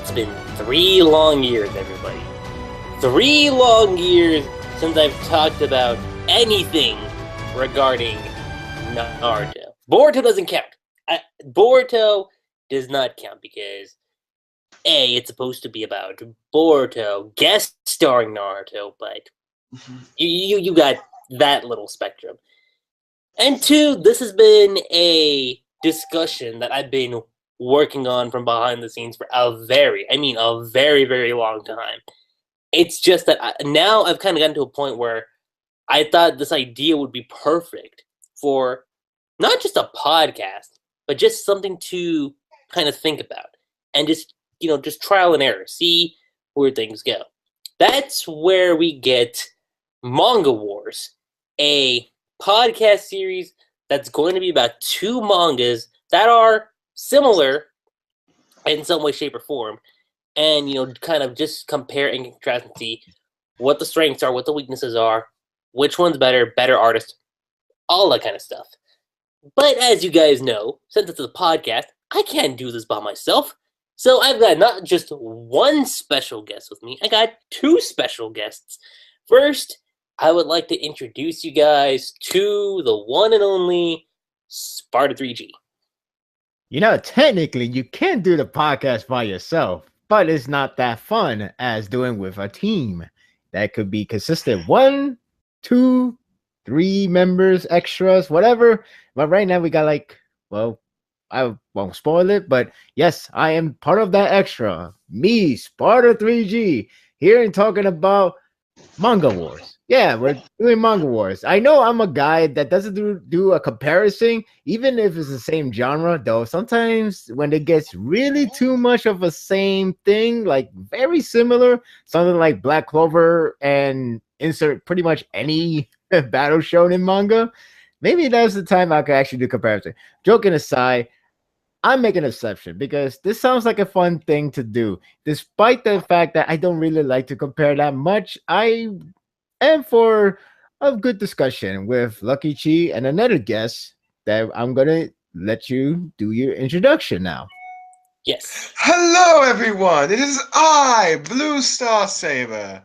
It's been 3 long years, everybody. 3 long years since I've talked about anything regarding Naruto. Boruto doesn't count. Boruto does not count because A, it's supposed to be about Boruto guest starring Naruto, but you got that little spectrum. And 2, this has been a discussion that I've been working on from behind the scenes for a very, very long time. It's just that now I've kind of gotten to a point where I thought this idea would be perfect for not just a podcast, but just something to kind of think about and just trial and error, see where things go. That's where we get Manga Wars, a podcast series that's going to be about 2 mangas that are similar in some way, shape, or form, and kind of just compare and contrast and see what the strengths are, what the weaknesses are, which one's better artist, all that kind of stuff. But as you guys know, since it's a podcast, I can't do this by myself. So I've got not just one special guest with me, I got 2 special guests. First, I would like to introduce you guys to the one and only Sparda3g. Technically, you can do the podcast by yourself, but it's not that fun as doing with a team. That could be consistent 1, 2, 3 members, extras, whatever. But right now we got I won't spoil it, but yes, I am part of that extra. Me, Sparda3g, here and talking about Manga Wars. Yeah, we're doing Manga Wars. I know I'm a guy that doesn't do a comparison, even if it's the same genre, though. Sometimes when it gets really too much of a same thing, like very similar, something like Black Clover and insert pretty much any battle shonen manga, maybe that's the time I could actually do comparison. Joking aside, I'm making an exception because this sounds like a fun thing to do. Despite the fact that I don't really like to compare that much, I am for a good discussion with Lucky Chi and another guest that I'm going to let you do your introduction now. Yes. Hello, everyone. It is I, BlueStarSaber,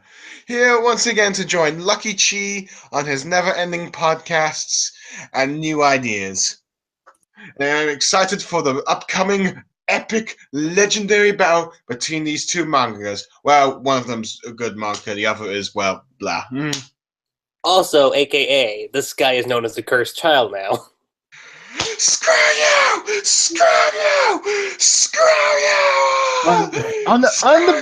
here once again to join Lucky Chi on his never-ending podcasts and new ideas. And I'm excited for the upcoming epic, legendary battle between these 2 mangas. Well, one of them's a good manga, the other is, well, blah. Also, aka, this guy is known as the cursed child now. Screw you! Screw you! Screw you! On the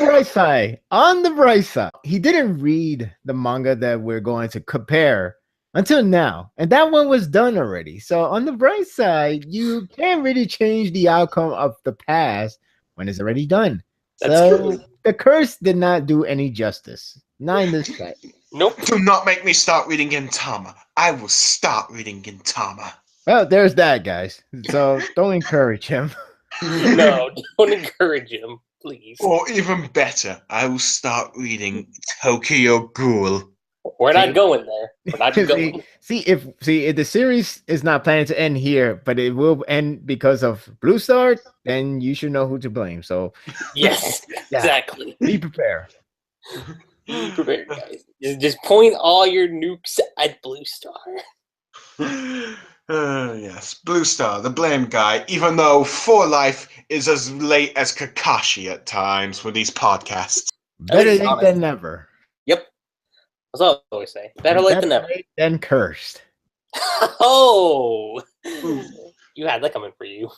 bright side, he didn't read the manga that we're going to compare until now, and that one was done already. So on the bright side, you can't really change the outcome of the past when it's already done. That's true. The curse did not do any justice. Not in this case. Nope. Do not make me start reading Gintama. I will start reading Gintama. Well, there's that, guys. So don't encourage him. No, don't encourage him, please. Or even better, I will start reading Tokyo Ghoul. We're not going there. We're not going. See if the series is not planning to end here, but it will end because of Blue Star, then you should know who to blame. So yes, exactly. Be prepared. Be prepared, guys. Just point all your nukes at Blue Star. Yes, Blue Star, the blame guy, even though 4 Life is as late as Kakashi at times for these podcasts. Better late than never. Yep. That's all I always say. Better late than never. Late than cursed. Oh! You had that coming for you.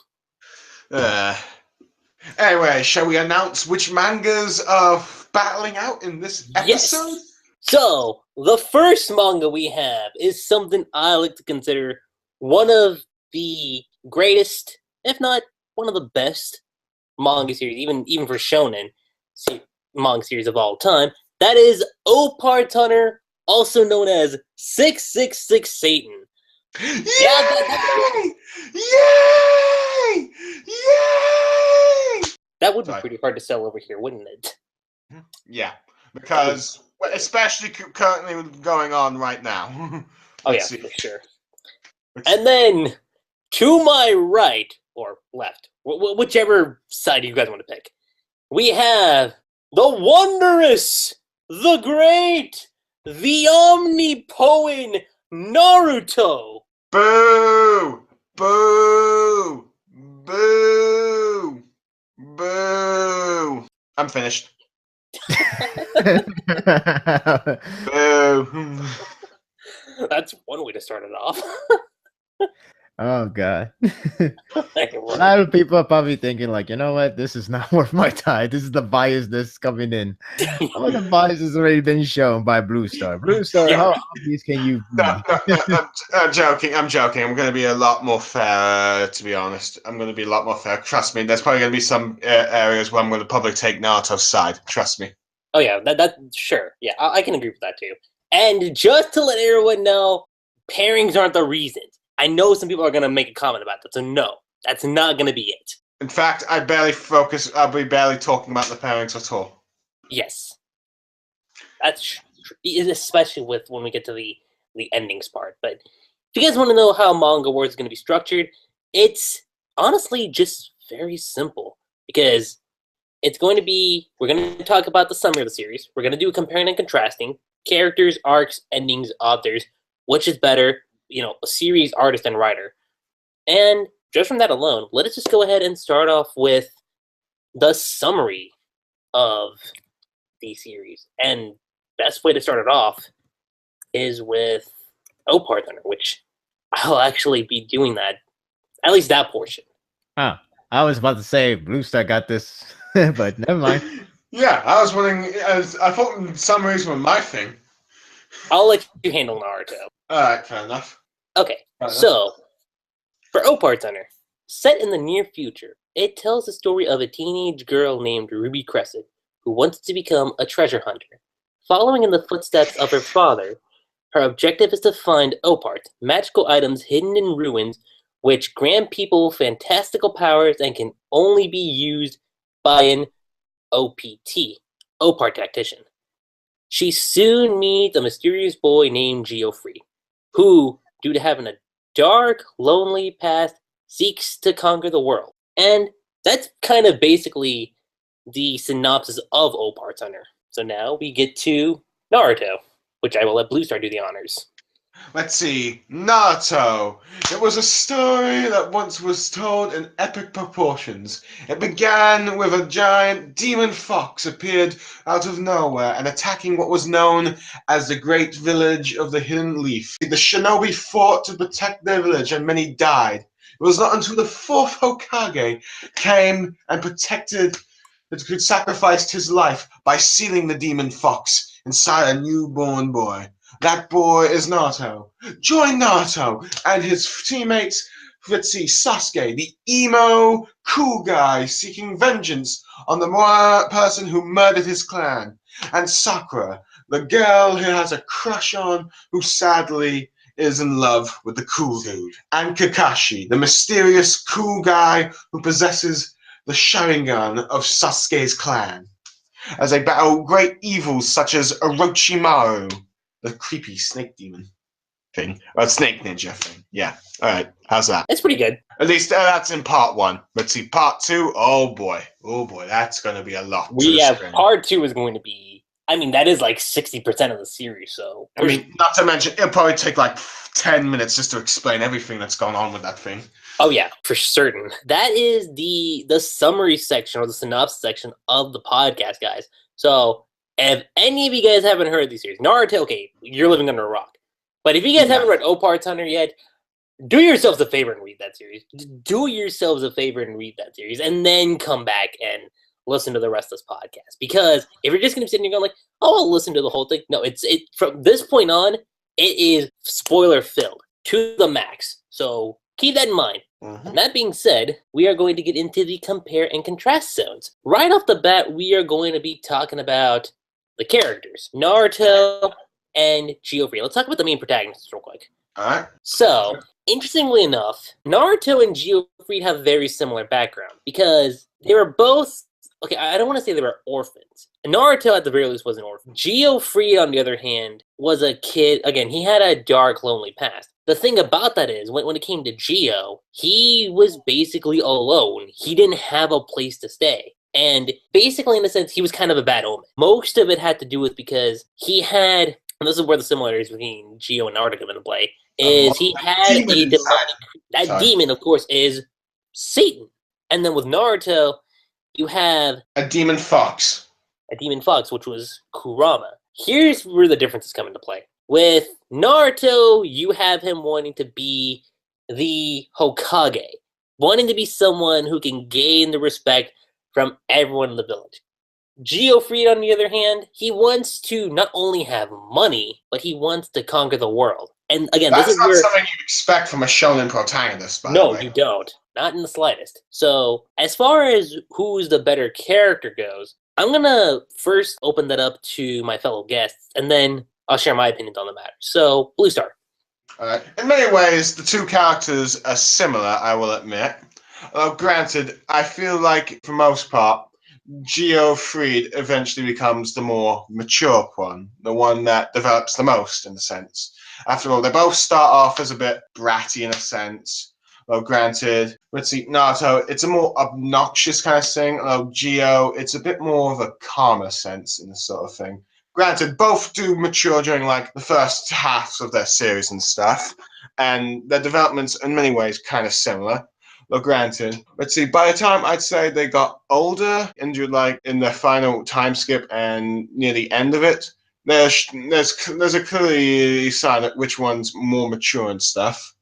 Anyway, shall we announce which mangas are battling out in this episode? Yes. So, the first manga we have is something I like to consider one of the greatest, if not one of the best manga series, even for shonen manga series of all time. That is Opart Hunter, also known as 666 Satan. Yay! Yay! Yay! That would be pretty hard to sell over here, wouldn't it? Yeah, because especially currently going on right now. Oh yeah, for sure. And then to my right or left, whichever side you guys want to pick, we have the wondrous, the great, the omnipotent Naruto. Boo! Boo! Boo! Boo! I'm finished. Boo! That's one way to start it off. Oh god. A lot of people are probably thinking like, you know what, this is not worth my time. This is the biasness coming in. Some of the bias has already been shown by Blue Star. Blue Star, Yeah. how obvious can you be? No, I'm joking. I'm joking. I'm going to be a lot more fair, to be honest. I'm going to be a lot more fair. Trust me. There's probably going to be some areas where I'm going to probably take Naruto's side. Trust me. Oh yeah, that sure. Yeah, I can agree with that too. And just to let everyone know, pairings aren't the reason. I know some people are going to make a comment about that, so no, that's not going to be it. In fact, I'll be barely talking about the pairings at all. Yes. That's especially with when we get to the endings part. But if you guys want to know how Manga Wars is going to be structured, it's honestly just very simple. Because it's going to be, we're going to talk about the summary of the series. We're going to do comparing and contrasting, characters, arcs, endings, authors, which is better, a series, artist, and writer. And just from that alone, let us just go ahead and start off with the summary of the series. And best way to start it off is with Opar Thunder, which I'll actually be doing that, at least that portion. Oh, I was about to say Blue Star got this, but never mind. Yeah, I was wondering. I thought summaries were my thing. I'll let you handle Naruto. All right, fair enough. Okay, so for Opar Thunder, set in the near future, it tells the story of a teenage girl named Ruby Crescent who wants to become a treasure hunter. Following in the footsteps of her father, her objective is to find Opart, magical items hidden in ruins which grant people fantastical powers and can only be used by an OPT, Opart tactician. She soon meets a mysterious boy named Jio Freed, who, due to having a dark, lonely past, seeks to conquer the world. And that's kind of basically the synopsis of Opar Thunder. So now we get to Naruto, which I will let Blue Star do the honors. Let's see. Naruto. It was a story that once was told in epic proportions. It began with a giant demon fox appeared out of nowhere and attacking what was known as the great village of the Hidden Leaf. The shinobi fought to protect their village and many died. It was not until the fourth Hokage came and sacrificed his life by sealing the demon fox inside a newborn boy. That boy is Naruto. Join Naruto and his teammates, let's see, Sasuke, the emo, cool guy seeking vengeance on the person who murdered his clan, and Sakura, the girl who has a crush on, who sadly is in love with the cool dude, and Kakashi, the mysterious cool guy who possesses the Sharingan of Sasuke's clan, as they battle great evils such as Orochimaru, the creepy snake demon thing, or snake ninja thing. Yeah. All right. How's that? It's pretty good. At least that's in part one. Let's see, part two. Oh boy, that's going to be a lot. Part two is going to be. I mean, that is like 60% of the series. So I mean, not to mention, it'll probably take like 10 minutes just to explain everything that's going on with that thing. Oh yeah, for certain. That is the summary section or the synopsis section of the podcast, guys. So if any of you guys haven't heard these series, Naruto, okay, you're living under a rock. But if you guys haven't read Opar Thunder yet, do yourselves a favor and read that series. Do yourselves a favor and read that series, and then come back and listen to the rest of this podcast. Because if you're just going to be sitting here going like, oh, I'll listen to the whole thing. No, it from this point on, it is spoiler filled to the max. So keep that in mind. Mm-hmm. And that being said, we are going to get into the compare and contrast zones. Right off the bat, we are going to be talking about the characters, Naruto and Jio Freed. Let's talk about the main protagonists real quick. All right. So, interestingly enough, Naruto and Jio Freed have very similar background because they were both, okay, I don't want to say they were orphans. Naruto, at the very least, was an orphan. Jio Freed, on the other hand, was a kid, again, he had a dark, lonely past. The thing about that is, when it came to Jio, he was basically alone. He didn't have a place to stay. And basically, in a sense, he was kind of a bad omen. Most of it had to do with because he had, and this is where the similarities between Gio and Naruto come into play, is he had a demon demonic, that Sorry. demon, of course, is Satan. And then with Naruto, you have a demon fox. a demon fox, which was Kurama. Here's where the differences come into play. With Naruto, you have him wanting to be the Hokage, wanting to be someone who can gain the respect from everyone in the village. Jio Freed, on the other hand, he wants to not only have money, but he wants to conquer the world. And again, That's this is not where something you expect from a shonen protagonist, by the no, way. you don't. Not in the slightest. So, as far as who's the better character goes, I'm gonna first open that up to my fellow guests, and then I'll share my opinions on the matter. So, Blue Star. In many ways, the two characters are similar, I will admit. Granted, I feel like, for most part, Jio Freed eventually becomes the more mature one, the one that develops the most, in a sense. After all, they both start off as a bit bratty, in a sense. Well, granted, let's see, Naruto, it's a more obnoxious kind of thing. Gio, it's a bit more of a calmer sense in this sort of thing. Granted, both do mature during like the first halves of their series and stuff, and their developments in many ways kind of similar. Well, granted, let's see, by the time I'd say they got older, into like in their final time skip and near the end of it, there's a clearly sign at which one's more mature and stuff.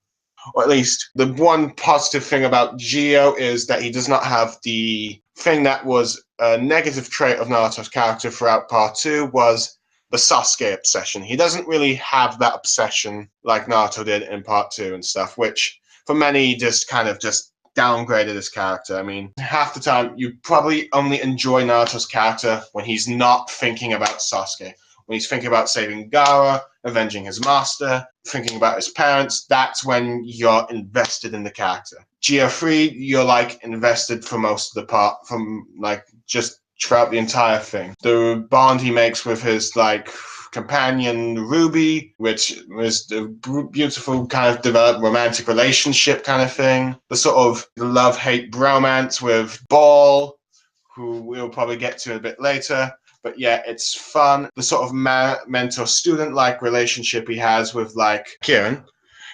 Or at least the one positive thing about Gio is that he does not have the thing that was a negative trait of Naruto's character throughout part 2 was the Sasuke obsession. He doesn't really have that obsession like Naruto did in part 2 and stuff, which for many just kind of just downgraded his character. I mean, half the time you probably only enjoy Naruto's character when he's not thinking about Sasuke. When he's thinking about saving Gaara, avenging his master, thinking about his parents, that's when you're invested in the character. Gio Freed, you're like invested for most of the part, from like just throughout the entire thing. The bond he makes with his like companion Ruby, which was the beautiful kind of developed romantic relationship kind of thing. The sort of love-hate bromance with Ball, who we'll probably get to a bit later. But yeah, it's fun. The sort of mentor-student-like relationship he has with like Kieran.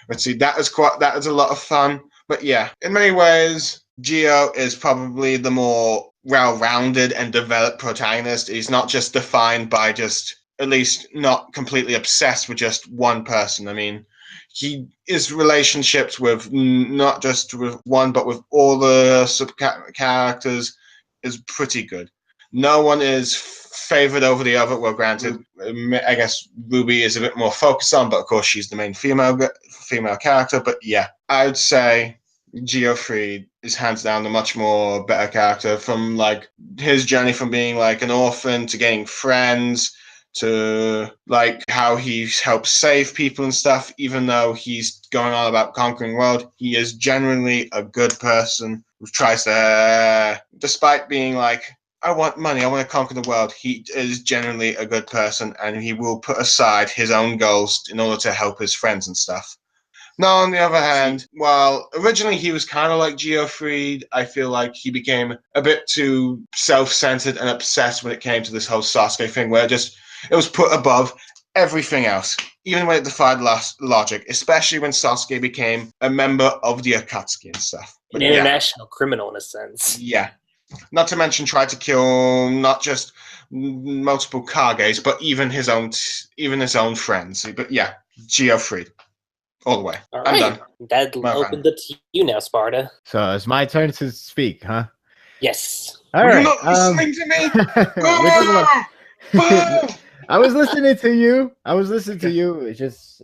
Let's see, that was a lot of fun. But yeah, in many ways, Gio is probably the more well-rounded and developed protagonist. He's not just defined by just, at least not completely obsessed with just one person. I mean, his relationships with not just with one, but with all the sub-characters is pretty good. No one is favored over the other. Well, granted, I guess Ruby is a bit more focused on, but of course she's the main female character. But yeah, I would say Gio Freed is hands down the much more better character, from like his journey from being like an orphan to getting friends to like how he helps save people and stuff. Even though he's going on about conquering the world, he is genuinely a good person who tries to, despite being like, I want money, I want to conquer the world, he is genuinely a good person, and he will put aside his own goals in order to help his friends and stuff. Now, on the other hand, while originally he was kind of like Gio Freed, I feel like he became a bit too self-centered and obsessed when it came to this whole Sasuke thing, where it was put above everything else, even when it defied logic, especially when Sasuke became a member of the Akatsuki and stuff. An international criminal, in a sense. Yeah. Not to mention tried to kill not just multiple Kages, but even his own friends. But yeah, Gio Freed. All the way. All I'm right. done. That opened it to you now, Sparta. So it's my turn to speak, huh? Yes. All right. You're not listening to me. I was listening to you. It's just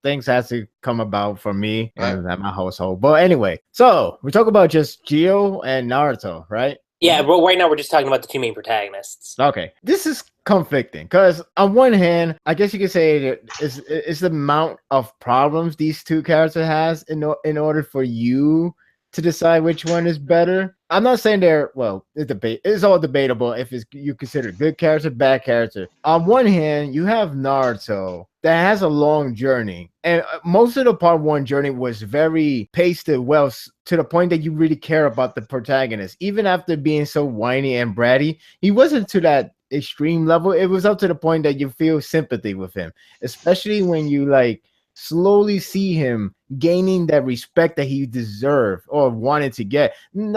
things has to come about for me and at my household. But anyway, so we talk about just Gio and Naruto, right? Yeah, well, right now we're just talking about the two main protagonists. Okay, this is conflicting because on one hand, I guess you could say that it's the amount of problems these two characters has in order for you to decide which one is better. I'm not saying it's all debatable if you consider good character, bad character. On one hand, you have Naruto, that has a long journey. And most of the part one journey was very pasted well to the point that you really care about the protagonist. Even after being so whiny and bratty, he wasn't to that extreme level. It was up to the point that you feel sympathy with him, especially when you like slowly see him gaining that respect that he deserved or wanted to get.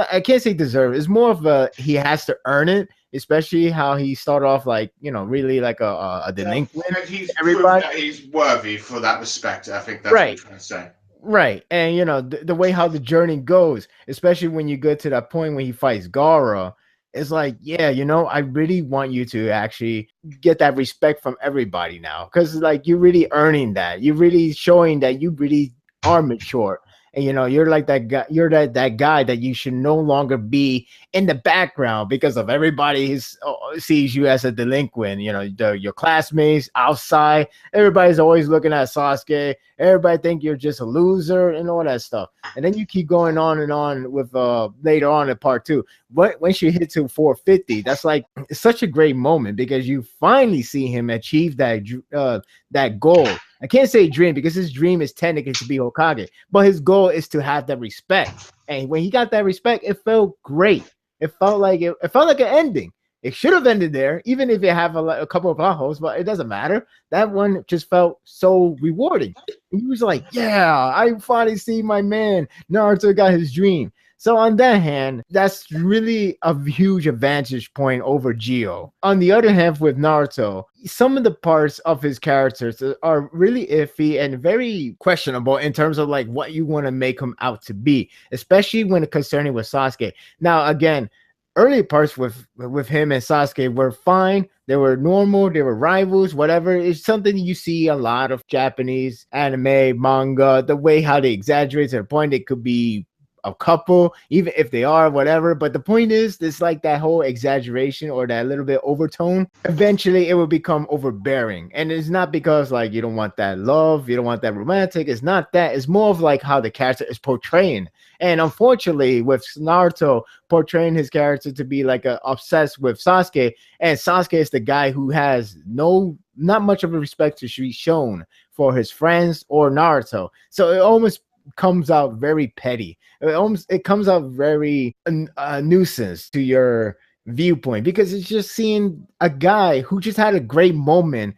I can't say deserve. It's more of a he has to earn it, especially how he started off like, you know, really like a delinquent. And he's proved that he's worthy for that respect. I think that's what I'm trying to say. Right. And, you know, the way how the journey goes, especially when you get to that point when he fights Gara, it's like, yeah, you know, I really want you to actually get that respect from everybody now. Because, like, you're really earning that. You're really showing that you really are mature. And, you know, you're like that guy, you're that guy that you should no longer be in the background because of everybody sees you as a delinquent. You know, your classmates outside, everybody's always looking at Sasuke. Everybody think you're just a loser and all that stuff. And then you keep going on and on with later on in part 2. But once you hit to 450, that's like, it's such a great moment because you finally see him achieve that goal. I can't say dream because his dream is technically to be Hokage, but his goal is to have that respect. And when he got that respect, it felt great. It felt like an ending. It should have ended there, even if you have a couple of plot holes, but it doesn't matter. That one just felt so rewarding. He was like, yeah, I finally see my man. Naruto got his dream. So on that hand, that's really a huge advantage point over Jio. On the other hand, with Naruto, some of the parts of his characters are really iffy and very questionable in terms of like what you want to make him out to be, especially when concerning with Sasuke. Now, again, early parts with him and Sasuke were fine. They were normal. They were rivals, whatever. It's something you see a lot of Japanese anime, manga, the way how they exaggerate to the point it could be a couple, even if they are, whatever. But the point is, it's like that whole exaggeration or that little bit overtone. Eventually, it will become overbearing. And it's not because like you don't want that love, you don't want that romantic. It's not that. It's more of like how the character is portraying. And unfortunately, with Naruto portraying his character to be like obsessed with Sasuke, and Sasuke is the guy who has not much of a respect to be shown for his friends or Naruto. So it almost comes out very petty. It comes out very a nuisance to your viewpoint because it's just seeing a guy who just had a great moment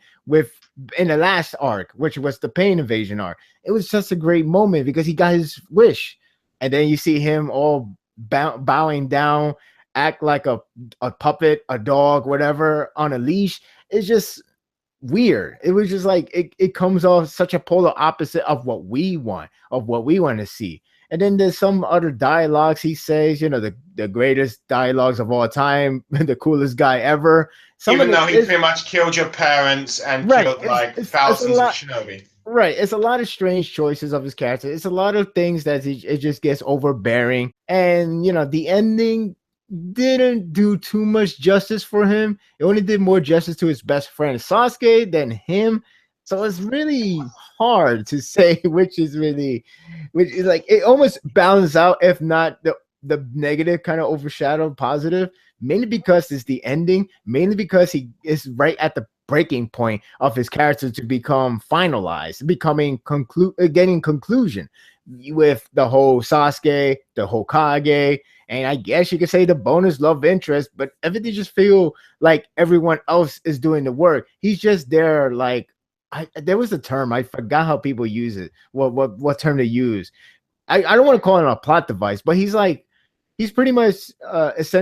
in the last arc, which was the pain invasion arc. It was just a great moment because he got his wish, and then you see him all bowing down, act like a puppet, a dog, whatever, on a leash. It's just weird. It was just like it comes off such a polar opposite of what we want to see. And then there's some other dialogues he says, you know, the greatest dialogues of all time, the coolest guy ever. Even though he pretty much killed your parents and killed like thousands of shinobi. Right. It's a lot of strange choices of his character. It's a lot of things that it just gets overbearing. And, you know, the ending didn't do too much justice for him. It only did more justice to his best friend Sasuke than him. So it's really hard to say which is like it almost balances out, if not the negative kind of overshadowed positive, mainly because it's the ending, mainly because he is right at the breaking point of his character to become finalized, getting conclusion with the whole Sasuke, the Hokage, and I guess you could say the bonus love interest, but everything just feel like everyone else is doing the work. He's just there like, there was a term, I forgot how people use it. What term they use. I don't want to call it a plot device, but he's pretty much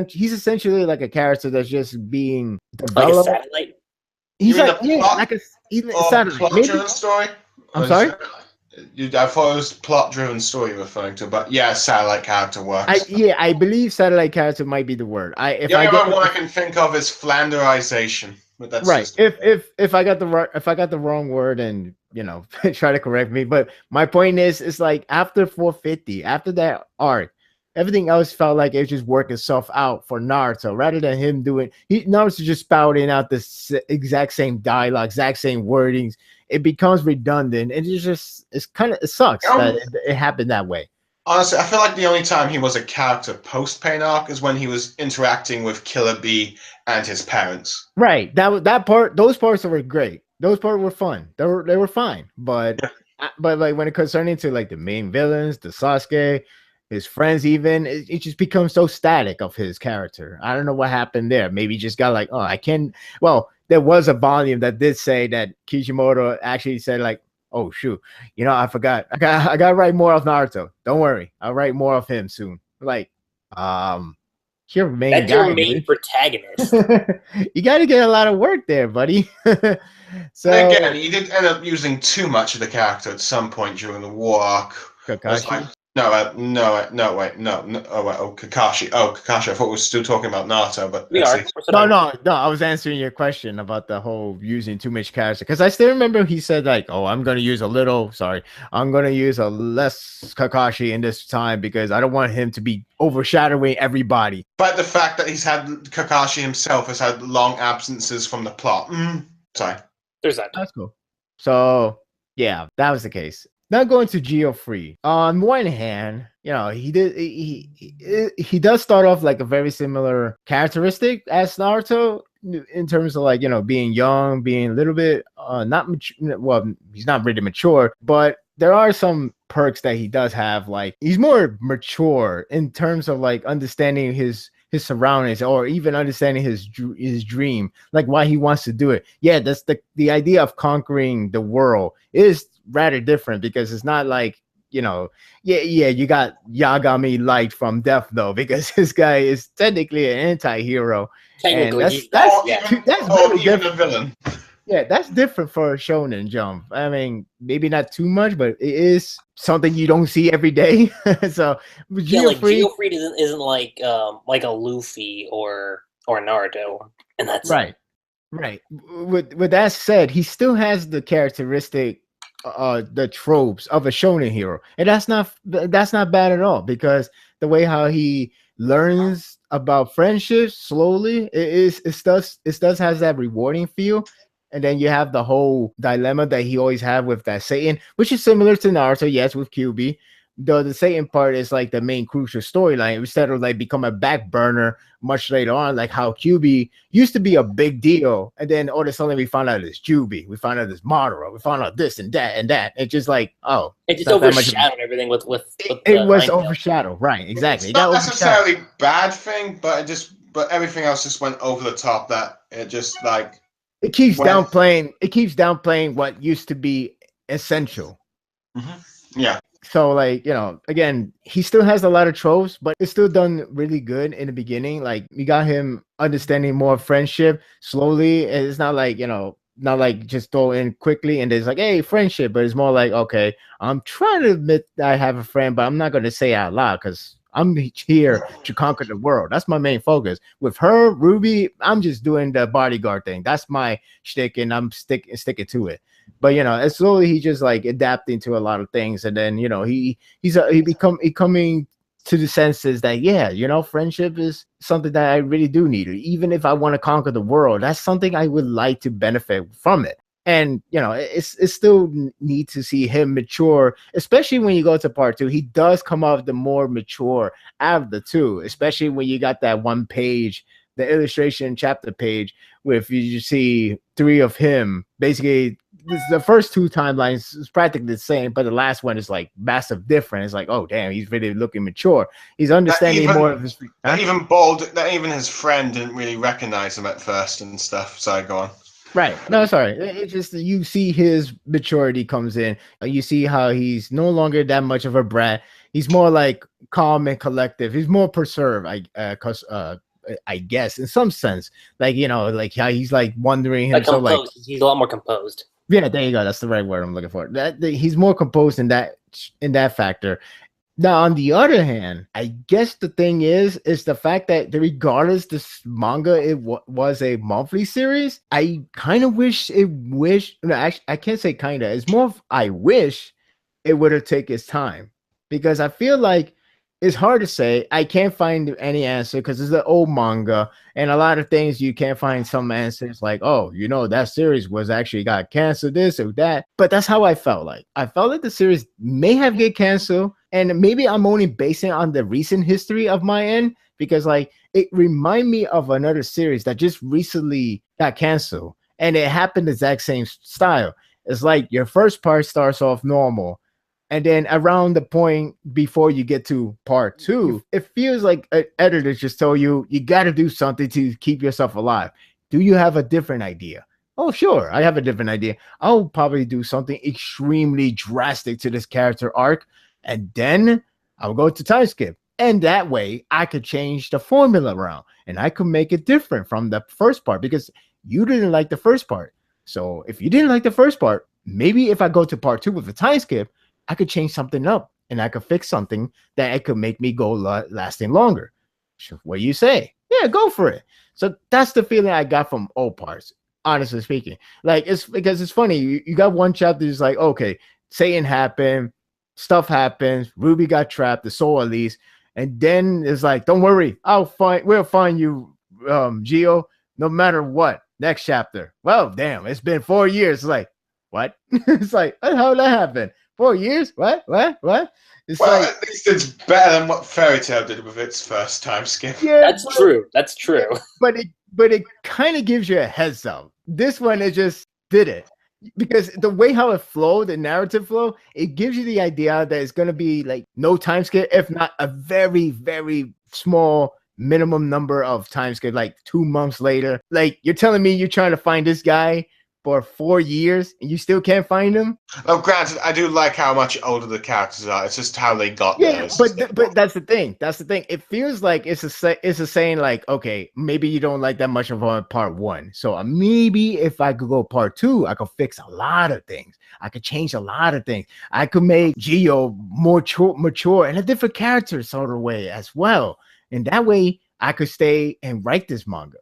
he's essentially like a character that's just being developed. Like a satellite? He's like a satellite. Plot-driven story? I'm sorry? I thought it was plot-driven story you're referring to, but yeah, satellite character works. I believe satellite character might be the word. The only one I can think of is Flanderization. But that's right. If I got the wrong word, and you know, try to correct me. But my point is, it's like after 450, after that arc, everything else felt like it was just working itself out for Naruto, rather than him Naruto just spouting out the exact same dialogue, exact same wordings. It becomes redundant, and it sucks that it happened that way. Honestly, I feel like the only time he was a character post-pain arc is when he was interacting with Killer Bee and his parents. Right. Those parts were great. Those parts were fun. They were fine, but like when it concerning to like the main villains, the Sasuke, his friends, even it just becomes so static of his character. I don't know what happened there. Maybe he just got like, oh, I can. Well, there was a volume that did say that Kishimoto actually said like, oh shoot, I forgot. I got to write more of Naruto. Don't worry, I'll write more of him soon. Like, your main That's guy, your main dude. protagonist. You got to get a lot of work there, buddy. So And again, he did end up using too much of the character at some point during the war arc. Kakashi. Like, Kakashi. Oh, Kakashi. I thought we were still talking about Naruto, but We let's are. see. No. I was answering your question about the whole using too much character because I still remember he said like, "Oh, I'm gonna use a little. Sorry, I'm gonna use a less Kakashi in this time because I don't want him to be overshadowing everybody." But the fact that Kakashi himself has had long absences from the plot. Sorry. There's that. That's cool. So yeah, that was the case. Now going to Jio Freed. On one hand, he does start off like a very similar characteristic as Naruto in terms of like being young, being a little bit not mature. Well, he's not really mature, but there are some perks that he does have. Like he's more mature in terms of like understanding his surroundings or even understanding his dream, like why he wants to do it. Yeah, that's the idea of conquering the world is rather different because it's not like you got Yagami Light from Death Note because this guy is technically an anti-hero. Technically, that's really even a villain. Yeah, that's different for a Shonen Jump. I mean, maybe not too much, but it is something you don't see every day. So, Jio Freed isn't like a Luffy or Naruto, and that's right. With that said, he still has the characteristic, the tropes of a Shonen hero, and that's not bad at all because the way how he learns about friendship slowly, it does has that rewarding feel. And then you have the whole dilemma that he always had with that Satan, which is similar to Naruto, yes, with QB. The Satan part is like the main crucial storyline instead of like become a back burner much later on, like how QB used to be a big deal. And then all of a sudden we found out it's Juby, we found out it's Madara, we found out this and that and that. It's just like, oh. It just overshadowed everything with it was overshadowed, right, exactly. It's not necessarily a bad thing, but everything else just went over the top that it just like It keeps downplaying what used to be essential. Mm-hmm. Yeah. So like, again, he still has a lot of tropes, but it's still done really good in the beginning. Like we got him understanding more friendship slowly. It's not like, not like just throw in quickly and there's like, hey, friendship, but it's more like, okay, I'm trying to admit that I have a friend, but I'm not going to say it out loud because I'm here to conquer the world. That's my main focus. With her, Ruby, I'm just doing the bodyguard thing. That's my shtick, and I'm sticking to it. But as slowly he just like adapting to a lot of things, and then he's coming to the senses that friendship is something that I really do need. Even if I want to conquer the world, that's something I would like to benefit from it. And it's still neat to see him mature, especially when you go to part 2. He does come off the more mature out of the two, especially when you got that one page, the illustration chapter page, with you see 3 of him. Basically, the first 2 timelines is practically the same, but the last one is like massive difference. It's like, oh damn, he's really looking mature. He's understanding more of his. That even his friend didn't really recognize him at first and stuff. Sorry, go on. Right. No, sorry. It's just you see his maturity comes in. You see how he's no longer that much of a brat. He's more like calm and collective. He's more preserved, I guess, in some sense. Like like how he's like wondering himself. Like he's a lot more composed. Yeah, there you go. That's the right word I'm looking for. He's more composed in that factor. Now, on the other hand, I guess the thing is the fact that regardless this manga was a monthly series, I kind of I can't say kind of. It's more of I wish it would have taken its time because I feel like it's hard to say. I can't find any answer because it's an old manga and a lot of things you can't find some answers like, oh, that series was actually got canceled, this or that. But that's how I felt like. I felt like the series may have get canceled. And maybe I'm only basing on the recent history of my end because like it remind me of another series that just recently got canceled. And it happened the exact same style. It's like your first part starts off normal, and then around the point before you get to part 2, it feels like an editor just told you got to do something to keep yourself alive. Do you have a different idea? Oh, sure, I have a different idea. I'll probably do something extremely drastic to this character arc, and then I'll go to time skip. And that way I could change the formula around and I could make it different from the first part because you didn't like the first part. So if you didn't like the first part, maybe if I go to part 2 with a time skip, I could change something up and I could fix something that it could make me go lasting longer. What do you say? Yeah, go for it. So that's the feeling I got from old parts, honestly speaking. Like, it's because it's funny. You got one chapter that's like, okay, Satan happened, stuff happens, Ruby got trapped, the soul at least. And then it's like, don't worry, we'll find you, Gio, no matter what. Next chapter. Well, damn, it's been 4 years. It's like, what? It's like, how'd that happen? 4 years? What? It's well, like, at least it's better than what Fairy Tail did with its first time skip. yeah, That's true. That's true. But it kind of gives you a heads up. This one, it just did it. Because the way how it flowed, the narrative flow, it gives you the idea that it's going to be like no time skip, if not a very, very small minimum number of time skip, like 2 months later. Like, you're telling me you're trying to find this guy for 4 years and you still can't find him? Oh, granted, I do like how much older the characters are. It's just how they got there. But that's the thing. That's the thing. It feels like it's a saying like, okay, maybe you don't like that much of part 1. So maybe if I could go part 2, I could fix a lot of things. I could change a lot of things. I could make Gio more mature and a different character sort of way as well. And that way I could stay and write this manga.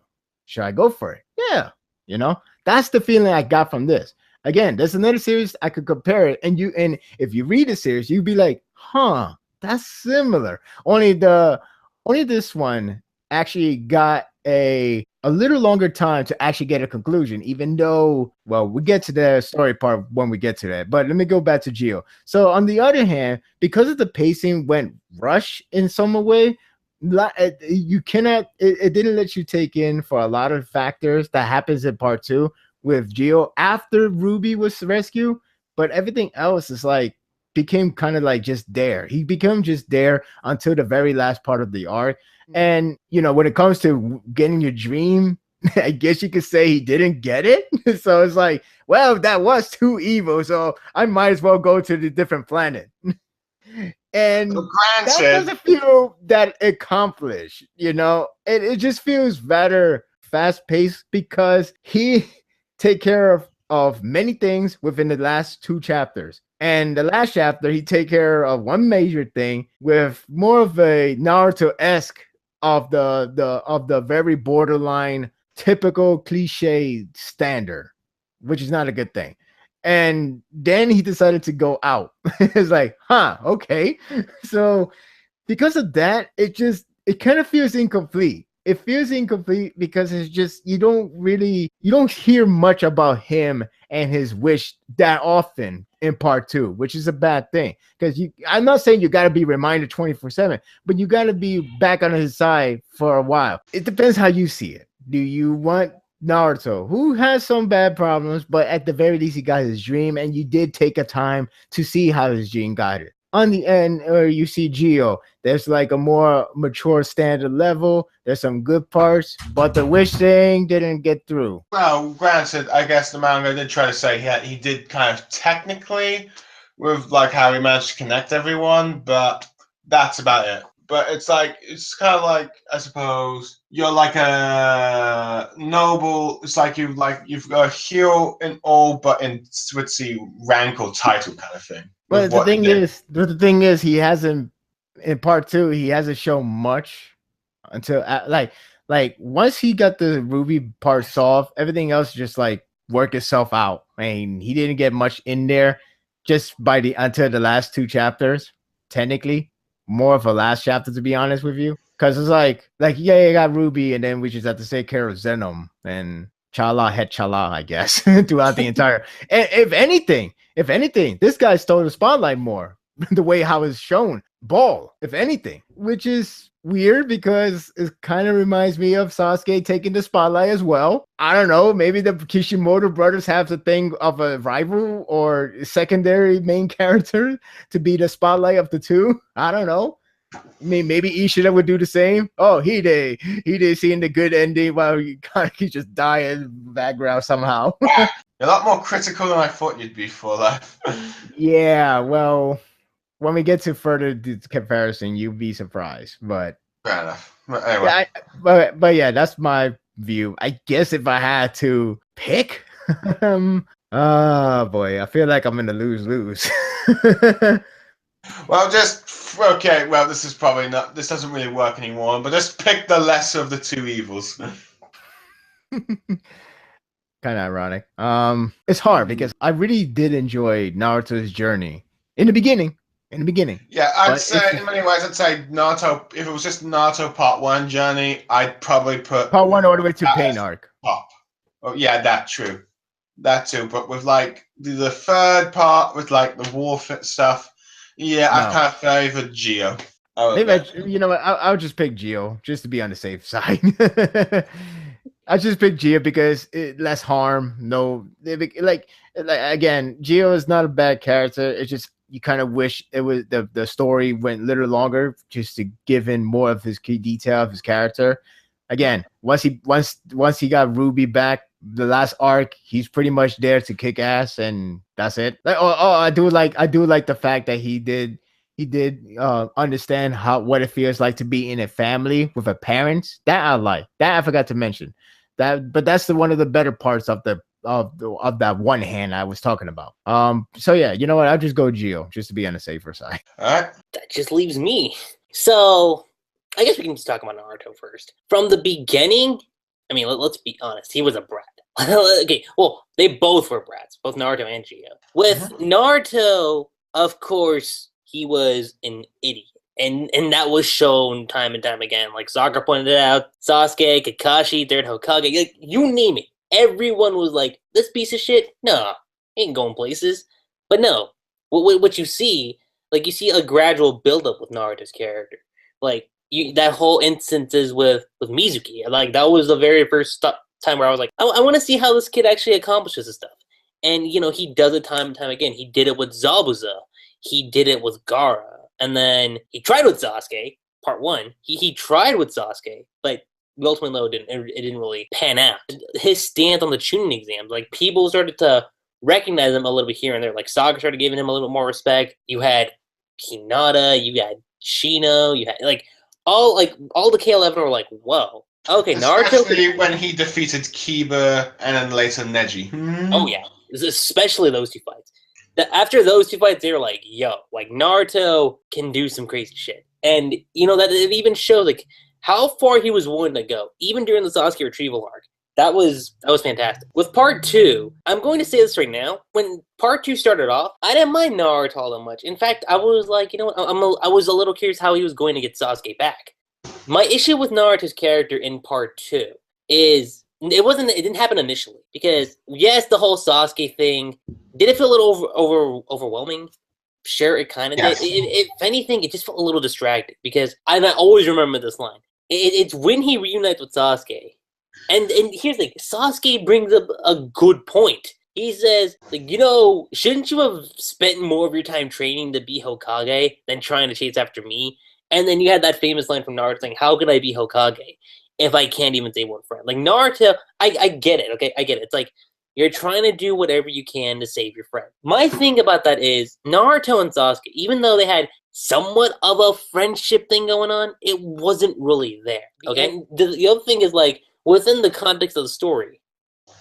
Should I go for it? Yeah. You know, that's the feeling I got from this. Again, there's another series I could compare it, and if you read the series, you'd be like, "Huh, that's similar." Only this one actually got a little longer time to actually get a conclusion. Even though, well, we get to the story part when we get to that. But let me go back to Gio. So on the other hand, because of the pacing went rush in some way. You cannot. It didn't let you take in for a lot of factors that happens in part 2 with Gio after Ruby was rescued, but everything else is like became kind of like just there. He became just there until the very last part of the arc. And when it comes to getting your dream, I guess you could say he didn't get it. So it's like, well, that was too evil, so I might as well go to the different planet. And that doesn't feel that accomplished, it just feels better fast-paced because he take care of many things within the last 2 chapters. And the last chapter, he take care of one major thing with more of a Naruto-esque of the very borderline typical cliche standard, which is not a good thing. And then he decided to go out. It's like, okay. So because of that, it kind of feels incomplete. It feels incomplete because it's just, you don't hear much about him and his wish that often in part 2, which is a bad thing. Because I'm not saying you got to be reminded 24/7, but you got to be back on his side for a while. It depends how you see it. Do you want Naruto, who has some bad problems, but at the very least he got his dream, and you did take a time to see how his dream got it. On the end, or you see Gio, there's like a more mature standard level. There's some good parts, but the wish thing didn't get through. Well, granted, I guess the manga did try to say he did kind of technically with like how he managed to connect everyone, but that's about it. But it's kind of like, I suppose you're like a noble. It's like you've got a hero in all, but in Switzy rank or title kind of thing. But the thing is, he hasn't in part 2. He hasn't shown much until like once he got the Ruby part solved, everything else just like work itself out. I mean, he didn't get much in there just until the last 2 chapters. Technically, more of a last chapter, to be honest with you, because it's like yeah, you got Ruby, and then we just have to take care of Zenom and Chala had Chala, I guess, throughout the entire. And if anything, this guy stole the spotlight more. The way how it's shown, ball, if anything, which is weird because it kind of reminds me of Sasuke taking the spotlight as well. I don't know, maybe the Kishimoto brothers have the thing of a rival or secondary main character to be the spotlight of the two. I don't know. I mean, maybe Ishida would do the same. Oh, Hide seeing the good ending while he just die in the background somehow. You're a lot more critical than I thought you'd be for that. Yeah, well, when we get to further comparison, you'll be surprised. But Fair enough. But anyway. yeah, but yeah, that's my view. I guess if I had to pick, oh boy, I feel like I'm in the lose-lose. Well, okay. Well, this is probably not. This doesn't really work anymore. But just pick the lesser of the two evils. Kind of ironic. It's hard because I really did enjoy Naruto's journey in the beginning. Yeah, I'd say in many ways, I'd say Naruto. If it was just Naruto Part 1 journey, I'd probably put Part 1 all the way to Pain arc. Top. Oh yeah, that true. That too. But with like the third part with like the warfare stuff, yeah, I kind of favored Jio. Maybe you know what? I'll just pick Jio just to be on the safe side. I just picked Gio because less harm. No, like again, Gio is not a bad character. It's just you kind of wish it was the story went a little longer just to give in more of his key detail of his character. Again, once he got Ruby back, the last arc, he's pretty much there to kick ass, and that's it. I do like the fact that he did understand what it feels like to be in a family with a parent. That I like. That I forgot to mention. But that's one of the better parts of that one hand I was talking about. So yeah, you know what? I'll just go Gio just to be on the safer side. All right. That just leaves me. So I guess we can just talk about Naruto first. From the beginning, I mean, let's be honest. He was a brat. Okay, well, they both were brats, both Naruto and Gio. With Naruto, of course, he was an idiot. And that was shown time and time again. Like Sakura pointed it out, Sasuke, Kakashi, third Hokage, like, you name it. Everyone was like, this piece of shit, nah, ain't going places. But no, what you see, like, you see a gradual buildup with Naruto's character. Like, that whole instances with Mizuki, like, that was the very first time where I was like, I want to see how this kid actually accomplishes this stuff. And, you know, he does it time and time again. He did it with Zabuza. He did it with Gaara. And then he tried with Sasuke, part 1. He tried with Sasuke, but ultimately it didn't really pan out. His stance on the Chunin exams, like, people started to recognize him a little bit here and there. Like, Sakura started giving him a little bit more respect. You had Hinata, you had Shino, you had, like, all the K11 were like, whoa. Okay, Naruto. Especially when he defeated Kiba and then later Neji. Oh, yeah. Especially those two fights. After those two fights, they were like, yo, like, Naruto can do some crazy shit. And, you know, that it even shows, like, how far he was willing to go, even during the Sasuke retrieval arc. That was fantastic. With part 2, I'm going to say this right now. When part 2 started off, I didn't mind Naruto all that much. In fact, I was like, you know what, I was a little curious how he was going to get Sasuke back. My issue with Naruto's character in part 2 is it didn't happen initially. Because, yes, the whole Sasuke thing, did it feel a little overwhelming? Sure, it kind of did. If anything, it just felt a little distracting. Because I always remember this line. It's when he reunites with Sasuke. And here's the thing. Sasuke brings up a good point. He says, like, you know, shouldn't you have spent more of your time training to be Hokage than trying to chase after me? And then you had that famous line from Naruto saying, how could I be Hokage if I can't even save one friend? Like, Naruto, I get it, okay? I get it. It's like, you're trying to do whatever you can to save your friend. My thing about that is, Naruto and Sasuke, even though they had somewhat of a friendship thing going on, it wasn't really there, okay? And the other thing is, like, within the context of the story,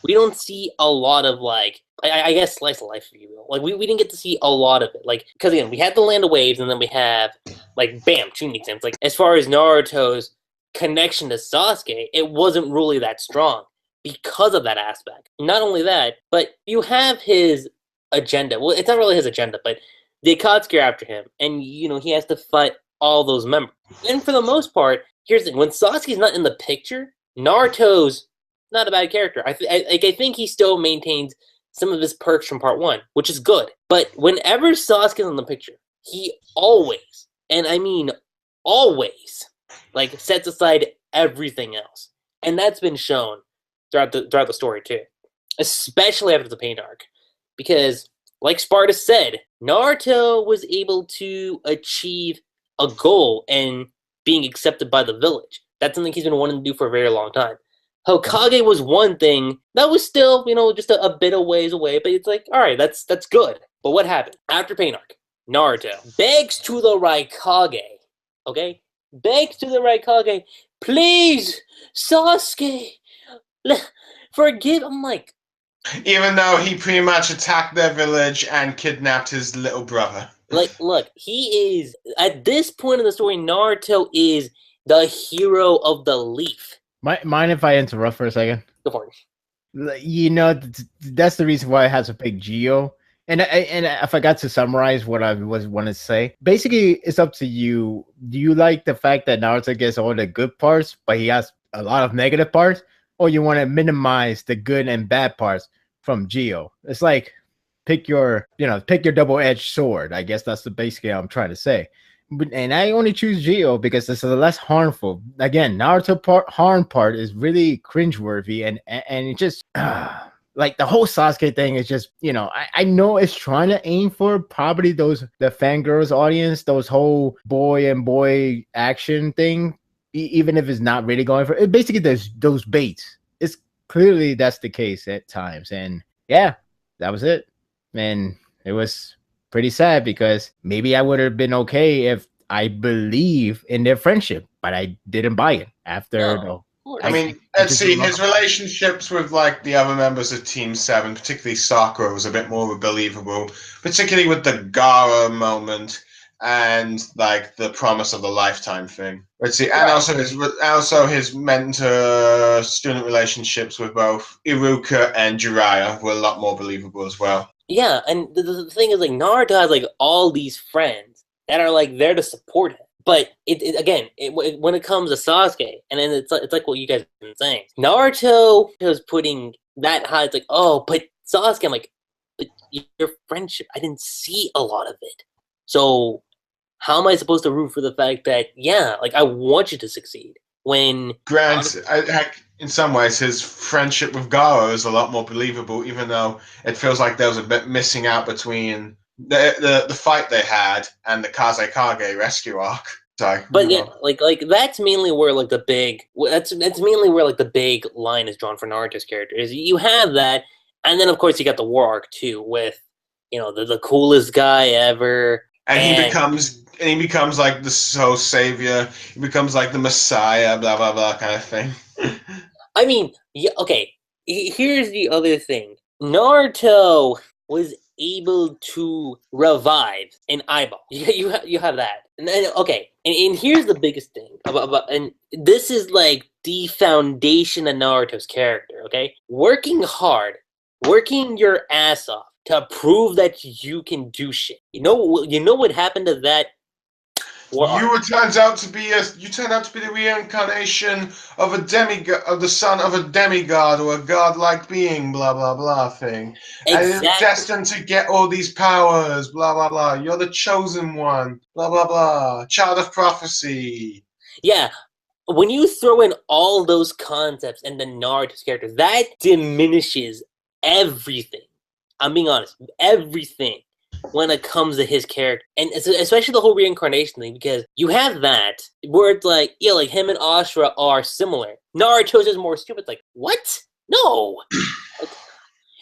we don't see a lot of, like, I guess slice of life, if you will. Like, we didn't get to see a lot of it. Like, because, again, we had the Land of Waves, and then we have, like, bam, Chunin exams. Like, as far as Naruto's connection to Sasuke, it wasn't really that strong because of that aspect. Not only that, but you have his agenda. Well, it's not really his agenda, but the Akatsuki are after him, and, you know, he has to fight all those members. And for the most part, here's the thing. When Sasuke's not in the picture, Naruto's not a bad character. I think he still maintains some of his perks from part 1, which is good. But whenever Sasuke's in the picture, he always, and I mean always, like sets aside everything else, and that's been shown throughout the story too, especially after the paint arc, because like Sparta said, Naruto was able to achieve a goal and being accepted by the village. That's something he's been wanting to do for a very long time. Hokage was one thing that was still, just a bit of ways away, but it's like, all right, that's good. But what happened after paint arc? Naruto begs to the Raikage, okay? Begs to the Raikage, please, Sasuke, forgive. I'm like, even though he pretty much attacked their village and kidnapped his little brother. Like, look, he is, at this point in the story, Naruto is the hero of the leaf. Mind if I interrupt for a second? Go for it. That's the reason why I had to pick Gio. And I forgot to summarize what I wanted to say. Basically, it's up to you. Do you like the fact that Naruto gets all the good parts, but he has a lot of negative parts? Or you want to minimize the good and bad parts from Gio? It's like pick your double-edged sword. I guess that's basically what I'm trying to say. And I only choose Gio because it's less harmful. Again, Naruto harm part is really cringeworthy, and it just like the whole Sasuke thing is just, I know it's trying to aim for probably the fangirls audience, those whole boy and boy action thing, even if it's not really going for it. Basically, there's those baits. It's clearly that's the case at times, and yeah, that was it. And it was pretty sad because maybe I would have been okay if I believe in their friendship, but I didn't buy it after. No. I mean, let's see, his relationships with like the other members of Team 7, particularly Sakura, was a bit more believable, particularly with the Gaara moment and like the promise of a lifetime thing. Let's see, and also his mentor-student relationships with both Iruka and Jiraiya were a lot more believable as well. Yeah, and the thing is, like, Naruto has like all these friends that are like there to support him. But when it comes to Sasuke, and then it's like what you guys have been saying. Naruto is putting that high. It's like, oh, but Sasuke, I'm like, but your friendship, I didn't see a lot of it. So how am I supposed to root for the fact that, yeah, like I want you to succeed when? Granted, in some ways, his friendship with Gaara is a lot more believable, even though it feels like there was a bit missing out between the fight they had and the Kazekage rescue arc. Sorry, but yeah, like that's mainly where like the big line is drawn for Naruto's character. Is you have that, and then of course you got the war arc too, with the coolest guy ever, and he becomes like the soul savior. He becomes like the Messiah, blah blah blah kind of thing. I mean, yeah, okay. Here's the other thing: Naruto was able to revive an eyeball. You have that, and then okay. And here's the biggest thing about, and this is like the foundation of Naruto's character. Okay, working hard, working your ass off to prove that you can do shit. You know what happened to that? You turned out to be the reincarnation of a demigod, of the son of a demigod or a godlike being, blah blah blah thing. Exactly. And you're destined to get all these powers, blah blah blah. You're the chosen one, blah blah blah. Child of prophecy. Yeah, when you throw in all those concepts and the Naruto's character, that diminishes everything. I'm being honest, everything. When it comes to his character, and especially the whole reincarnation thing, because you have that where it's like, yeah, like him and Ashura are similar. Naruto's is more stupid. It's like, what? No.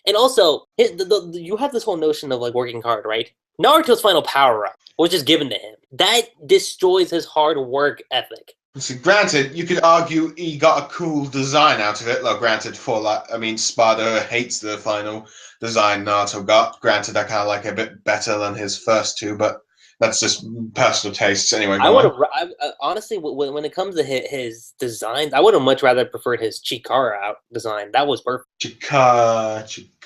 And also, you have this whole notion of like working hard, right? Naruto's final power up was just given to him. That destroys his hard work ethic. See, granted, you could argue he got a cool design out of it. Like, granted, Sparda hates the final design Naruto got. Granted, I kind of like it a bit better than his first two, but that's just personal tastes. Anyway, honestly, when it comes to his designs, I would have much rather preferred his Chikara out design. That was perfect.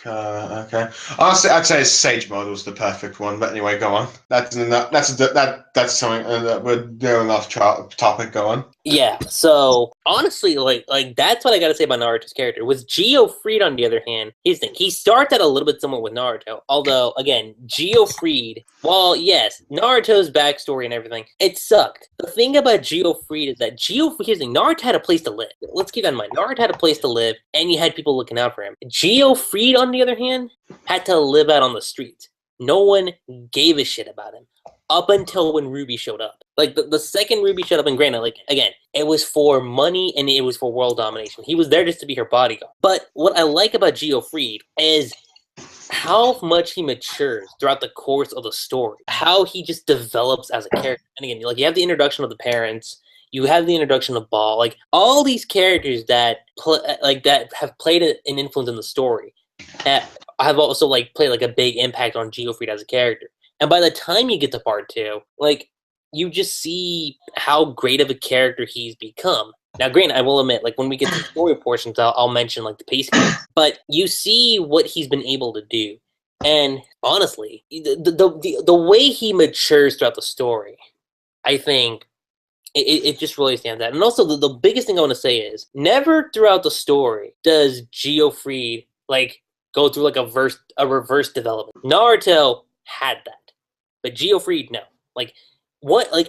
Okay. Honestly, I'd say Sage Mode was the perfect one, but anyway, go on. That's something that we're doing off topic. Go on. Yeah, so honestly, like that's what I gotta say about Naruto's character. With Jio Freed, on the other hand, here's the thing. He starts out a little bit similar with Naruto. Although, again, Jio Freed, while yes, Naruto's backstory and everything, it sucked. The thing about Jio Freed is that here's the thing, Naruto had a place to live. Let's keep that in mind. Naruto had a place to live, and you had people looking out for him. Jio Freed, on the other hand, had to live out on the streets. No one gave a shit about him. Up until when Ruby showed up. Like, the second Ruby showed up, and granted, like, again, it was for money and it was for world domination. He was there just to be her bodyguard. But what I like about Jio Freed is how much he matures throughout the course of the story. How he just develops as a character. And again, like, you have the introduction of the parents, you have the introduction of Ball, like, all these characters that that have played an influence in the story have also, like, played, like, a big impact on Jio Freed as a character. And by the time you get to part 2, like, you just see how great of a character he's become. Now, granted, I will admit, like, when we get to the story portions, I'll mention, like, the pacing. But you see what he's been able to do. And honestly, the way he matures throughout the story, I think it just really stands out. And also, the biggest thing I want to say is, never throughout the story does Jio Freed, like, go through, like, a reverse development. Naruto had that. But Jio Freed, no. Like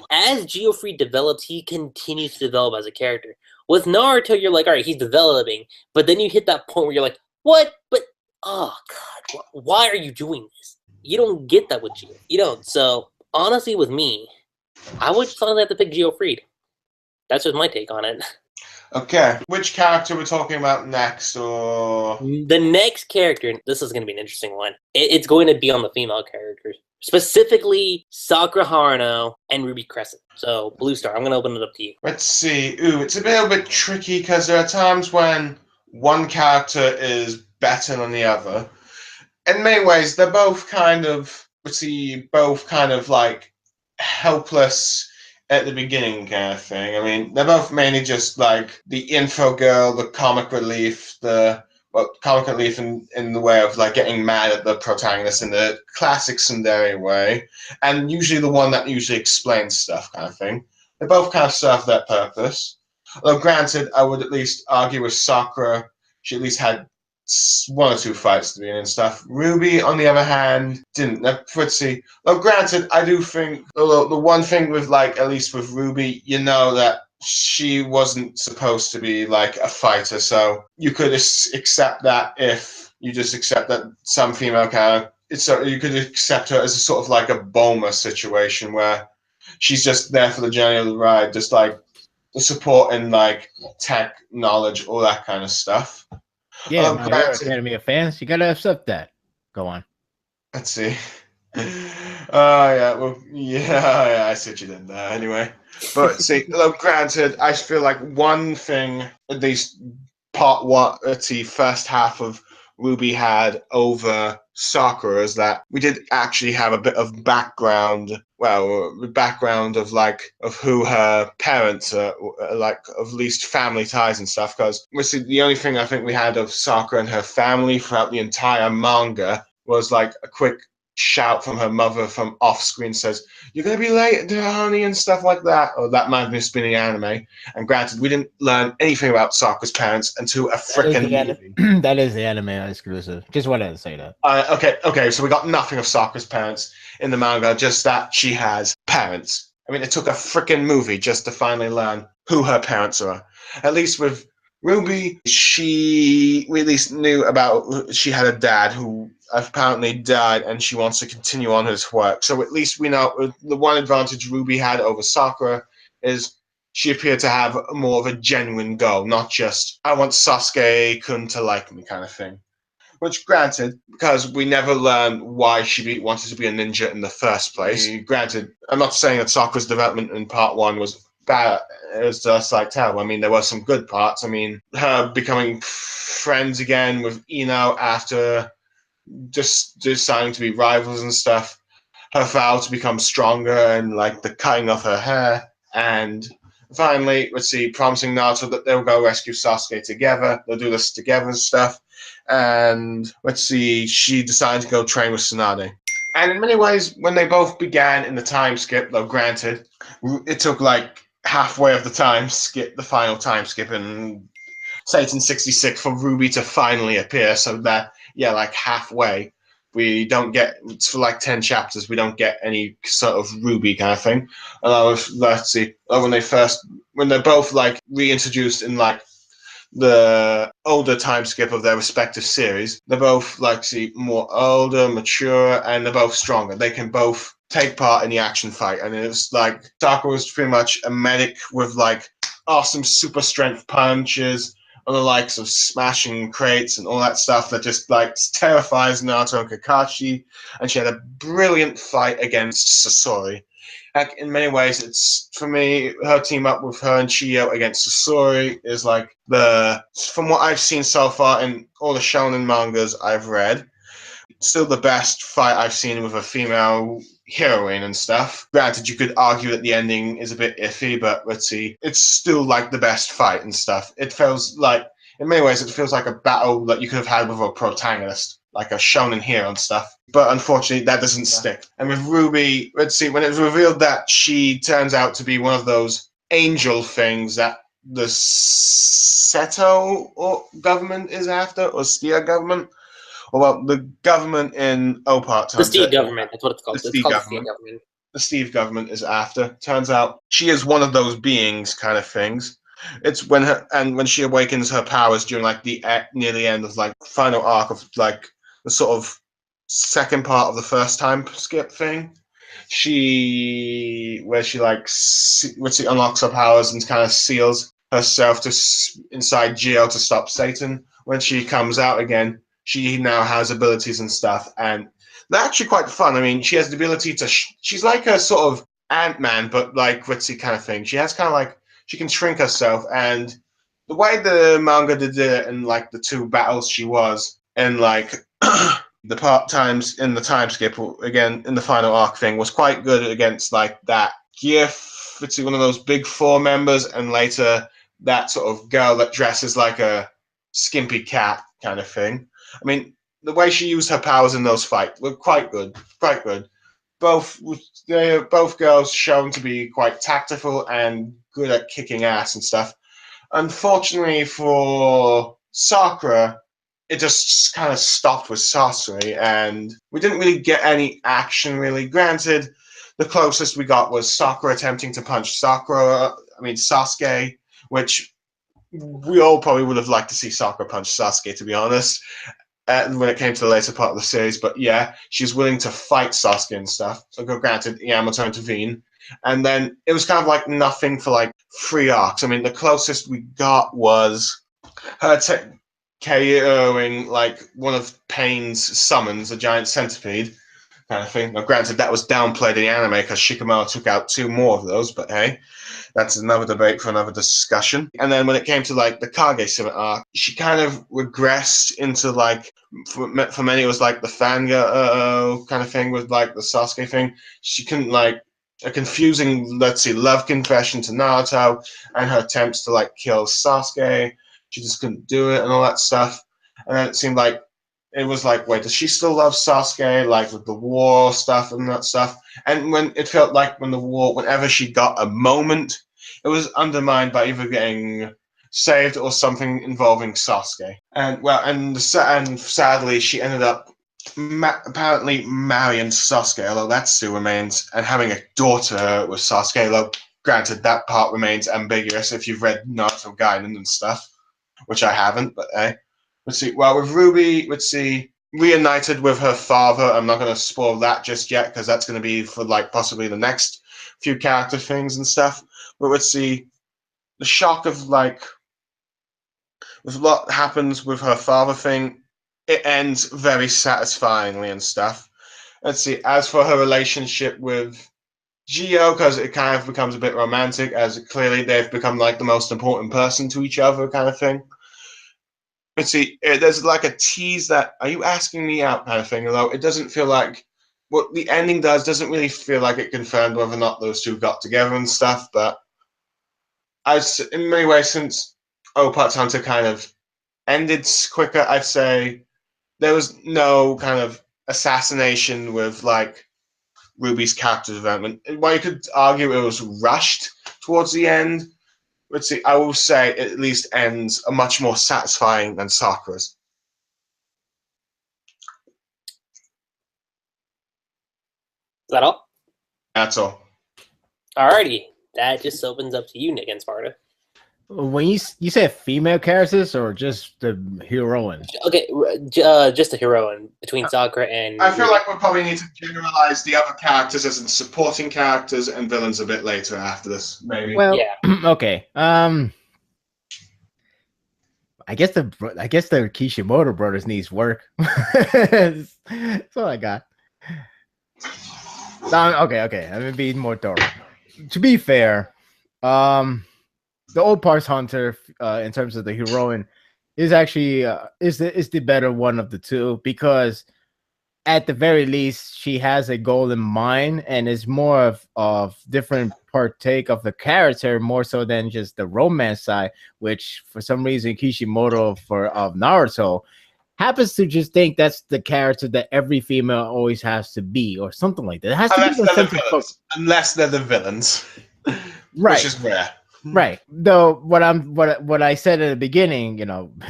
as Jio Freed develops, he continues to develop as a character. With Naruto, you're like, all right, he's developing, but then you hit that point where you're like, what? But oh god, why are you doing this? You don't get that with Jio. You don't. So honestly, with me, I would finally have to pick Jio Freed. That's just my take on it. Okay, which character we're talking about next, or the next character? This is going to be an interesting one. It's going to be on the female characters. Specifically, Sakura Haruno and Ruby Crescent. So, Blue Star, I'm going to open it up to you. Let's see. Ooh, it's a little bit tricky because there are times when one character is better than the other. In many ways, they're both kind of, like helpless at the beginning kind of thing. I mean, they're both mainly just like the info girl, the comic relief, comic relief in the way of like getting mad at the protagonist in the classic tsundere way, and usually the one that usually explains stuff kind of thing. They both kind of serve that purpose. Although granted, I would at least argue with Sakura, she at least had 1 or 2 fights to be in and stuff. Ruby, on the other hand, didn't. Let's see. Well, granted, I do think the one thing with, like, at least with Ruby, you know that she wasn't supposed to be like a fighter, so you could accept that if you just accept that some female character. You could accept her as a sort of like a Bulma situation where she's just there for the journey of the ride, just like the support and like tech knowledge, all that kind of stuff. Yeah, My Hero Academy of fans, you gotta accept that. Go on. Let's see. I see what you did there. Anyway, but see, look, granted, I feel like one thing, at least part one, let's see, first half of Ruby had over Sakura is that we did actually have a bit of background. Well, background of who her parents are, like, of least family ties and stuff. Because the only thing I think we had of Sakura and her family throughout the entire manga was like a quick shout from her mother from off screen says, "You're gonna be late, honey," and stuff like that. Or that might have just been the anime. And granted, we didn't learn anything about Sakura's parents until a freaking movie. That is the anime exclusive. Just wanted to say that. Okay. So we got nothing of Sakura's parents in the manga, just that she has parents. I mean, it took a freaking movie just to finally learn who her parents are. At least with Ruby, we at least knew about she had a dad who apparently died, and she wants to continue on his work. So at least we know the one advantage Ruby had over Sakura is she appeared to have more of a genuine goal, not just, I want Sasuke-kun to like me kind of thing. Which, granted, because we never learned why she wanted to be a ninja in the first place. Granted, I'm not saying that Sakura's development in part 1 was bad. It was just like terrible. I mean, there were some good parts. I mean, her becoming friends again with Ino after just deciding to be rivals and stuff. Her vow to become stronger and like the cutting of her hair. And finally, promising Naruto that they'll go rescue Sasuke together. They'll do this together and stuff. and let's see, she decided to go train with Tsunade. And in many ways, when they both began in the time skip, though granted, it took like halfway of the time skip, the final time skip, in Satan 66 for Ruby to finally appear. So that, yeah, like halfway, we don't get, it's for like 10 chapters, we don't get any sort of Ruby kind of thing. And let's see, when they're both like reintroduced in like the older time skip of their respective series, they're both like more older, mature, and they're both stronger. They can both take part in the action fight, and it's like Sakura was pretty much a medic with like awesome super strength punches and the likes of smashing crates and all that stuff that just like terrifies Naruto and Kakashi. And she had a brilliant fight against Sasori. Like, in many ways, it's, for me, her team up with her and Chio against Sasori is like from what I've seen so far in all the shonen mangas I've read, still the best fight I've seen with a female heroine and stuff. Granted, you could argue that the ending is a bit iffy, but let's see, it's still like the best fight and stuff. It feels like, in many ways, it feels like a battle that you could have had with a protagonist, like a shonen hero and stuff. But unfortunately, that doesn't stick. And with Ruby, let's see, when it was revealed that she turns out to be one of those angel things that the Seto government is after, or Stia government, or well, the government in Opart. The Steve government, that's what it's called. It's called the Steve government. The Steve government is after. Turns out she is one of those beings kind of things. It's when she awakens her powers during like near the end of like final arc of like the sort of second part of the first time skip thing, where she unlocks her powers and kind of seals herself inside Jio to stop Satan. When she comes out again, she now has abilities and stuff, and they're actually quite fun. I mean, she has the ability to she's like a sort of Ant-Man, but like Ritzy kind of thing. She has kind of like, she can shrink herself, and the way the manga did it in like the two battles she was in, like the part times in the time skip again in the final arc thing, was quite good against like that Gif, it's one of those big four members, and later that sort of girl that dresses like a skimpy cat kind of thing. I mean, the way she used her powers in those fights were quite good, quite good. Both girls shown to be quite tactful and good at kicking ass and stuff. Unfortunately for Sakura, it just kind of stopped with Sasori, and we didn't really get any action, really. Granted, the closest we got was Sakura attempting to punch Sasuke, which we all probably would have liked to see Sakura punch Sasuke, to be honest, when it came to the later part of the series. But yeah, she's willing to fight Sasuke and stuff. So granted, Yamato intervened. And then it was kind of like nothing for like 3 arcs. I mean, the closest we got was her KOing like one of Pain's summons, a giant centipede kind of thing. Now, granted, that was downplayed in the anime because Shikamaru took out 2 more of those, but hey, that's another debate for another discussion. And then when it came to like the Kage Summit arc, she kind of regressed into like, for many it was like the fangirl kind of thing with like the Sasuke thing. She couldn't like, a confusing, love confession to Naruto and her attempts to like kill Sasuke. She just couldn't do it and all that stuff. And then it seemed like, it was like, wait, does she still love Sasuke, like with the war stuff and that stuff? And when it felt like whenever she got a moment, it was undermined by either getting saved or something involving Sasuke. And sadly, she ended up apparently marrying Sasuke, although that still remains, and having a daughter with Sasuke. Although, granted, that part remains ambiguous if you've read Naruto Gaiden and stuff, which I haven't, but hey. Let's see. Well, with Ruby, reunited with her father. I'm not going to spoil that just yet because that's going to be for like possibly the next few character things and stuff. But let's see. The shock of like, with what happens with her father thing, it ends very satisfyingly and stuff. Let's see. As for her relationship with Gio, because it kind of becomes a bit romantic, as clearly they've become like the most important person to each other kind of thing. Let's see, there's like a tease that, are you asking me out kind of thing, although it doesn't feel like, what the ending doesn't really feel like it confirmed whether or not those two got together and stuff, but in many ways, since Opat's Hunter kind of ended quicker. I'd say there was no kind of assassination with like Ruby's character development. While you could argue it was rushed towards the end, let's see, I will say it at least ends a much more satisfying than Sakura's. Is that all? That's all. Alrighty. That just opens up to you, Nick and Sparta. When you said female characters or just the heroine? Okay, just the heroine between Sakura and... I feel like we'll probably need to generalize the other characters as in supporting characters and villains a bit later after this, maybe. Well, yeah. Okay. I guess the Kishimoto brothers needs work. That's all I got. Okay. I'm gonna be more thorough. To be fair, the old parts hunter, in terms of the heroine, is actually is the better one of the two, because at the very least she has a goal in mind and is more of different partake of the character more so than just the romance side, which for some reason Kishimoto of Naruto happens to just think that's the character that every female always has to be, or something like that. It has Unless they're the villains, right? Which is rare. Right. Though what I said at the beginning,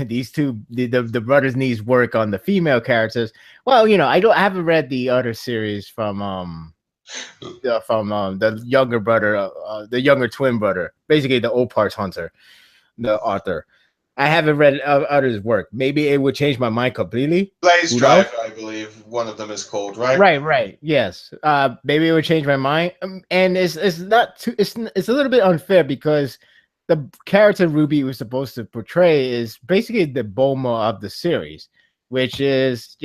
these two, the brothers needs work on the female characters. Well, I haven't read the other series from the younger brother, the younger twin brother, basically the old parts hunter, the author. I haven't read others' work. Maybe it would change my mind completely. Blaze Drive, I believe one of them is called, right? Right. Yes. Maybe it would change my mind. And it's not too. It's a little bit unfair because the character Ruby was supposed to portray is basically the Bulma of the series, which is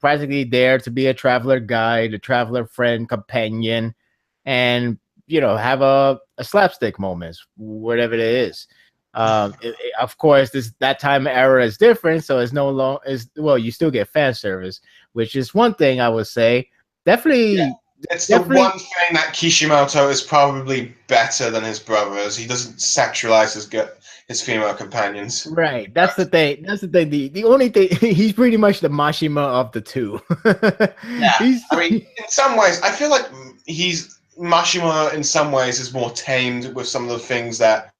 practically there to be a traveler guide, a traveler friend, companion, and have a slapstick moments, whatever it is. Of course, that time era is different, so it's no longer you still get fan service, which is one thing I would say. Definitely, it's the one thing that Kishimoto is probably better than his brothers. He doesn't sexualize his female companions. Right. That's the thing. The only thing, he's pretty much the Mashima of the two. Yeah. In some ways, I feel like Mashima in some ways is more tamed with some of the things that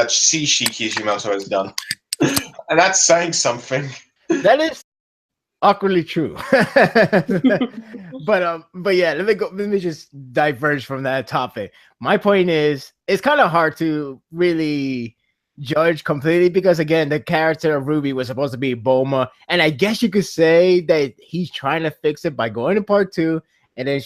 Shishi Kishimoto has done, and that's saying something. That is awkwardly true. but yeah, let me just diverge from that topic. My point is, it's kind of hard to really judge completely because again, the character of Ruby was supposed to be Bulma, and I guess you could say that he's trying to fix it by going to part 2, and then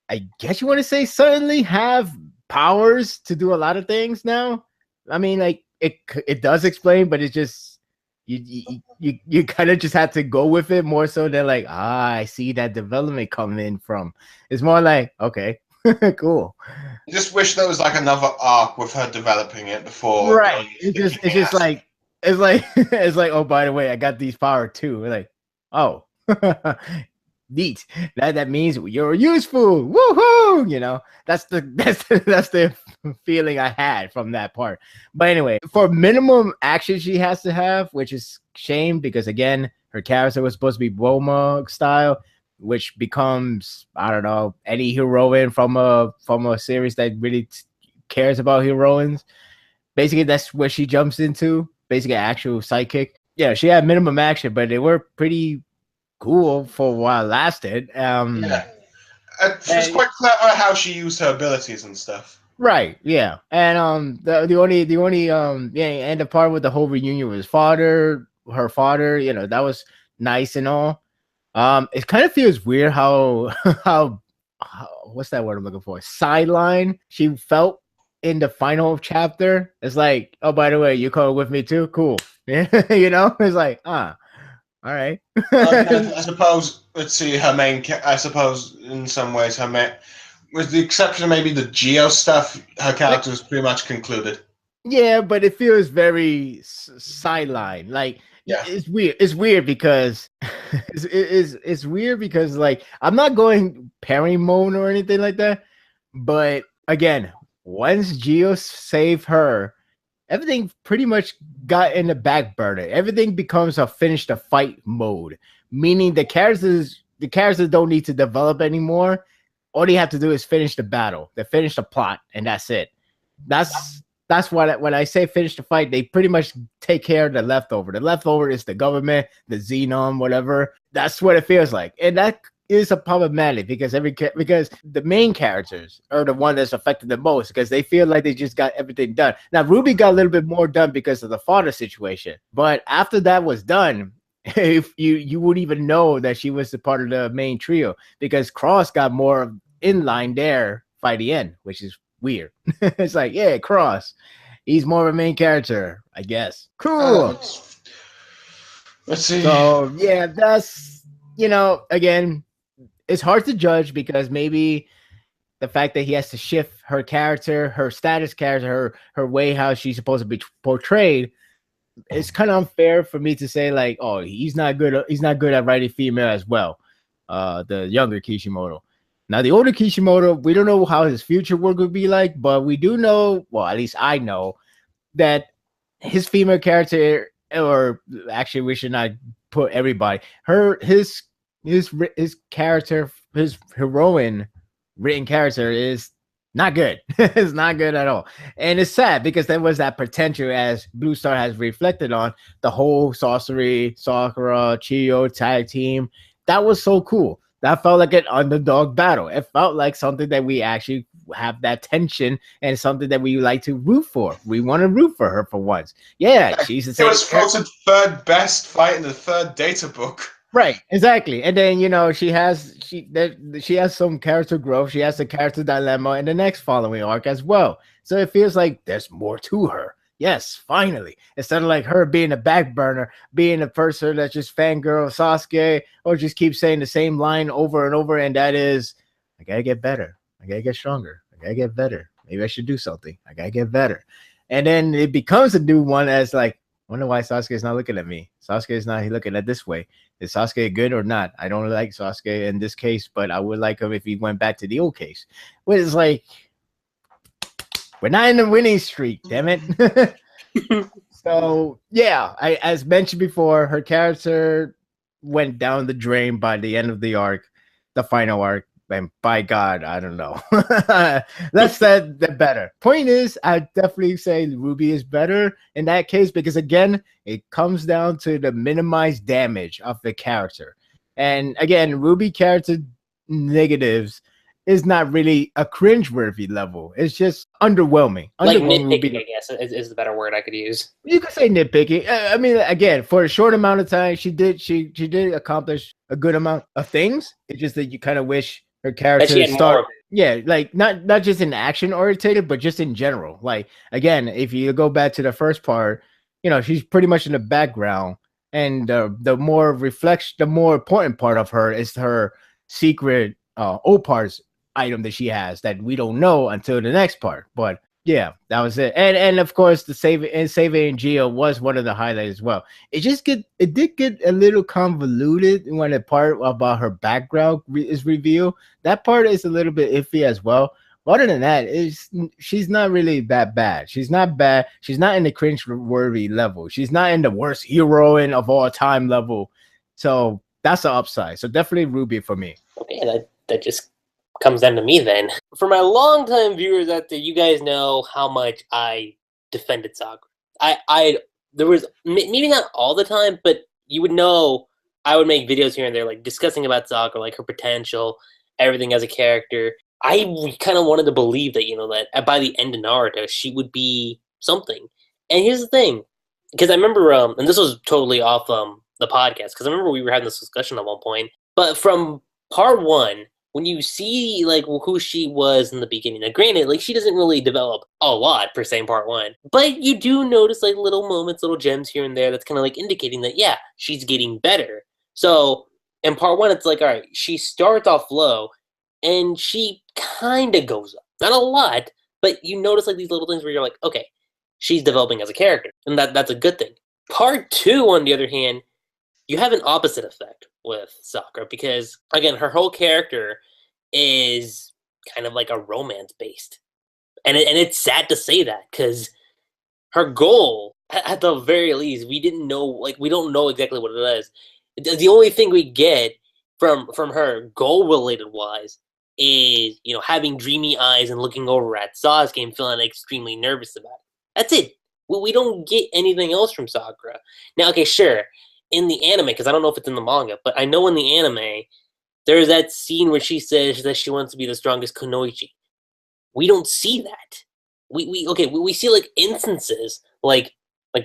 I guess you want to say suddenly have powers to do a lot of things now. I mean, like it does explain, but it's just you kind of just have to go with it more so than like I see that development coming in from. It's more like okay, cool. I just wish there was like another arc with her developing it before. Right. It's just like oh, by the way, I got these power too. We're like, oh. Neat. That means you're useful. Woohoo! That's the feeling I had from that part. But anyway, for minimum action she has to have, which is shame because again, her character was supposed to be Bulma style, which becomes I don't know any heroine from a series that really cares about heroines. Basically, that's where she jumps into. Basically, actual sidekick. Yeah, she had minimum action, but they were pretty cool for what lasted. It was quite clever how she used her abilities and stuff. Right, yeah. And the only and the part with the whole reunion with her father, that was nice and all. It kind of feels weird how what's that word I'm looking for? Sideline she felt in the final chapter. It's like, oh, by the way, you call with me too? Cool. It's like, all right. I suppose, let's see, I suppose in some ways with the exception of maybe the Jio stuff, her character was pretty much concluded. Yeah, but it feels very sideline. Like, it's weird. It's weird because it's weird because like I'm not going parry mode or anything like that. But again, once Jio saved her, everything pretty much got in the back burner. Everything becomes a finish the fight mode, meaning the characters don't need to develop anymore. All you have to do is finish the battle, they finish the plot, and that's it. That's what when I say finish the fight, they pretty much take care of the leftover. The leftover is the government, the Xenon, whatever. That's what it feels like, and that is a problematic because because the main characters are the one that's affected the most because they feel like they just got everything done. Now Ruby got a little bit more done because of the father situation, but after that was done, if you wouldn't even know that she was a part of the main trio because Cross got more in line there by the end, which is weird. It's like, yeah, Cross, he's more of a main character, I guess. Cool. Let's see. So yeah, that's again, it's hard to judge because maybe the fact that he has to shift her character, her status character, her way how she's supposed to be portrayed, it's kind of unfair for me to say like, oh, he's not good at writing female as well. The younger Kishimoto. Now the older Kishimoto, we don't know how his future work would be like, but we do know, well, at least I know that his female character, or actually we should not put everybody, his character, his heroine written character is not good. It's not good at all. And it's sad because there was that potential, as Blue Star has reflected on, the whole Sorcery, Sakura, Chiyo tag team. That was so cool. That felt like an underdog battle. It felt like something that we actually have that tension and something that we like to root for. We want to root for her for once. Yeah, she's the same. It was voted third best fight in the third data book. Right, exactly. And then she has some character growth. She has a character dilemma in the next following arc as well. So it feels like there's more to her. Yes, finally. Instead of like her being a back burner, being a person that's just fangirl Sasuke, or just keep saying the same line over and over, and that is, I gotta get better. I gotta get stronger. I gotta get better. Maybe I should do something. I gotta get better. And then it becomes a new one as like, I wonder why Sasuke is not looking at me. Sasuke is not looking at this way. Is Sasuke good or not? I don't like Sasuke in this case, but I would like him if he went back to the old case. Which is like, we're not in the winning streak, damn it. So yeah, as mentioned before, her character went down the drain by the end of the arc, the final arc. And by God, I don't know. That's the better. Point is, I definitely say Ruby is better in that case because again, it comes down to the minimized damage of the character. And again, Ruby character negatives is not really a cringeworthy level. It's just underwhelming. Like nitpicking, I guess, is the better word I could use. You could say nitpicking. I mean, again, for a short amount of time, she did accomplish a good amount of things. It's just that you kind of wish her character start. Yeah, like not just in action oriented, but just in general. Like again, if you go back to the first part, she's pretty much in the background, and the more important part of her is her secret Opars item that she has that we don't know until the next part. But yeah, that was it. And of course the saving Gio was one of the highlights as well. It did get a little convoluted when the part about her background is revealed. That part is a little bit iffy as well. Other than that, she's not really that bad. She's not bad. She's not in the cringe-worthy level. She's not in the worst heroine of all time level. So that's the upside. So definitely Ruby for me. Okay, that just comes down to me then. For my longtime viewers out there, you guys know how much I defended Sakura. There was maybe not all the time, but you would know I would make videos here and there, like discussing about Sakura, like her potential, everything as a character. I kind of wanted to believe that, that by the end of Naruto, she would be something. And here's the thing, because I remember, and this was totally off the podcast, because I remember we were having this discussion at one point, but from part one, when you see like who she was in the beginning, now granted, like she doesn't really develop a lot per se in part one, but you do notice like little moments, little gems here and there that's kind of like indicating that, yeah, she's getting better. So in part one, it's like, all right, she starts off low and she kind of goes up. Not a lot, but you notice like these little things where you're like, okay, she's developing as a character, and that's a good thing. Part two, on the other hand, you have an opposite effect with Sakura because, again, her whole character is kind of like a romance based, and it's sad to say that because her goal, at the very least, we didn't know, like, we don't know exactly what it is. The only thing we get from her goal related wise is, you know, having dreamy eyes and looking over at Sasuke and feeling extremely nervous about it. That's it. We don't get anything else from Sakura. Now, okay, sure, in the anime, because I don't know if it's in the manga, but I know in the anime, there's that scene where she says that she wants to be the strongest kunoichi. We don't see that. We see like instances like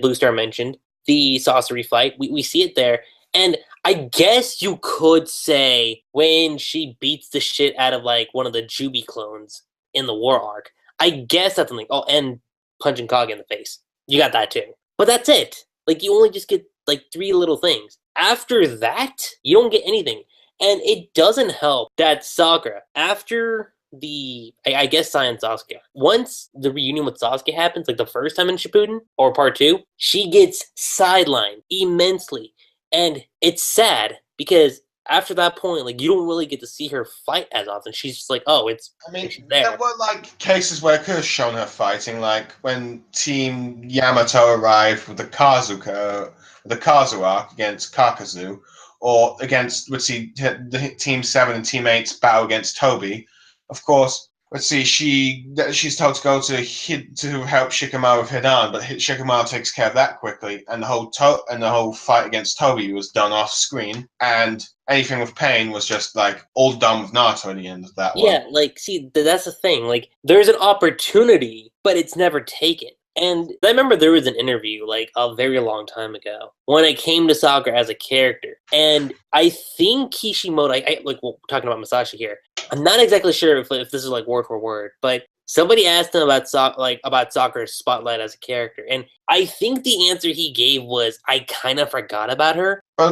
Blue Star mentioned, the sorcery fight. We see it there. And I guess you could say when she beats the shit out of like one of the Jubi clones in the war arc, I guess that's something. Oh, and punching Kage in the face. You got that too. But that's it. Like, you only just get like 3 little things. After that, you don't get anything. And it doesn't help that Sakura, after the, I guess, Saiyan Sasuke, once the reunion with Sasuke happens, like the first time in Shippuden, or part 2, she gets sidelined immensely. And it's sad, because after that point, like, you don't really get to see her fight as often. She's just like, oh, it's, I mean, there. there were like cases where it could have shown her fighting, like when Team Yamato arrived with the Kazu arc against Kakazu, or against, let's see, the Team 7 and Team 8's battle against Toby. Of course, let's see, she's told to go to help Shikamaru with Hidan, but Shikamaru takes care of that quickly, and the whole fight against Toby was done off screen, and anything with Pain was just like all done with Naruto at the end of that one. Yeah, like, see, that's the thing. Like, there's an opportunity, but it's never taken. And I remember there was an interview, like, a very long time ago, when it came to Sakura as a character. And I think Kishimoto, like, we're talking about Masashi here, I'm not exactly sure if this is, like, word for word, but somebody asked him about Sakura's spotlight as a character. And I think the answer he gave was, I kind of forgot about her. But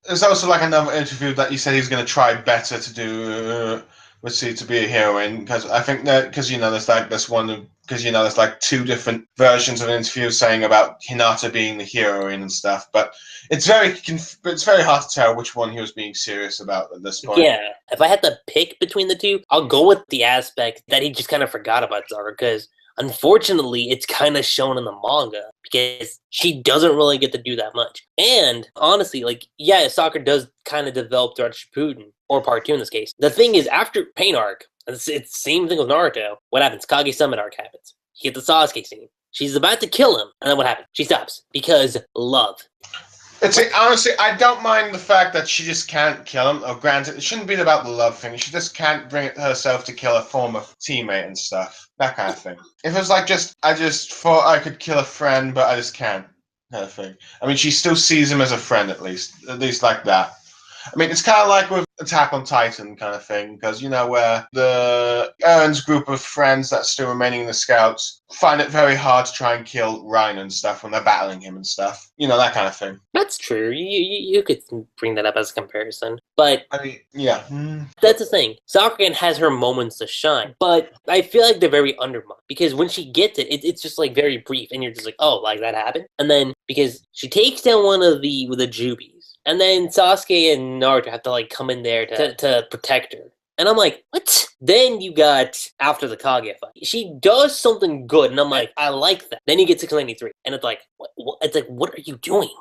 there's also, like, another interview that he said he was going to try better to do... to be a heroine, because I think that there's like 2 different versions of an interview saying about Hinata being the heroine and stuff, but it's very hard to tell which one he was being serious about at this point. Yeah, if I had to pick between the 2, I'll go with the aspect that he just kind of forgot about Sakura, because unfortunately, it's kind of shown in the manga, because she doesn't really get to do that much. And honestly, like, yeah, Sakura does kind of develop throughout Shippuden, or part 2 in this case. The thing is, after Pain arc, it's the same thing with Naruto. What happens? Kage Summit arc happens. You get the Sasuke scene. She's about to kill him, and then what happens? She stops, because love. Honestly, I don't mind the fact that she just can't kill him. Or granted, it shouldn't be about the love thing. She just can't bring it herself to kill a former teammate and stuff. That kind of thing. If it was like I just thought I could kill a friend, but I just can't, kind of thing. I mean, she still sees him as a friend, at least like that. I mean, it's kind of like with Attack on Titan kind of thing, because, you know, where the Aaron's group of friends that's still remaining in the Scouts find it very hard to try and kill Ryan and stuff when they're battling him and stuff. You know, that kind of thing. That's true. You could bring that up as a comparison. But I mean, yeah. That's the thing. Sakura has her moments to shine, but I feel like they're very undermined, because when she gets it's just like very brief, and you're just like, oh, like that happened? And then, because she takes down one of the Jubis, and then Sasuke and Naruto have to like come in there to protect her. And I'm like, what? Then you got, after the Kage fight, she does something good, and I'm like, I like that. Then you get 693, and it's like, it's like, what are you doing?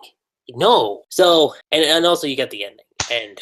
No. So, and also you got the ending. And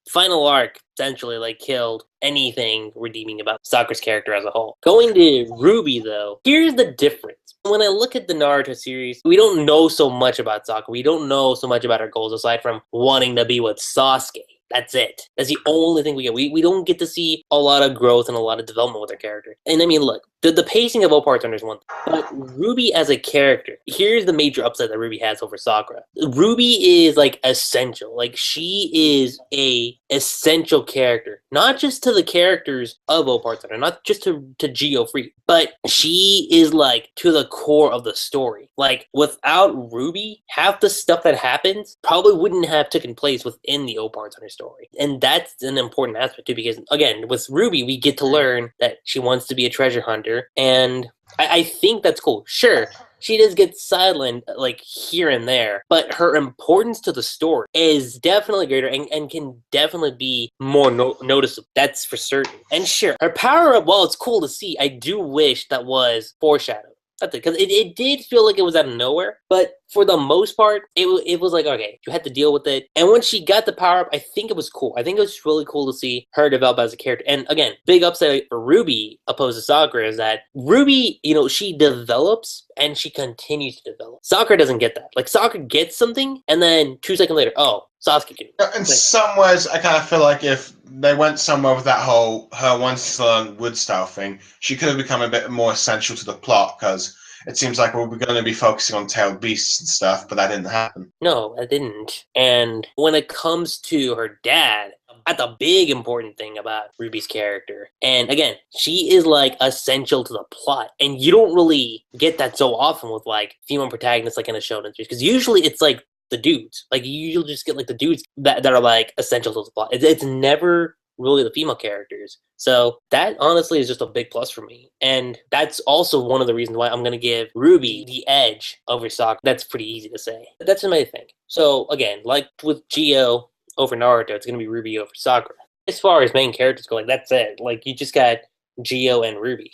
final arc essentially like killed anything redeeming about Sakura's character as a whole. Going to Ruby, though, here's the difference. When I look at the Naruto series, we don't know so much about Sakura. We don't know so much about her goals aside from wanting to be with Sasuke. That's it. That's the only thing we get. We don't get to see a lot of growth and a lot of development with her character. And I mean, look, the pacing of all parts is one thing. But Ruby as a character, here's the major upset that Ruby has over Sakura. Ruby is like essential. Like, she is a essential character. Not just to the characters of all parts, not just to Jio Freed, but she is like to the core of the story. Like, without Ruby, half the stuff that happens probably wouldn't have taken place within the Opar Hunter story. And that's an important aspect too, because again, with Ruby, we get to learn that she wants to be a treasure hunter, and I think that's cool. Sure, she does get sidelined like here and there, but her importance to the story is definitely greater and can definitely be more noticeable. That's for certain. And sure, her power up, while it's cool to see, I do wish that was foreshadowed. That's it. Because it did feel like it was out of nowhere. But for the most part, it was like, okay, you had to deal with it. And when she got the power up, I think it was cool. I think it was really cool to see her develop as a character. And again, big upset for Ruby opposed to Sakura is that Ruby, she develops and she continues to develop. Sakura doesn't get that. Like, Sakura gets something, and then 2 seconds later, oh, Sasuke can. In some ways, I kind of feel like if they went somewhere with that whole her once to learn wood style thing, she could have become a bit more essential to the plot, because it seems like we're going to be focusing on tailed beasts and stuff, but that didn't happen. No, that didn't. And when it comes to her dad, that's a big important thing about Ruby's character. And again, she is like essential to the plot. And you don't really get that so often with like female protagonists like in a shonen series. Because usually it's like the dudes. Like you usually just get like the dudes that are like essential to the plot. It's never really the female characters. So that honestly is just a big plus for me. And that's also one of the reasons why I'm going to give Ruby the edge over Sakura. That's pretty easy to say. But that's what I think. So again, like with Jio over Naruto, it's going to be Ruby over Sakura. As far as main characters go, like that's it. Like you just got Jio and Ruby.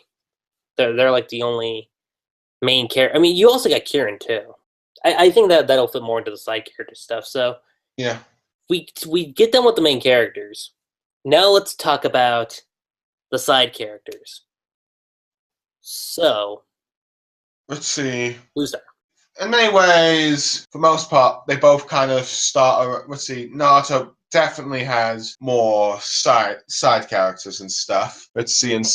They're like the only main character. I mean, you also got Kirin too. I think that'll fit more into the side character stuff. So yeah, we get done with the main characters. Now let's talk about the side characters. So let's see. BlueStar. In many ways, for most part, they both kind of start. Let's see. Naruto definitely has more side characters and stuff. Let's see, and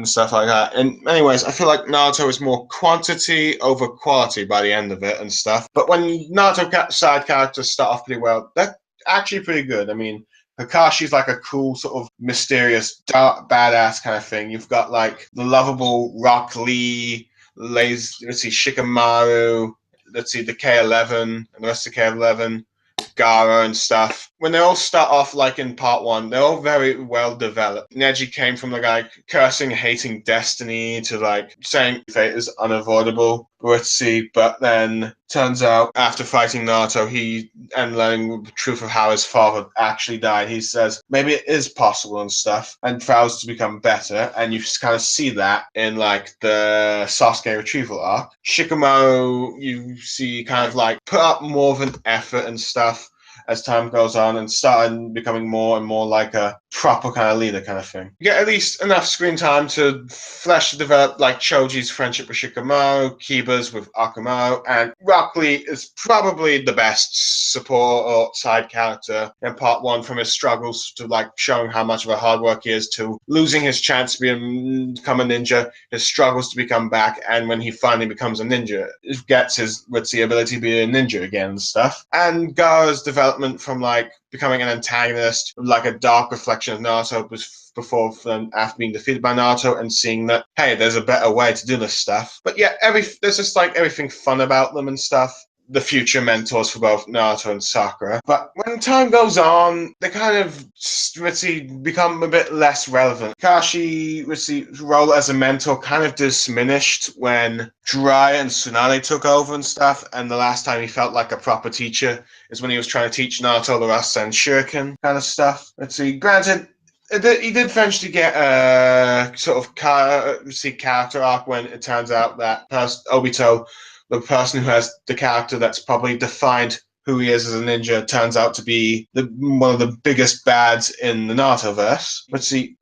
stuff like that. In many ways, I feel like Naruto is more quantity over quality by the end of it and stuff. But when Naruto side characters start off pretty well, they're actually pretty good. I mean, Kakashi's like a cool sort of mysterious, dark, badass kind of thing. You've got like the lovable Rock Lee, let's see, Shikamaru, let's see, the K11, and the rest of the K11, Gaara and stuff. When they all start off like in part 1, they're all very well developed. Neji came from the guy cursing, hating destiny to like saying fate is unavoidable. Let's see, but then turns out after fighting Naruto, and learning the truth of how his father actually died, he says maybe it is possible and stuff, and vows to become better. And you kind of see that in like the Sasuke retrieval arc. Shikamaru, you see kind of like put up more of an effort and stuff as time goes on and started becoming more and more like a proper kind of leader kind of thing. You get at least enough screen time to develop like Choji's friendship with Shikamaru, Kiba's with Akamaru, and Rock Lee is probably the best support or side character in part 1, from his struggles to like showing how much of a hard work he is to losing his chance to become a ninja, his struggles to become back, and when he finally becomes a ninja, he gets his ability to be a ninja again and stuff. And Gaara's development from like becoming an antagonist, like a dark reflection of Naruto before after being defeated by Naruto, and seeing that, hey, there's a better way to do this stuff. But yeah, there's just like everything fun about them and stuff. The future mentors for both Naruto and Sakura. But when time goes on, they kind of, become a bit less relevant. Kakashi's role as a mentor kind of diminished when Jiraiya and Tsunade took over and stuff, and the last time he felt like a proper teacher is when he was trying to teach Naruto the Rasen Shuriken kind of stuff. Granted, he did eventually get a sort of character arc when it turns out that Obito, the person who has the character that's probably defined who he is as a ninja, turns out to be one of the biggest bads in the Naruto-verse. We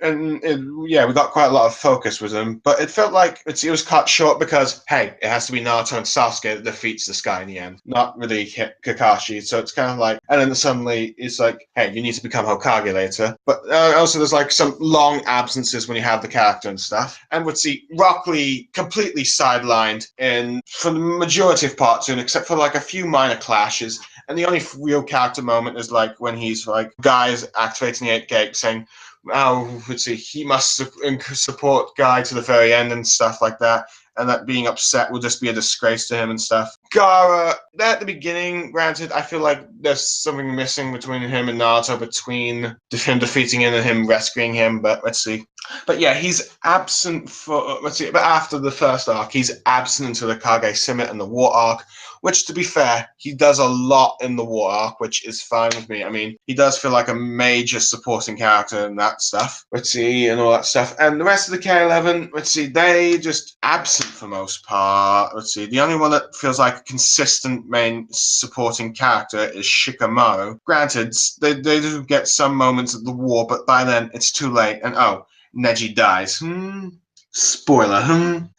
got quite a lot of focus with him, but it felt like it was cut short because, hey, it has to be Naruto and Sasuke that defeats this guy in the end, not really Kakashi. So it's kind of like, and then suddenly it's like, hey, you need to become Hokage later. But also there's like some long absences when you have the character and stuff. And Rock Lee completely sidelined for the majority of part 2, except for like a few minor clashes. And the only real character moment is like when he's like, guys activating the 8 gate saying, he must support Guy to the very end and stuff like that. And that being upset will just be a disgrace to him and stuff. Gaara, at the beginning, granted, I feel like there's something missing between him and Naruto, between him defeating him and him rescuing him, but let's see. But yeah, he's absent but after the first arc, he's absent until the Kage Summit and the War arc, which, to be fair, he does a lot in the war arc, which is fine with me. I mean, he does feel like a major supporting character and that stuff. Let's see, and all that stuff. And the rest of the K11, let's see, they just absent for most part. Let's see, the only one that feels like a consistent main supporting character is Shikamaru. Granted, they do get some moments of the war, but by then it's too late. And Neji dies. Spoiler.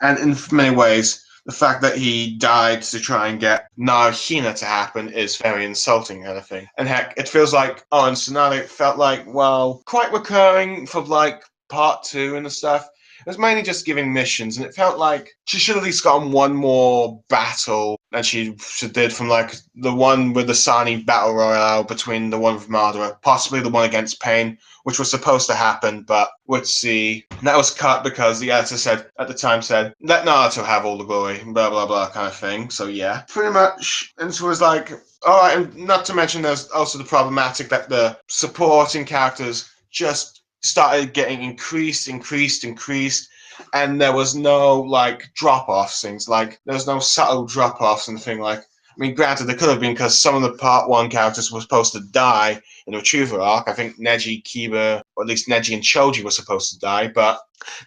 And in many ways, the fact that he died to try and get Naruhina to happen is very insulting, kind of thing. And heck, it feels like, and Tsunade felt like, well, quite recurring for like part 2 and stuff. It was mainly just giving missions, and it felt like she should have at least gotten one more battle than she did from like the one with the Sani Battle Royale between the one with Madara, possibly the one against Pain, which was supposed to happen, but let's see. That was cut because the editor at the time said, let Naruto have all the glory, blah, blah, blah, kind of thing. So yeah, pretty much. And it was like, alright, and not to mention there's also the problematic that the supporting characters just started getting increased, and there was no like drop-offs, things like there was no subtle drop-offs and thing like. I mean, granted, there could have been because some of the Part 1 characters were supposed to die in the Retriever arc. I think Neji, Kiba, or at least Neji and Choji were supposed to die, but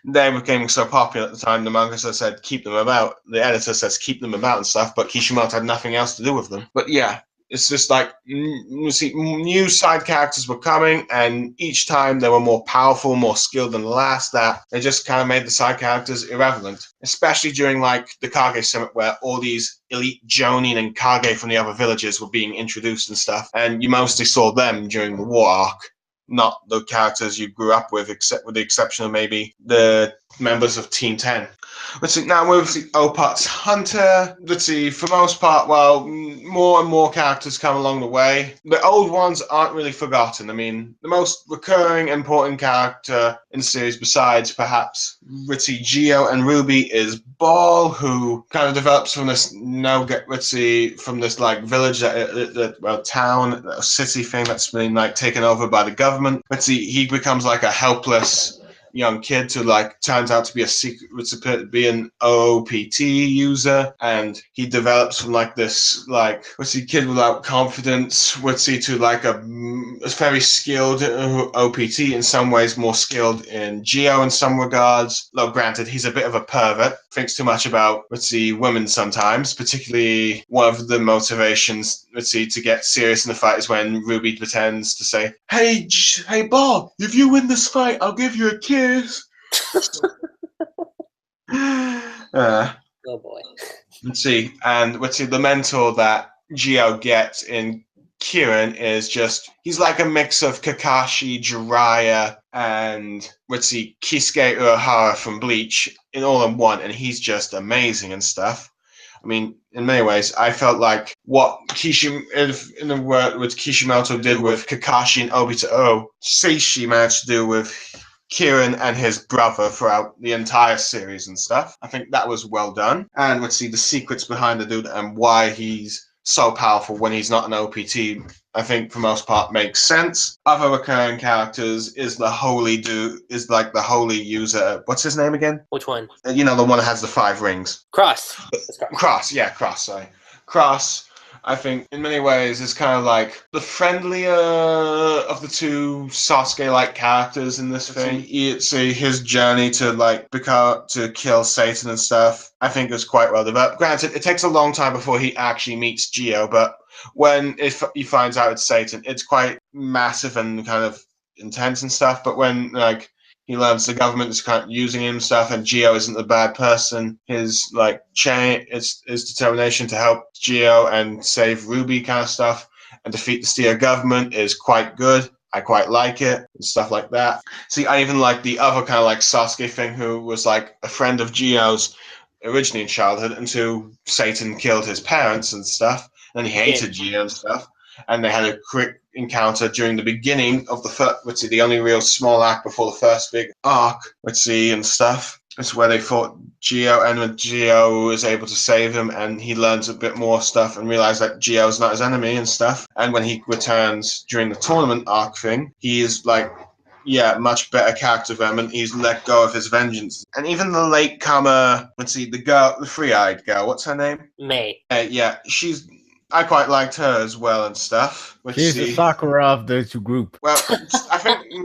they became so popular at the time, the manga said keep them about. The editor says keep them about and stuff, but Kishimoto had nothing else to do with them. But yeah, it's just like, you see, new side characters were coming, and each time they were more powerful, more skilled than the last, that they just kind of made the side characters irrelevant. Especially during, like, the Kage Summit, where all these elite Jonin and Kage from the other villages were being introduced and stuff, and you mostly saw them during the war arc, not the characters you grew up with, except with the exception of maybe the members of Team 10. Let's see, now with the Opat's Hunter, let's see, for most part, well, more and more characters come along the way. The old ones aren't really forgotten. I mean, the most recurring important character in the series, besides perhaps Jio and Ruby, is Ball, who kind of develops from this from this like village, town, city thing that's been like taken over by the government. Let's see, he becomes like a helpless young kid who like turns out to be an OPT user, and he develops from like this kid without confidence to like a very skilled OPT, in some ways more skilled in Geo in some regards. Though granted, he's a bit of a pervert, thinks too much about women sometimes. Particularly one of the motivations to get serious in the fight is when Ruby pretends to say, hey Ball, if you win this fight, I'll give you a kiss. Oh boy. The mentor that Gio gets in Kirin is he's like a mix of Kakashi, Jiraiya, and Kisuke Uehara from Bleach in all in one, and he's just amazing and stuff. I mean, in many ways, I felt like what Kishimoto did with Kakashi and Obito, Seishi managed to do with Kirin and his brother throughout the entire series and stuff. I think that was well done. And the secrets behind the dude and why he's so powerful when he's not an OPT, I think for most part makes sense. Other recurring characters is the holy user. What's his name again? Which one? The one that has the 5 rings. Cross. Cross, I think, in many ways, is kind of like the friendlier of the two Sasuke-like characters in this thing. His journey to kill Satan and stuff, I think, is quite well developed. Granted, it takes a long time before he actually meets Gio, but when he finds out it's Satan, it's quite massive and kind of intense and stuff. But when he learns the government is kind of using him and stuff, and Gio isn't the bad person, his his determination to help Gio and save Ruby kind of stuff and defeat the Steer government is quite good. I quite like it and stuff like that. See, I even like the other kind of Sasuke thing, who was a friend of Gio's originally in childhood until Satan killed his parents and stuff, and he hated Gio and stuff. And they had a quick encounter during the beginning of the first, the only real small act before the first big arc, and stuff. It's where they fought Gio, and when Gio was able to save him, and he learns a bit more stuff and realized that Gio is not his enemy and stuff. And when he returns during the tournament arc thing, he is much better character development. He's let go of his vengeance, and even the latecomer. Let's see, the girl, the free-eyed girl. What's her name? May. Yeah, I quite liked her as well and stuff. She's the Sakura of the two group. Well, I think I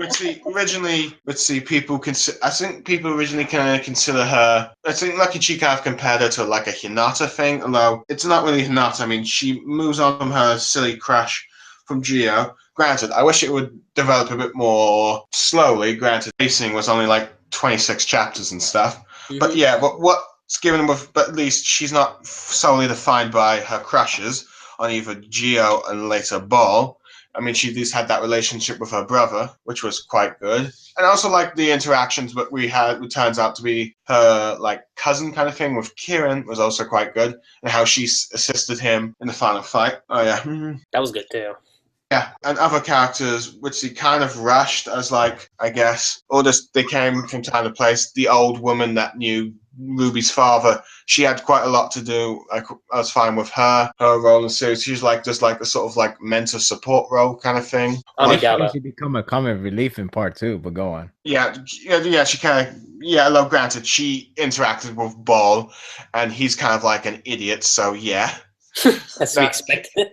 think people originally kind of consider her. I think Lucky Chi kind of compared her to like a Hinata thing, although it's not really Hinata. I mean, she moves on from her silly crush from Gio. Granted, I wish it would develop a bit more slowly. Granted, pacing was only like 26 chapters and stuff. Mm-hmm. But yeah, but what's given them, but at least she's not solely defined by her crushes on either Gio and later Ball. I mean, she at least had that relationship with her brother, which was quite good. And I also like the interactions that we had, what turns out to be her like cousin kind of thing with Kieran was also quite good, and how she assisted him in the final fight. Oh yeah, that was good too. Yeah, and other characters, which he kind of rushed as like, I guess, or just they came from time to place. The old woman that knew Ruby's father, she had quite a lot to do. I was fine with her role in the series. She was like just like the sort of like mentor support role kind of thing. She become a comic relief in part 2, but go on. Yeah, she kind of, although granted, she interacted with Ball, and he's kind of like an idiot, so yeah. That's to be expected.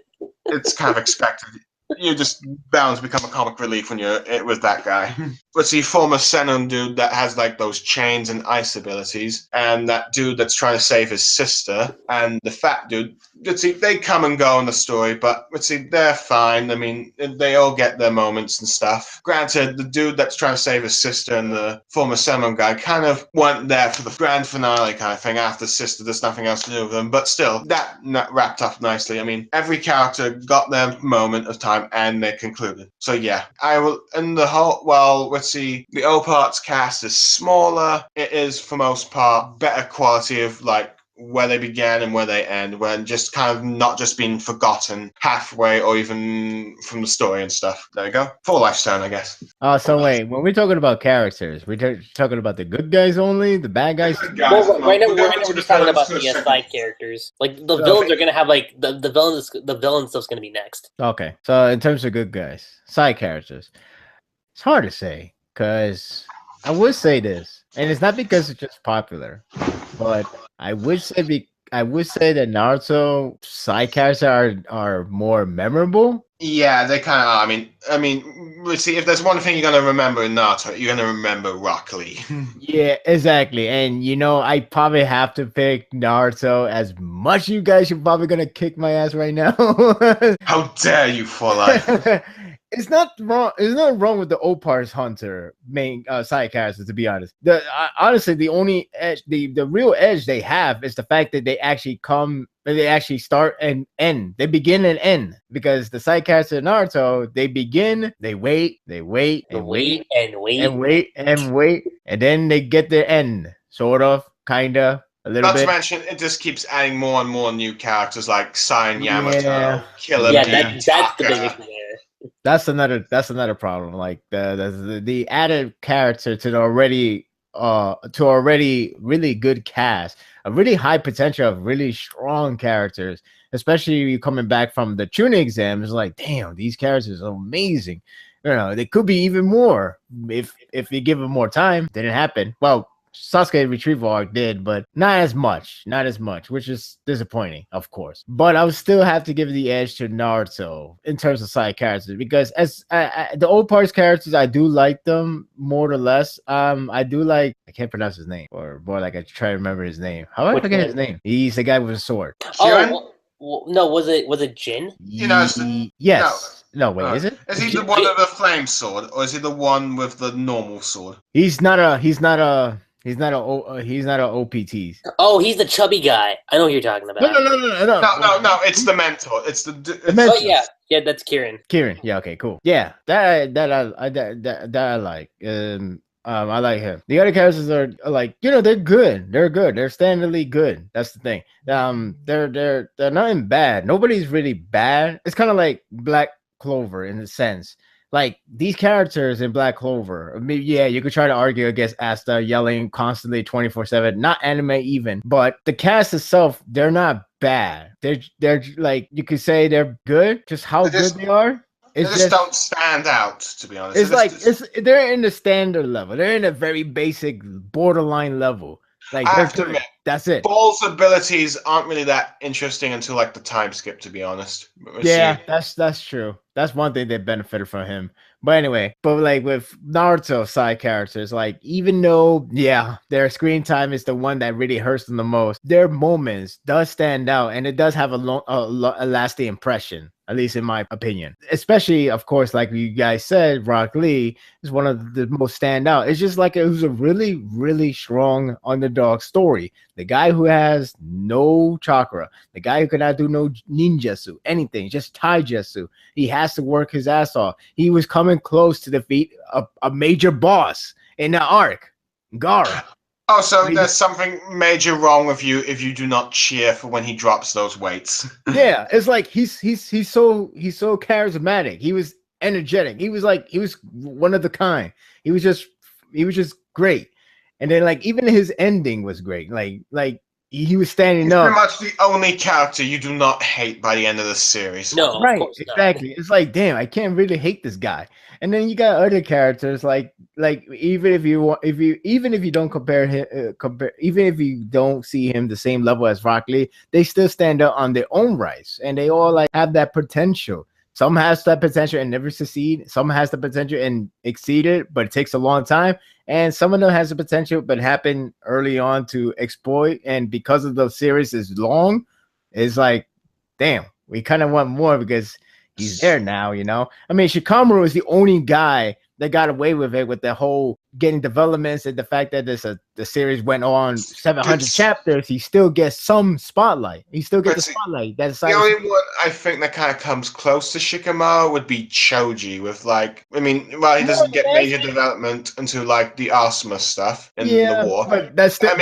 It's kind of expected. You're just bound to become a comic relief when you're with that guy. Let's see, former Senon dude that has like those chains and ice abilities, and that dude that's trying to save his sister, and the fat dude. Let's see, they come and go in the story, but let's see, they're fine. I mean, they all get their moments and stuff. Granted, the dude that's trying to save his sister and the former Senon guy kind of weren't there for the grand finale kind of thing after sister. There's nothing else to do with them, but still, that wrapped up nicely. I mean, every character got their moment of time and they concluded. So yeah, I will, in the whole, well, let's see, the O-Parts cast is smaller. It is, for most part, better quality of like where they began and where they end, when just kind of not just being forgotten halfway or even from the story and stuff. There you go. Full lifestone, I guess. So wait, when we're talking about characters, we're talking about the good guys only, the bad guys? Well, right now we're just talking about the side characters. Like the villains are gonna have like the villain stuff's gonna be next. Okay, so in terms of good guys, side characters, it's hard to say because I would say this, and it's not because it's just popular, but I would say that Naruto side characters are more memorable. Yeah, they kind of are. I mean, let's see. If there's one thing you're gonna remember in Naruto, you're gonna remember Rock Lee. Yeah, exactly. And I probably have to pick Naruto. As much you guys are probably gonna kick my ass right now. How dare you, for life? It's not wrong. It's not wrong with the Opars Hunter main side characters. To be honest, honestly, the only edge, the real edge they have is the fact that they actually start and end. They begin and end, because the side characters in Naruto, they begin, they wait, and then they get their end. Sort of, kinda. A little bit. Not to mention, it just keeps adding more and more new characters like Sai and Yamato, Killer Bee, that's the biggest thing. That's another problem. Like the added character to the already really good cast, a really high potential of really strong characters, especially you coming back from the tuning exam. It's like, damn, these characters are amazing. They could be even more if you give them more time. Didn't happen. Well, Sasuke retrieval arc did, but not as much, which is disappointing, of course. But I would still have to give the edge to Naruto in terms of side characters, because as the old parts characters, I do like them more or less. I do like, I can't pronounce his name, or more like I try to remember his name. How do I forget his name? He's the guy with a sword. Oh, no, was it Jin? Yes. No, wait, is it? Is he the one with the flame sword, or is he the one with the normal sword? He's not an OPT. Oh, he's the chubby guy. I know what you're talking about. No. It's the mentor. It's the mentor. Oh yeah, that's Kieran. Yeah. Okay. Cool. Yeah, that I like. I like him. The other characters are like, they're good. They're standardly good. That's the thing. They're not bad. Nobody's really bad. It's kind of like Black Clover in a sense. Like, these characters in Black Clover, you could try to argue against Asta yelling constantly 24/7, not anime even, but the cast itself, they're not bad. They're like, you could say they're good. Just how good they are. They just don't stand out, to be honest. They're in the standard level. They're in a very basic borderline level. Like I have to admit, that's it. Ball's abilities aren't really that interesting until like the time skip, to be honest. That's true. That's one thing that benefited from him. But anyway, like with Naruto side characters, like even though their screen time is the one that really hurts them the most, their moments does stand out and it does have a lasting impression. At least in my opinion, especially of course, like you guys said, Rock Lee is one of the most standout. It's just like it was a really, really strong underdog story. The guy who has no chakra, the guy who cannot do no ninjutsu, anything, just taijutsu. He has to work his ass off. He was coming close to defeat a major boss in the arc, Gaara. Oh, so there's something major wrong with you if you do not cheer for when he drops those weights. Yeah, it's like he's so charismatic. He was energetic. He was one of the kind. He was just great. And then like even his ending was great. Like he was standing up. Pretty much the only character you do not hate by the end of the series. No, right, exactly. It's like, damn, I can't really hate this guy. And then you got other characters like even if you don't compare him, even if you don't see him the same level as Rock Lee, they still stand out on their own rights, and they all like have that potential. Some has that potential and never succeed. Some has the potential and exceed it, but it takes a long time. And some of them has the potential, but happen early on to exploit. And because of the series is long, it's like, damn, we kind of want more because he's there now, you know? I mean, Shikamaru is the only guy that got away with it with the whole getting developments and the fact that the series went on 700 chapters. He still gets some spotlight. He still gets the spotlight. That's the only one I think that kind of comes close to Shikamaru would be Choji with like, I mean, well, he doesn't get major development until like the Asuma stuff in the war. But that's still,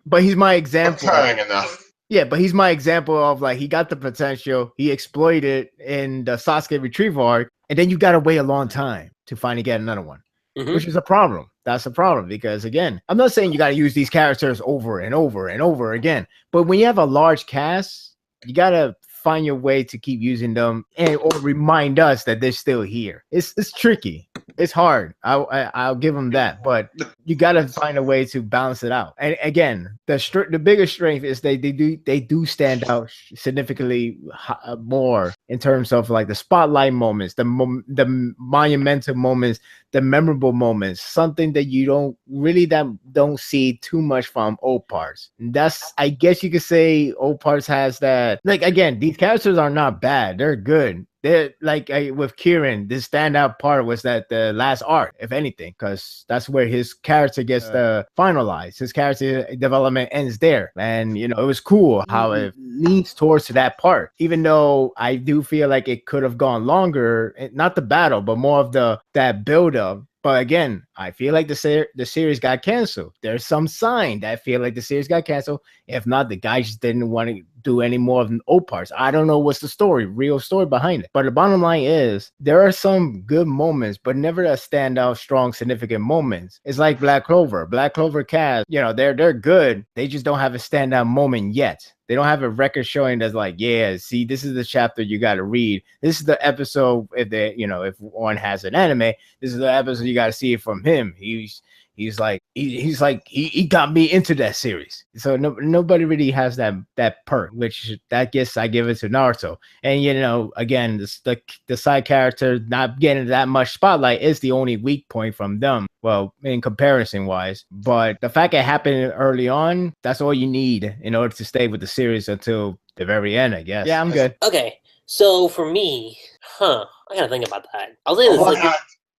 but he's my example. Recurring enough. Yeah, but he's my example of like he got the potential, he exploited in the Sasuke retrieval arc, and then you gotta wait a long time to finally get another one, which is a problem. That's a problem because again, I'm not saying you gotta use these characters over and over and over again, but when you have a large cast, you gotta find your way to keep using them and or remind us that they're still here. It's tricky. It's hard. I'll give them that, but you gotta find a way to balance it out. And again, the biggest strength is they do stand out significantly more in terms of like the spotlight moments, the monumental moments, the memorable moments, something that you don't see too much from old parts. And that's, I guess you could say old parts has that. Like again, these characters are not bad. They're good. They're like with Kieran, the standout part was that the last arc, if anything, because that's where his character gets finalized. His character development ends there. And, you know, it was cool how it leans towards that part, even though I do feel like it could have gone longer, not the battle, but more of that build up. But again, I feel like the series got canceled. There's some sign that I feel like the series got canceled. If not, the guy just didn't want to do any more of the old parts. I don't know what's the real story behind it. But the bottom line is there are some good moments, but never a standout, strong, significant moments. It's like Black Clover. Black Clover cast, you know, they're good. They just don't have a standout moment yet. They don't have a record showing that's like, yeah, see, this is the chapter you got to read. This is the episode. If one has an anime, this is the episode you got to see it from him. He's like he got me into that series. So nobody really has that perk, which that guess I give it to Naruto. And you know, again, the side character not getting that much spotlight is the only weak point from them. Well, in comparison wise, but the fact it happened early on, that's all you need in order to stay with the series until the very end, I guess. Yeah, I'm good. Okay, so for me, I gotta think about that. I'll say this.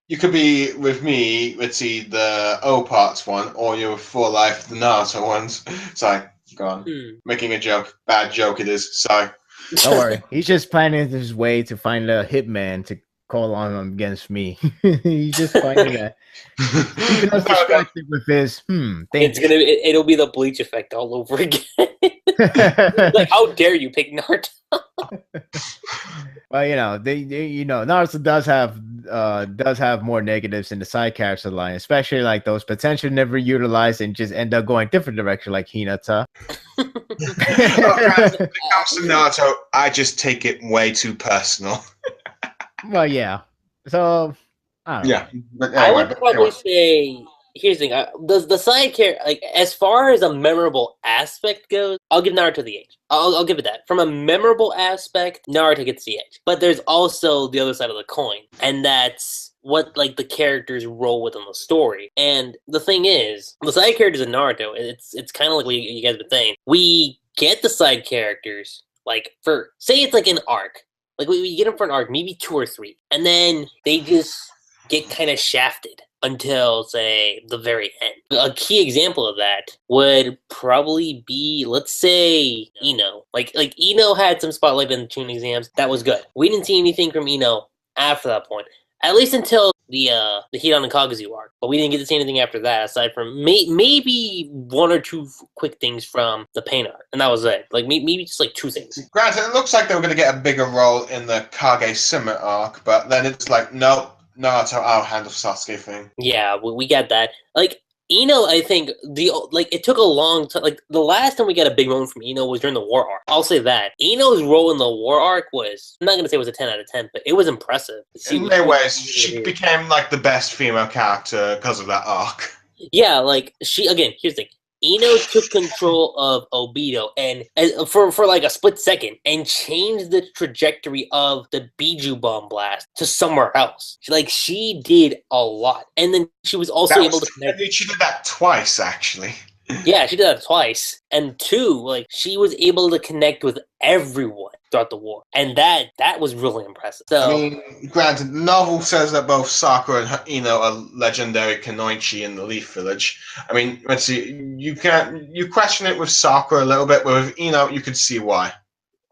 You could be with me, let's see, the O parts one, or you're for life, the Naruto ones. Sorry, go on. Making a joke. Bad joke it is. Sorry. Don't worry. He's just planning his way to find a hitman to call on him against me. He's just finding that. Keeping us distracted with his it'll be the Bleach effect all over again. Like, how dare you pick Naruto? Well, you know, Naruto does have more negatives in the side character line, especially like those potential never utilized and just end up going different direction, like Hinata. When it comes to Naruto, I just take it way too personal. Well, yeah. So I don't know. Yeah, but I anyway, would probably say here's the thing. The side character, like as far as a memorable aspect goes, I'll give Naruto the edge. I'll give it that. From a memorable aspect, Naruto gets the edge. But there's also the other side of the coin, and that's what like the characters roll with in the story. And the thing is, the side characters in Naruto, it's kind of like what you guys have been saying. We get the side characters like for say it's like an arc. Like we get them for an arc, maybe 2 or 3, and then they just get kind of shafted until, say, the very end. A key example of that would probably be, let's say, Ino. Like Ino had some spotlight in the tuning exams. That was good. We didn't see anything from Ino after that point, at least until the Hidan and Kaguzu arc. But we didn't get to see anything after that, aside from maybe 1 or 2 quick things from the paint arc, and that was it. Like maybe just like 2 things. Granted, it looks like they were going to get a bigger role in the Kage Sima arc, but then it's like, nope, Naruto, I'll handle Sasuke thing. Yeah, we got that. Like Ino, I think it took a long time. Like the last time we got a big moment from Ino was during the war arc. I'll say that Ino's role in the war arc was, I'm not gonna say it was a 10 out of 10, but it was impressive. In many ways, she became like the best female character because of that arc. Yeah, like here's the thing. Ino took control of Obito and for like a split second and changed the trajectory of the Biju bomb blast to somewhere else. She did a lot, and then she was also able to connect. She did that twice, actually. Yeah, she did that twice, and 2, like she was able to connect with everyone throughout the war, and that was really impressive. So, I mean, granted, the novel says that both Sakura and Ino are legendary Kunoichi in the Leaf Village. I mean, let's see, you question it with Sakura a little bit, but with Ino, you could see why.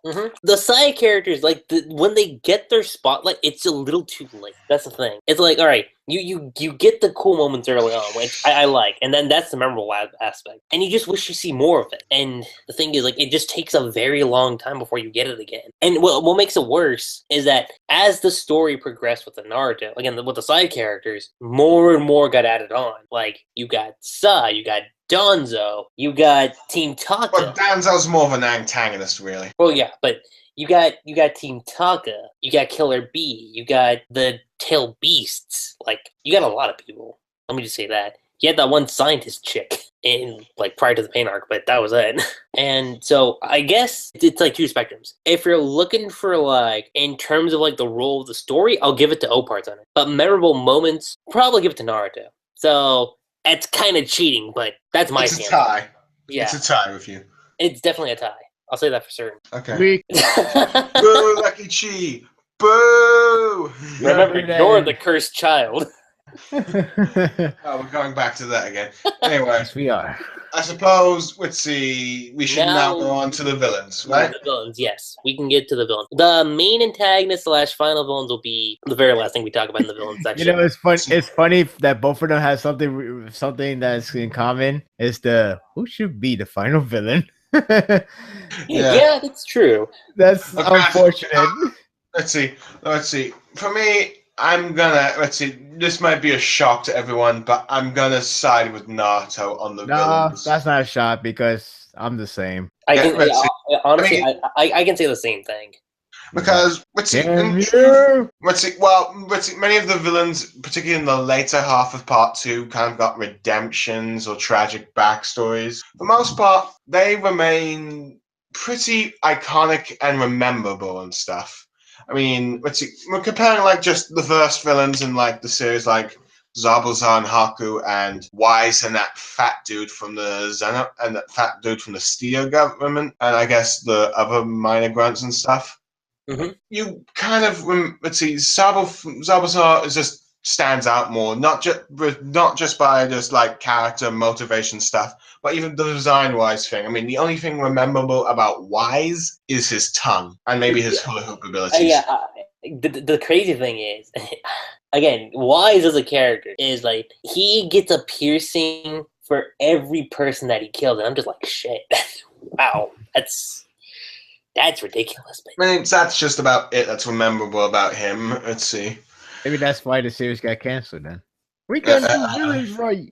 Mm-hmm. The side characters, like when they get their spotlight, it's a little too late. That's the thing. It's like, all right, you get the cool moments early on, which I like, and then that's the memorable aspect. And you just wish you see more of it. And the thing is, like, it just takes a very long time before you get it again. And what makes it worse is that as the story progressed with the Naruto, again with the side characters, more and more got added on. Like you got Sa, you got Danzo, you got Team Taka. But Danzo's more of an antagonist, really. Well, yeah, but you got Team Taka, you got Killer Bee, you got the Tail Beasts. Like, you got a lot of people. Let me just say that. You had that one scientist chick in, like, prior to the paint arc, but that was it. And so, I guess it's, like, 2 spectrums. If you're looking for, like, in terms of, like, the role of the story, I'll give it to O-Parts on it. But memorable moments, probably give it to Naruto. So, it's kind of cheating, but that's my stance. It's a tie. Yeah. It's a tie with you. It's definitely a tie. I'll say that for certain. Okay. Boo, Lucky Chi! Boo! Remember, you're the cursed child. Oh, we're going back to that again. Anyway, Yes, we are. I suppose, let's see, we should now go on to the villains, right? The villains, yes. We can get to the villains. The main antagonist / final villains will be the very last thing we talk about in the villain section. You know, it's fun. It's funny that both of them have something that's in common. Is who should be the final villain? Yeah, that's true. That's unfortunate. Let's see. For me, this might be a shock to everyone, but I'm gonna side with Naruto on the villains. That's not a shock because I'm the same. I can say the same thing. Because many of the villains, particularly in the later half of part 2, kind of got redemptions or tragic backstories. For the most part, they remain pretty iconic and rememberable and stuff. I mean, we're comparing like just the first villains in like the series, like Zabuza and Haku and Wise and that fat dude from the Zeno and that fat dude from the Steel government, and I guess the other minor grunts and stuff. Mm-hmm. You kind of Zabuza just stands out more, not just by just like character motivation stuff, but even the design-wise thing. I mean, the only thing memorable about Wise is his tongue and maybe his hula hoop abilities. The crazy thing is, again, Wise as a character is like he gets a piercing for every person that he kills, and I'm just like, shit, wow, that's ridiculous. I mean, that's just about it that's memorable about him. Let's see. Maybe that's why the series got canceled then. We got the villains right.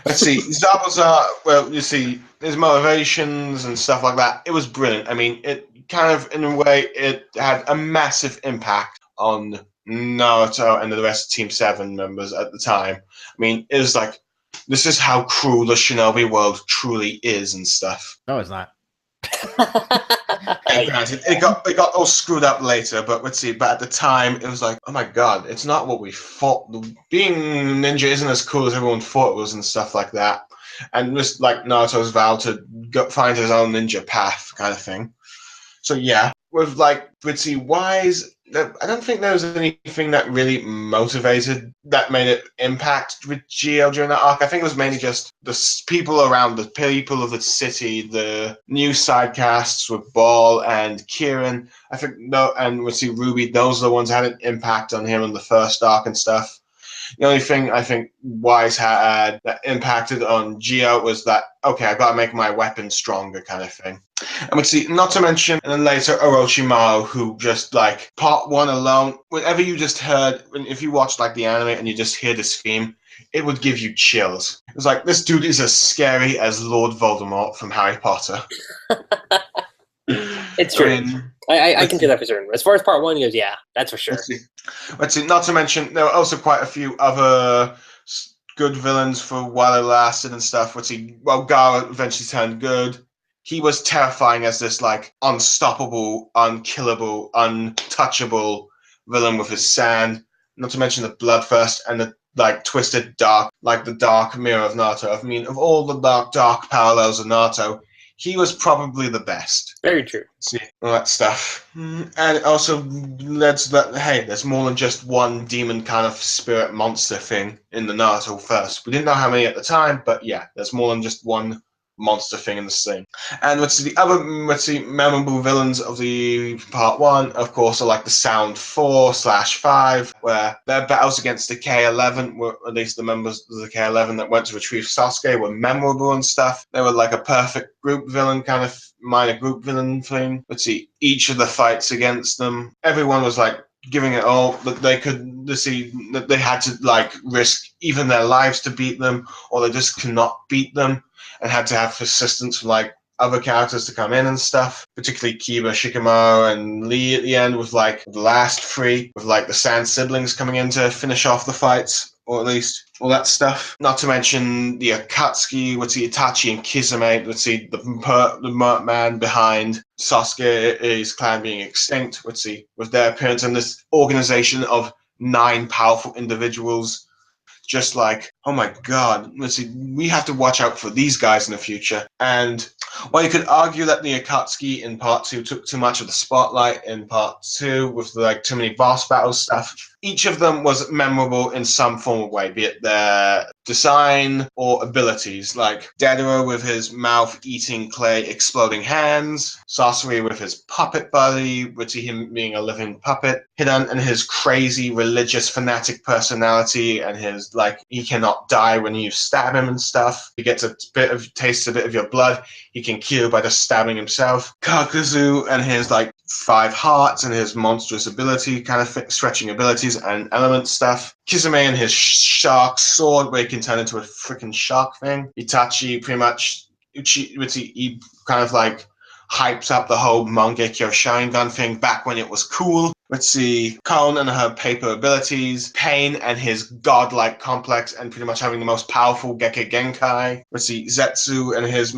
Let's see. Zabuza, well, you see, his motivations and stuff like that, it was brilliant. I mean, it kind of, in a way, it had a massive impact on Naruto and the rest of Team 7 members at the time. I mean, it was like, this is how cruel the shinobi world truly is and stuff. No, it's not. And granted, it got all screwed up later, but let's see. But at the time, it was like, oh my god, it's not what we thought. Being ninja isn't as cool as everyone thought it was, and stuff like that. And just like Naruto's vow to find his own ninja path, kind of thing. So yeah, with like, let's see, I don't think there was anything that really motivated, that made it impact with Gio during that arc. I think it was mainly just the people around, the people of the city, the new side casts with Ball and Kieran. I think, and let's see, Ruby, those are the ones that had an impact on him in the first arc and stuff. The only thing I think Wise had that impacted on Gio was that, okay, I got to make my weapon stronger, kind of thing. And we see, not to mention, and then later Orochimaru, who just like part 1 alone, whenever you just heard, if you watch like the anime and you just hear this theme, it would give you chills. It was like, this dude is as scary as Lord Voldemort from Harry Potter. It's true. I can say that for certain. As far as part 1 goes, yeah, that's for sure. Let's see. Not to mention, there were also quite a few other good villains for while it lasted and stuff. Let's see. Well, Gaara eventually turned good. He was terrifying as this like unstoppable, unkillable, untouchable villain with his sand. Not to mention the Bloodthirst and the like twisted dark, like the dark mirror of Naruto. I mean, of all the dark parallels of Naruto, he was probably the best. Very true. See, all that stuff. And it also led to that, hey, there's more than just one demon kind of spirit monster thing in the Naruto first. We didn't know how many at the time, but yeah, there's more than just one monster thing in the thing. And the other memorable villains of the part 1, of course, are like the Sound 4/5, where their battles against the K11, were at least the members of the K11 that went to retrieve Sasuke, were memorable and stuff. They were like a perfect group villain, kind of minor group villain thing. Let's see, each of the fights against them, everyone was like giving it all that they could. That they had to like risk even their lives to beat them, or they just could not beat them, and had to have assistance from like other characters to come in and stuff, particularly Kiba, Shikamaru, and Lee at the end, with like the last 3, with like the Sand siblings coming in to finish off the fights, or at least all that stuff. Not to mention the Akatsuki, Itachi and Kizame, the man behind Sasuke's clan being extinct, with their appearance in this organization of 9 powerful individuals. Just like, oh my god, we have to watch out for these guys in the future. And while you could argue that the Akatsuki in part 2 took too much of the spotlight in part 2 with like too many boss battle stuff, each of them was memorable in some form of way, be it their design or abilities, like Dedera with his mouth eating clay exploding hands, Sasori with his puppet body, him being a living puppet, Hidan and his crazy religious fanatic personality and his like he cannot die when you stab him and stuff. He gets tastes a bit of your blood. He can kill by just stabbing himself. Kakuzu and his like 5 hearts and his monstrous ability, kind of stretching abilities and element stuff. Kizame and his shark sword, where he can turn into a freaking shark thing. Itachi pretty much, he kind of like hypes up the whole Mangekyo Sharingan thing back when it was cool. Kon and her paper abilities, Pain and his godlike complex and pretty much having the most powerful Gekke Genkai. Zetsu and his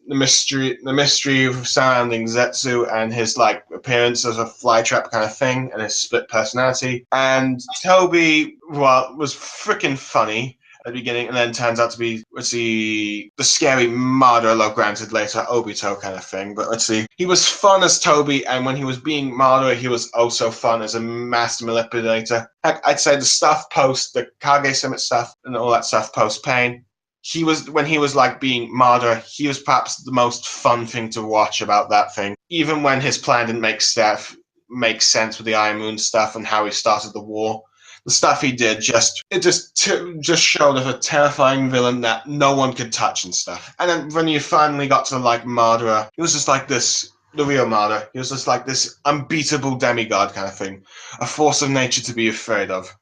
the mystery surrounding Zetsu and his like appearance as a flytrap kind of thing and his split personality. And Toby, was freaking funny at the beginning, and then turns out to be, the scary Madara, granted later, Obito kind of thing. But he was fun as Toby, and when he was being Madara, he was also fun as a master manipulator. Heck, I'd say the stuff post, the Kage Summit stuff, and all that stuff post Pain, when he was like being Madara, he was perhaps the most fun thing to watch about that thing. Even when his plan didn't make sense with the Iron Moon stuff and how he started the war. The stuff he did just showed of a terrifying villain that no one could touch and stuff. And then when you finally got to like Madara, he was just like this, the real Madara. He was just like this unbeatable demigod kind of thing, a force of nature to be afraid of.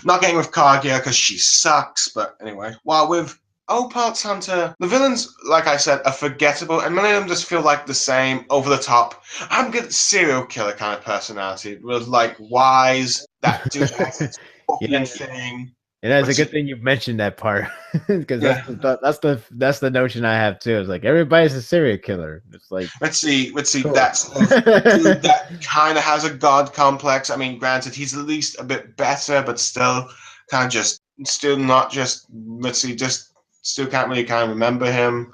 Not getting with Kaguya because she sucks, but anyway. While with Parts Hunter, the villains, like I said, are forgettable, and many of them just feel like the same, over the top. I'm good serial killer kind of personality. It was like wise, that dude has this scorpion thing. And that's a good thing you mentioned that part, because that's the notion I have too. It's like everybody's a serial killer. It's like let's see. Cool. That's dude that kind of has a god complex. I mean, granted, he's at least a bit better, but still kind of just still not just. Let's see, just still can't really kind of remember him.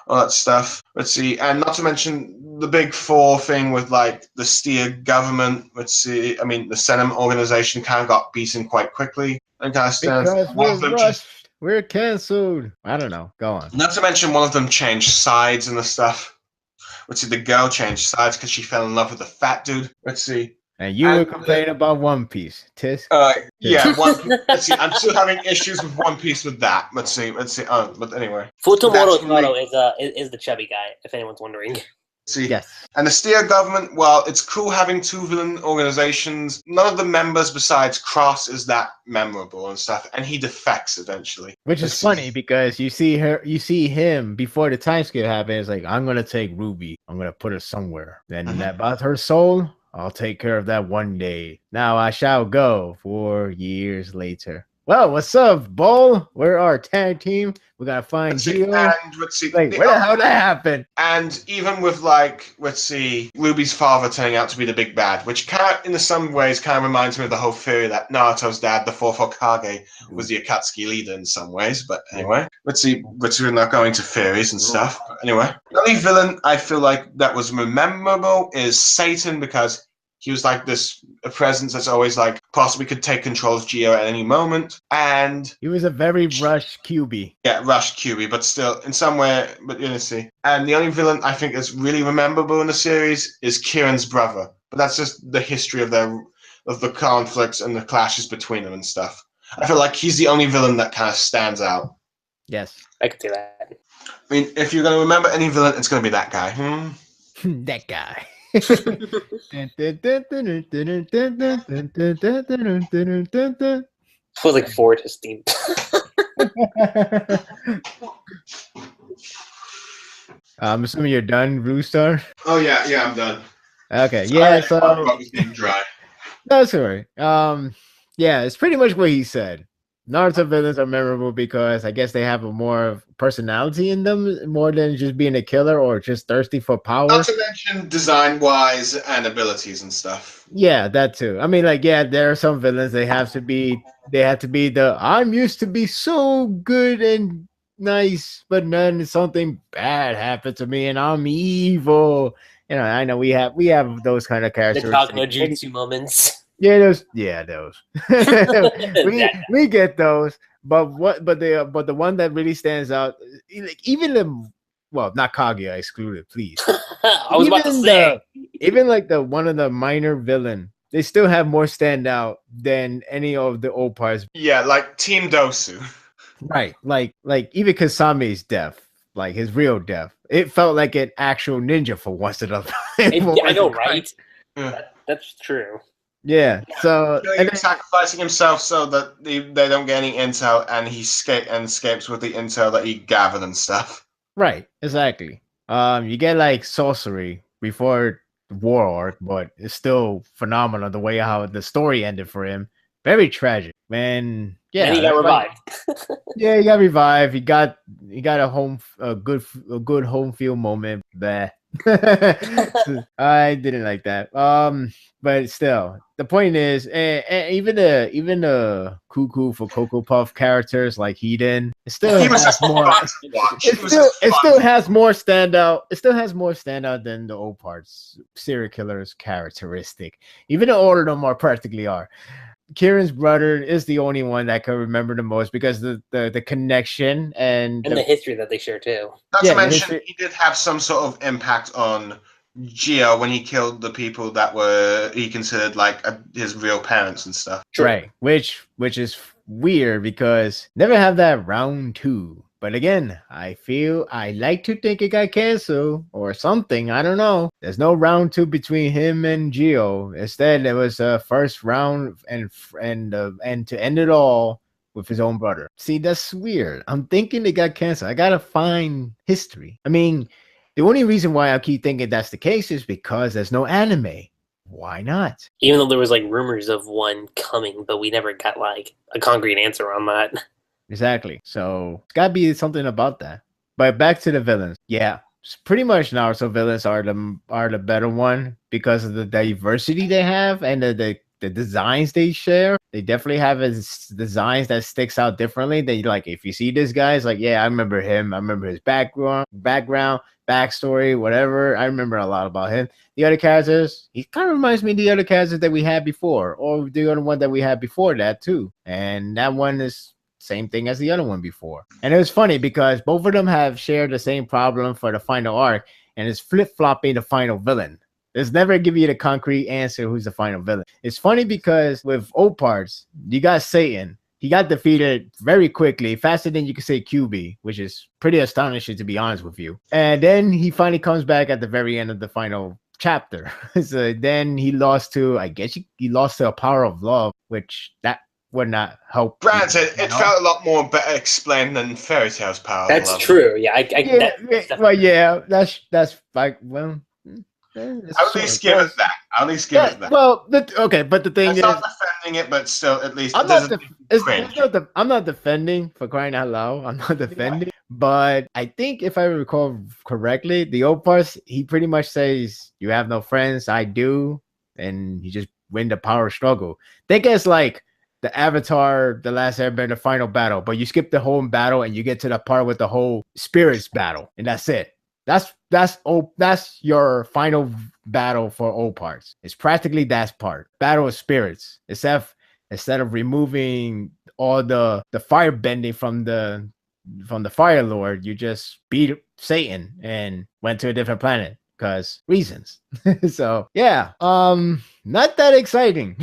All that stuff. Let's see, and not to mention the Big Four thing with like the Steer government. Let's see, I mean, the Senem organization kind of got beaten quite quickly. And kind of stands. Because we're rushed. We're canceled. I don't know. Go on. Not to mention one of them changed sides and the stuff. Let's see, the girl changed sides because she fell in love with the fat dude. Let's see. And you were complaining about One Piece, Tisk. Yeah, let's see. I'm still having issues with One Piece with that. Let's see. But anyway, Futomoto Taro is the chubby guy. If anyone's wondering. See, yes. And the Steer government, well, it's cool having two villain organizations. None of the members besides Cross is that memorable and stuff, and he defects eventually. Which is funny because you see him before the time skip happens. Like, I'm gonna take Ruby, I'm gonna put her somewhere. Then about her soul, I'll take care of that one day. Now I shall go 4 years later. Well, what's up, Bull? We're our tag team. We gotta find Gio. And let's see, where the hell did that happen? And even with like, let's see, Ruby's father turning out to be the big bad, which kind of, in some ways, kind of reminds me of the whole theory that Naruto's dad, the fourth Hokage, was the Akatsuki leader in some ways. But anyway, let's see, we're not going to theories and stuff. But anyway, the only villain I feel like that was memorable is Satan, because he was like a presence that's always like possibly could take control of Gio at any moment. And he was a very rushed QB. Yeah, rushed QB, but still in some way, but you know, see. And the only villain I think is really memorable in the series is Kieran's brother. But that's just the history of the conflicts and the clashes between them and stuff. I feel like he's the only villain that kind of stands out. Yes. I could see that. I mean, if you're going to remember any villain, it's going to be that guy. That guy. Was like Ford his theme. I'm assuming you're done, Blue Star. Oh yeah, I'm done. Okay, yeah. So dry. That's all right. Yeah, it's pretty much what he said. Naruto villains are memorable because I guess they have a more personality in them, more than just being a killer or just thirsty for power. Not to mention design-wise and abilities and stuff. Yeah, that too. I mean, like, yeah, there are some villains they have to be the I'm used to be so good and nice, but then something bad happened to me and I'm evil. You know, I know we have those kind of characters. The Kagno Jutsu moments. Yeah, those. we get those, but the one that really stands out, like even not Kaguya excluded, please. I was about to say, even like the one of the minor villain, they still have more standout than any of the old parts. Yeah, like Team Dosu. Right, like even Kasame's death, like his real death, it felt like an actual ninja for once in a while. I know, right? That's true. Yeah, so and then sacrificing himself so that they don't get any intel, and he escapes with the intel that he gathered and stuff. Right, exactly. You get like sorcery before the war arc, but it's still phenomenal the way how the story ended for him. Very tragic, man. Yeah, and he got revived. Yeah, he got revived. He got a good home field moment. There. I didn't like that. But still, the point is, even the cuckoo for Cocoa Puff characters like Hedon, it still has more. It still has more standout. It still has more standout than the old parts. Serial killers characteristic. Even though all of them are practically are. Kieran's brother is the only one that can remember the most because the connection and the history that they share too. Not to mention, he did have some sort of impact on Gio when he killed the people that he considered like his real parents and stuff. Right, which is weird because never have that round 2. But again, I like to think it got canceled or something. I don't know. There's no round 2 between him and Gio. Instead, there was a first round, and to end it all, with his own brother. See, that's weird. I'm thinking they got canceled. I gotta find history. I mean, the only reason why I keep thinking that's the case is because there's no anime. Why not? Even though there was like rumors of one coming, but we never got like a concrete answer on that. Exactly. So it's gotta be something about that. But back to the villains. Yeah. Pretty much Naruto villains are the better one because of the diversity they have and the designs they share. They definitely have designs that sticks out differently. They like if you see this guy, it's like, yeah, I remember him. I remember his background, backstory, whatever. I remember a lot about him. The other characters, he kind of reminds me of the other characters that we had before, or the other one that we had before that too. And that one is same thing as the other one before. And it was funny because both of them have shared the same problem for the final arc, and it's flip-flopping the final villain. It's never give you the concrete answer who's the final villain. It's funny because with old parts, you got Satan. He got defeated very quickly, faster than you could say QB, which is pretty astonishing to be honest with you. And then he finally comes back at the very end of the final chapter. So then he lost to, I guess he lost to a power of love, which that would not help. Granted, it felt a lot more better explained than Fairy Tail's power. That's true. Yeah, that's like, well, at least give it that. At least give it that. Well, okay, but the thing is, not defending it, but still, at least I'm not defending for crying out loud. I'm not defending, but I think if I recall correctly, the old parts he pretty much says, "You have no friends, I do," and you just win the power struggle. Think it's like the Avatar, The Last Airbender final battle, but you skip the whole battle and you get to the part with the whole spirits battle, and that's it. That's your final battle for old parts. It's practically that part. Battle of spirits. Instead of removing all the fire bending from the Fire Lord, you just beat Satan and went to a different planet because reasons. So yeah, not that exciting.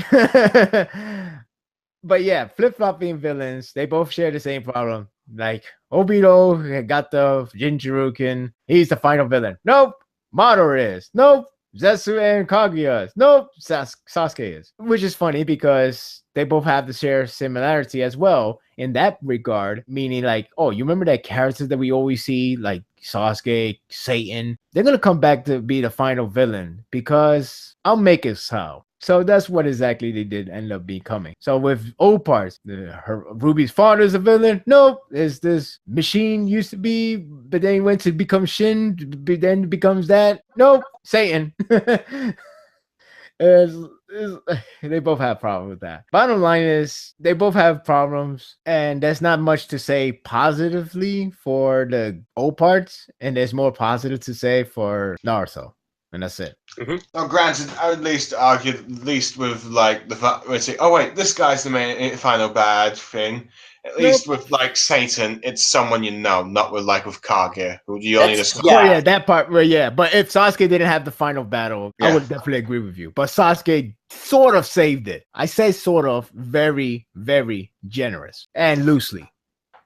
But yeah, flip-flopping villains, they both share the same problem. Like, Obito got the Jinchuruken. He's the final villain. Nope. Madara is. Nope. Zetsu and Kaguya is. Nope. Sasuke is. Which is funny because they both have the share similarity as well in that regard. Meaning like, oh, you remember that characters that we always see, like Sasuke, Satan? They're going to come back to be the final villain because I'll make it so. So that's what exactly they did end up becoming. So with old parts, Ruby's father is a villain. Nope, is this machine used to be, but then he went to become Shin, but then becomes that. Nope, Satan. They both have problems with that. Bottom line is they both have problems, and there's not much to say positively for the old parts, and there's more positive to say for Naruto. And that's it. Mm-hmm. Now, granted, I would at least argue, at least with like the fact where say, oh wait, this guy's the main final bad thing. At least with like Satan, it's someone you know, not with like with Kaguya, who you only just that part. Well, yeah, but if Sasuke didn't have the final battle, I would definitely agree with you. But Sasuke sort of saved it. I say sort of, very, very generous and loosely.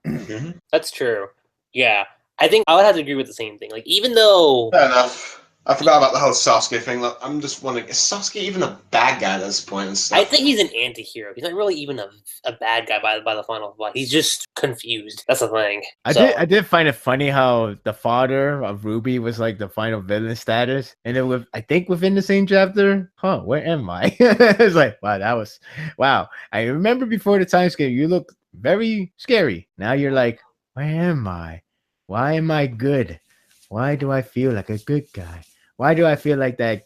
Mm-hmm. That's true. Yeah, I think I would have to agree with the same thing. Like, even though fair enough. I forgot about the whole Sasuke thing. Like, I'm just wondering, is Sasuke even a bad guy at this point? And stuff? I think he's an anti-hero. He's not really even a bad guy by the final fight. He's just confused. That's the thing. I did find it funny how the father of Ruby was like the final villain status, and then I think within the same chapter, where am I? It's like, wow. I remember before the time skip, you looked very scary. Now you're like, where am I? Why am I good? Why do I feel like a good guy? Why do I feel like that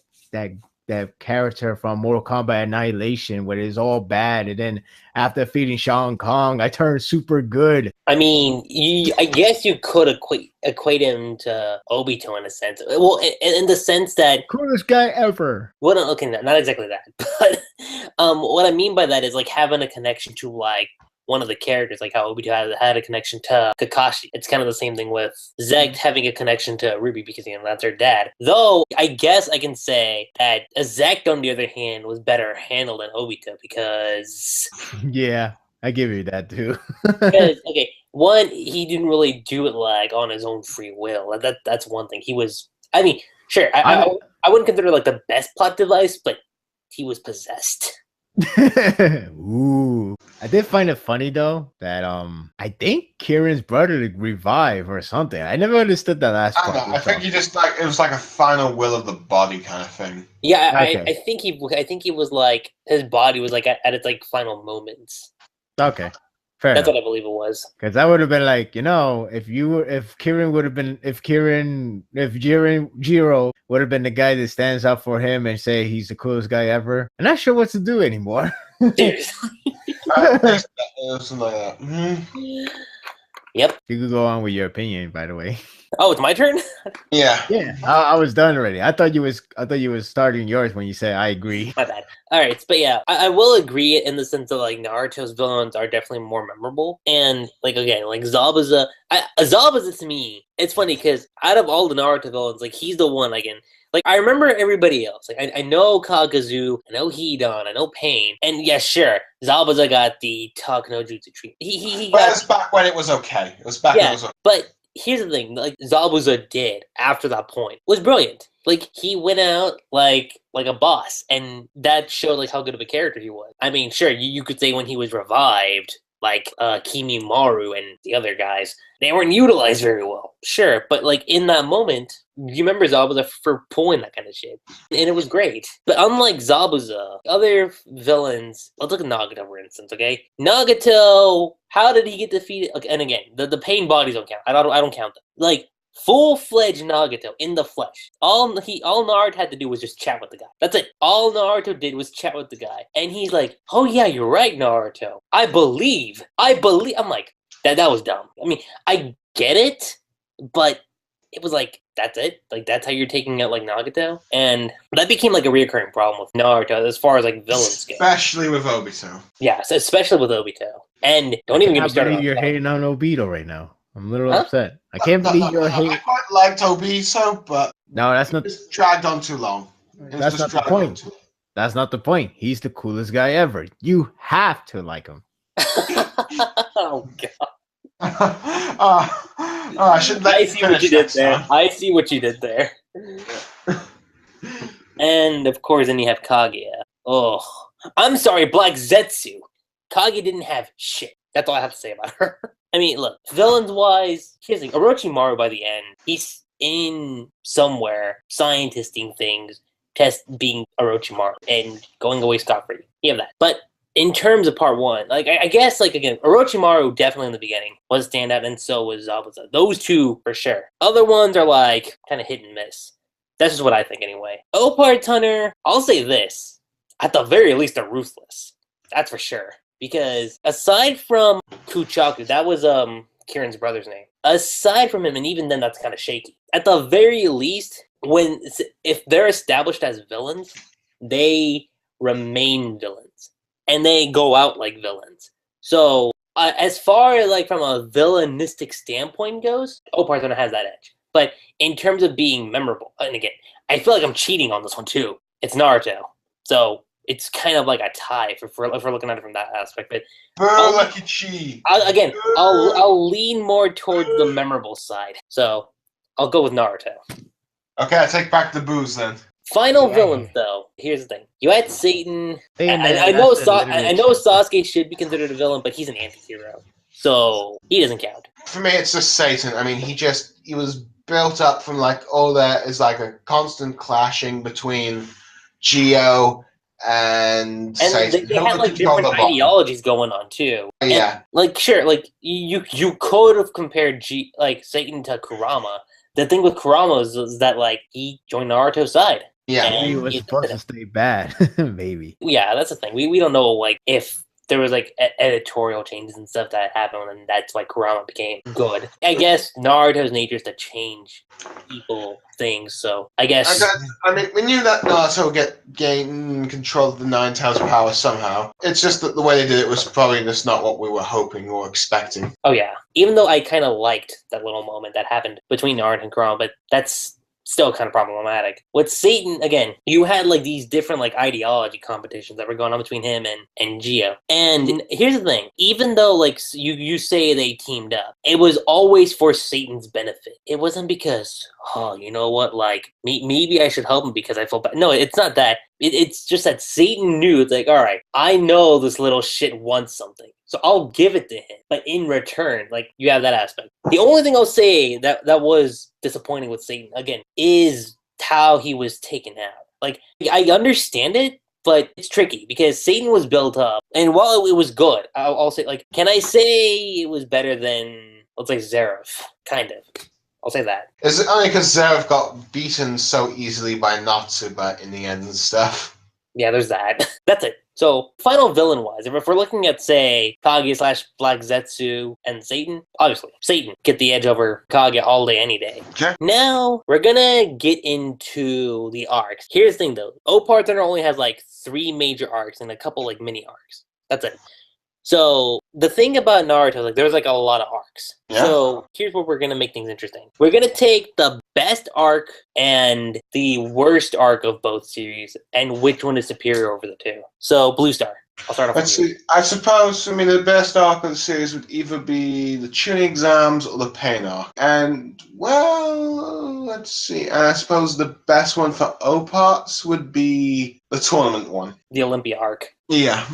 character from Mortal Kombat Annihilation, where it's all bad, and then after defeating Shang Kong, I turned super good? I mean, I guess you could equate him to Obito in a sense. Well, in the sense that coolest guy ever. Well, okay, not exactly that, but what I mean by that is like having a connection to like one of the characters, like how Obito had a connection to Kakashi. It's kind of the same thing with Zect having a connection to Ruby because, that's her dad. Though, I guess I can say that Zect, on the other hand, was better handled than Obito because... Yeah, I give you that too. Because, okay, one, he didn't really do it like on his own free will. That's one thing. He was... I mean, sure, I wouldn't consider like the best plot device, but he was possessed. Ooh. I did find it funny though that I think Kieran's brother revived or something. I never understood that last I part. don't know. I think he just like it was like a final will of the body kind of thing. Yeah, Okay. I think he was like his body was like at its like final moments. Okay. Fair That's enough. what I believe it was. Because that would have been like, if Jiro would have been the guy that stands up for him and say he's the coolest guy ever. I'm not sure what to do anymore. Seriously. Something like that. Mhm. Yep. You could go on with your opinion, by the way. Oh, it's my turn? Yeah. Yeah, I was done already. I thought you was starting yours when you said I agree. My bad. All right, but yeah, I will agree in the sense that like Naruto's villains are definitely more memorable, and like again, like Zabuza to me, it's funny because out of all the Naruto villains, like he's the one again. Like I remember everybody else. Like I know Kagazu, I know Hidan, I know Pain, and yeah, sure, Zabuza got the Talk no Jutsu treatment. He But got it was back when it was okay. It was back when it was okay. but here's the thing, like Zabuza did after that point was brilliant. Like he went out like a boss, and that showed like how good of a character he was. I mean, sure, you could say when he was revived, like Kimimaru and the other guys, they weren't utilized very well. Sure, but like in that moment, you remember Zabuza for pulling that kind of shit, and it was great. But unlike Zabuza, other villains, let's look at Nagato for instance. Okay, Nagato, how did he get defeated? Okay, and again, the pain bodies don't count. I don't count them. Like full-fledged Nagato in the flesh. All Naruto had to do was just chat with the guy. That's it. All Naruto did was chat with the guy, and he's like, "Oh yeah, you're right, Naruto. I believe." I'm like, that was dumb. I mean, I get it, but it was like, that's it? Like, that's how you're taking out, like, Nagato? And that became, like, a reoccurring problem with Naruto as far as, like, villains go. Especially with Obito. Yeah, so especially with Obito. And don't even get me started on You're that. hating on Obito right now. I'm a little upset. I can't believe you're hating. I quite liked Obito, but No, that's not. it's dragged on too long. That's not the point. That's not the point. He's the coolest guy ever. You have to like him. Oh, God. I should let you finish next time. I see what you did there. And, of course, then you have Kaguya. Oh, I'm sorry, Black Zetsu. Kaguya didn't have shit. That's all I have to say about her. I mean, look, villains-wise, here's the thing. Orochimaru, by the end, he's in somewhere, scientisting things, being Orochimaru, and going away scot-free. You have that. But in terms of part one, like, I guess, like, again, Orochimaru definitely in the beginning was a standout, and so was Zabuza. Those two, for sure. Other ones are, like, kind of hit and miss. That's just what I think, anyway. Opar Tunner, I'll say this. At the very least, they're ruthless. That's for sure. Because aside from Kuchaku, that was Kieran's brother's name. Aside from him, and even then that's kind of shaky. At the very least, if they're established as villains, they remain villains. And they go out like villains. So, as far like from a villainistic standpoint goes, Opar has that edge. But in terms of being memorable, and again, I feel like I'm cheating on this one too. It's Naruto. So, it's kind of like a tie if we're looking at it from that aspect. But Lucky Chi. I'll lean more towards the memorable side. So I'll go with Naruto. Okay, I take back the booze then. Final villains, though. Here's the thing: you had Satan. I know Sasuke should be considered a villain, but he's an anti-hero, so he doesn't count. For me, it's just Satan. I mean, he was built up from like there is like a constant clashing between Jio and Satan. They had like different ideologies going on too. Yeah, and, like sure, like you could have compared Satan to Kurama. The thing with Kurama is that like he joined Naruto's side. Yeah, he was supposed to stay bad, maybe. Yeah, that's the thing. We don't know like if there was like editorial changes and stuff that happened, and that's why Kurama became good. I guess Naruto's nature is to change people things, so I guess. I mean, we knew that Naruto would gain control of the Nine Tails power somehow. It's just that the way they did it was probably just not what we were hoping or expecting. Oh yeah, even though I kind of liked that little moment that happened between Naruto and Kurama, but that's still kind of problematic. With Satan, again, you had like these different like ideology competitions that were going on between him and Jio. And here's the thing, even though like you say they teamed up, it was always for Satan's benefit. It wasn't because, oh, you know what, like maybe I should help him because I feel bad. No, it's not that. It's just that Satan knew, it's like, all right, I know this little shit wants something, so I'll give it to him. But in return, like, you have that aspect. The only thing I'll say that was disappointing with Satan, again, is how he was taken out. Like, I understand it, but it's tricky because Satan was built up, and while it was good, I'll say, like, can I say it was better than, let's say, Zeref? Kind of. I'll say that. Is it only because Zeref got beaten so easily by Natsuba in the end and stuff? Yeah, there's that. That's it. So, final villain-wise, if we're looking at, say, Kage/Black Zetsu and Satan, obviously, Satan get the edge over Kage all day, any day. Okay. Now, we're gonna get into the arcs. Here's the thing, though. Opar Thunder only has, like, 3 major arcs and a couple, like, mini arcs. That's it. So, the thing about Naruto, like, there's, like, a lot of arcs. Yeah. So, here's where we're going to make things interesting. We're going to take the best arc and the worst arc of both series, and which one is superior over the two. So, Blue Star, I'll start off Let's with you. see. I suppose, the best arc of the series would either be the tuning exams or the pain arc. And, well, let's see. And I suppose the best one for Oparts would be the tournament one. The Olympia arc. Yeah.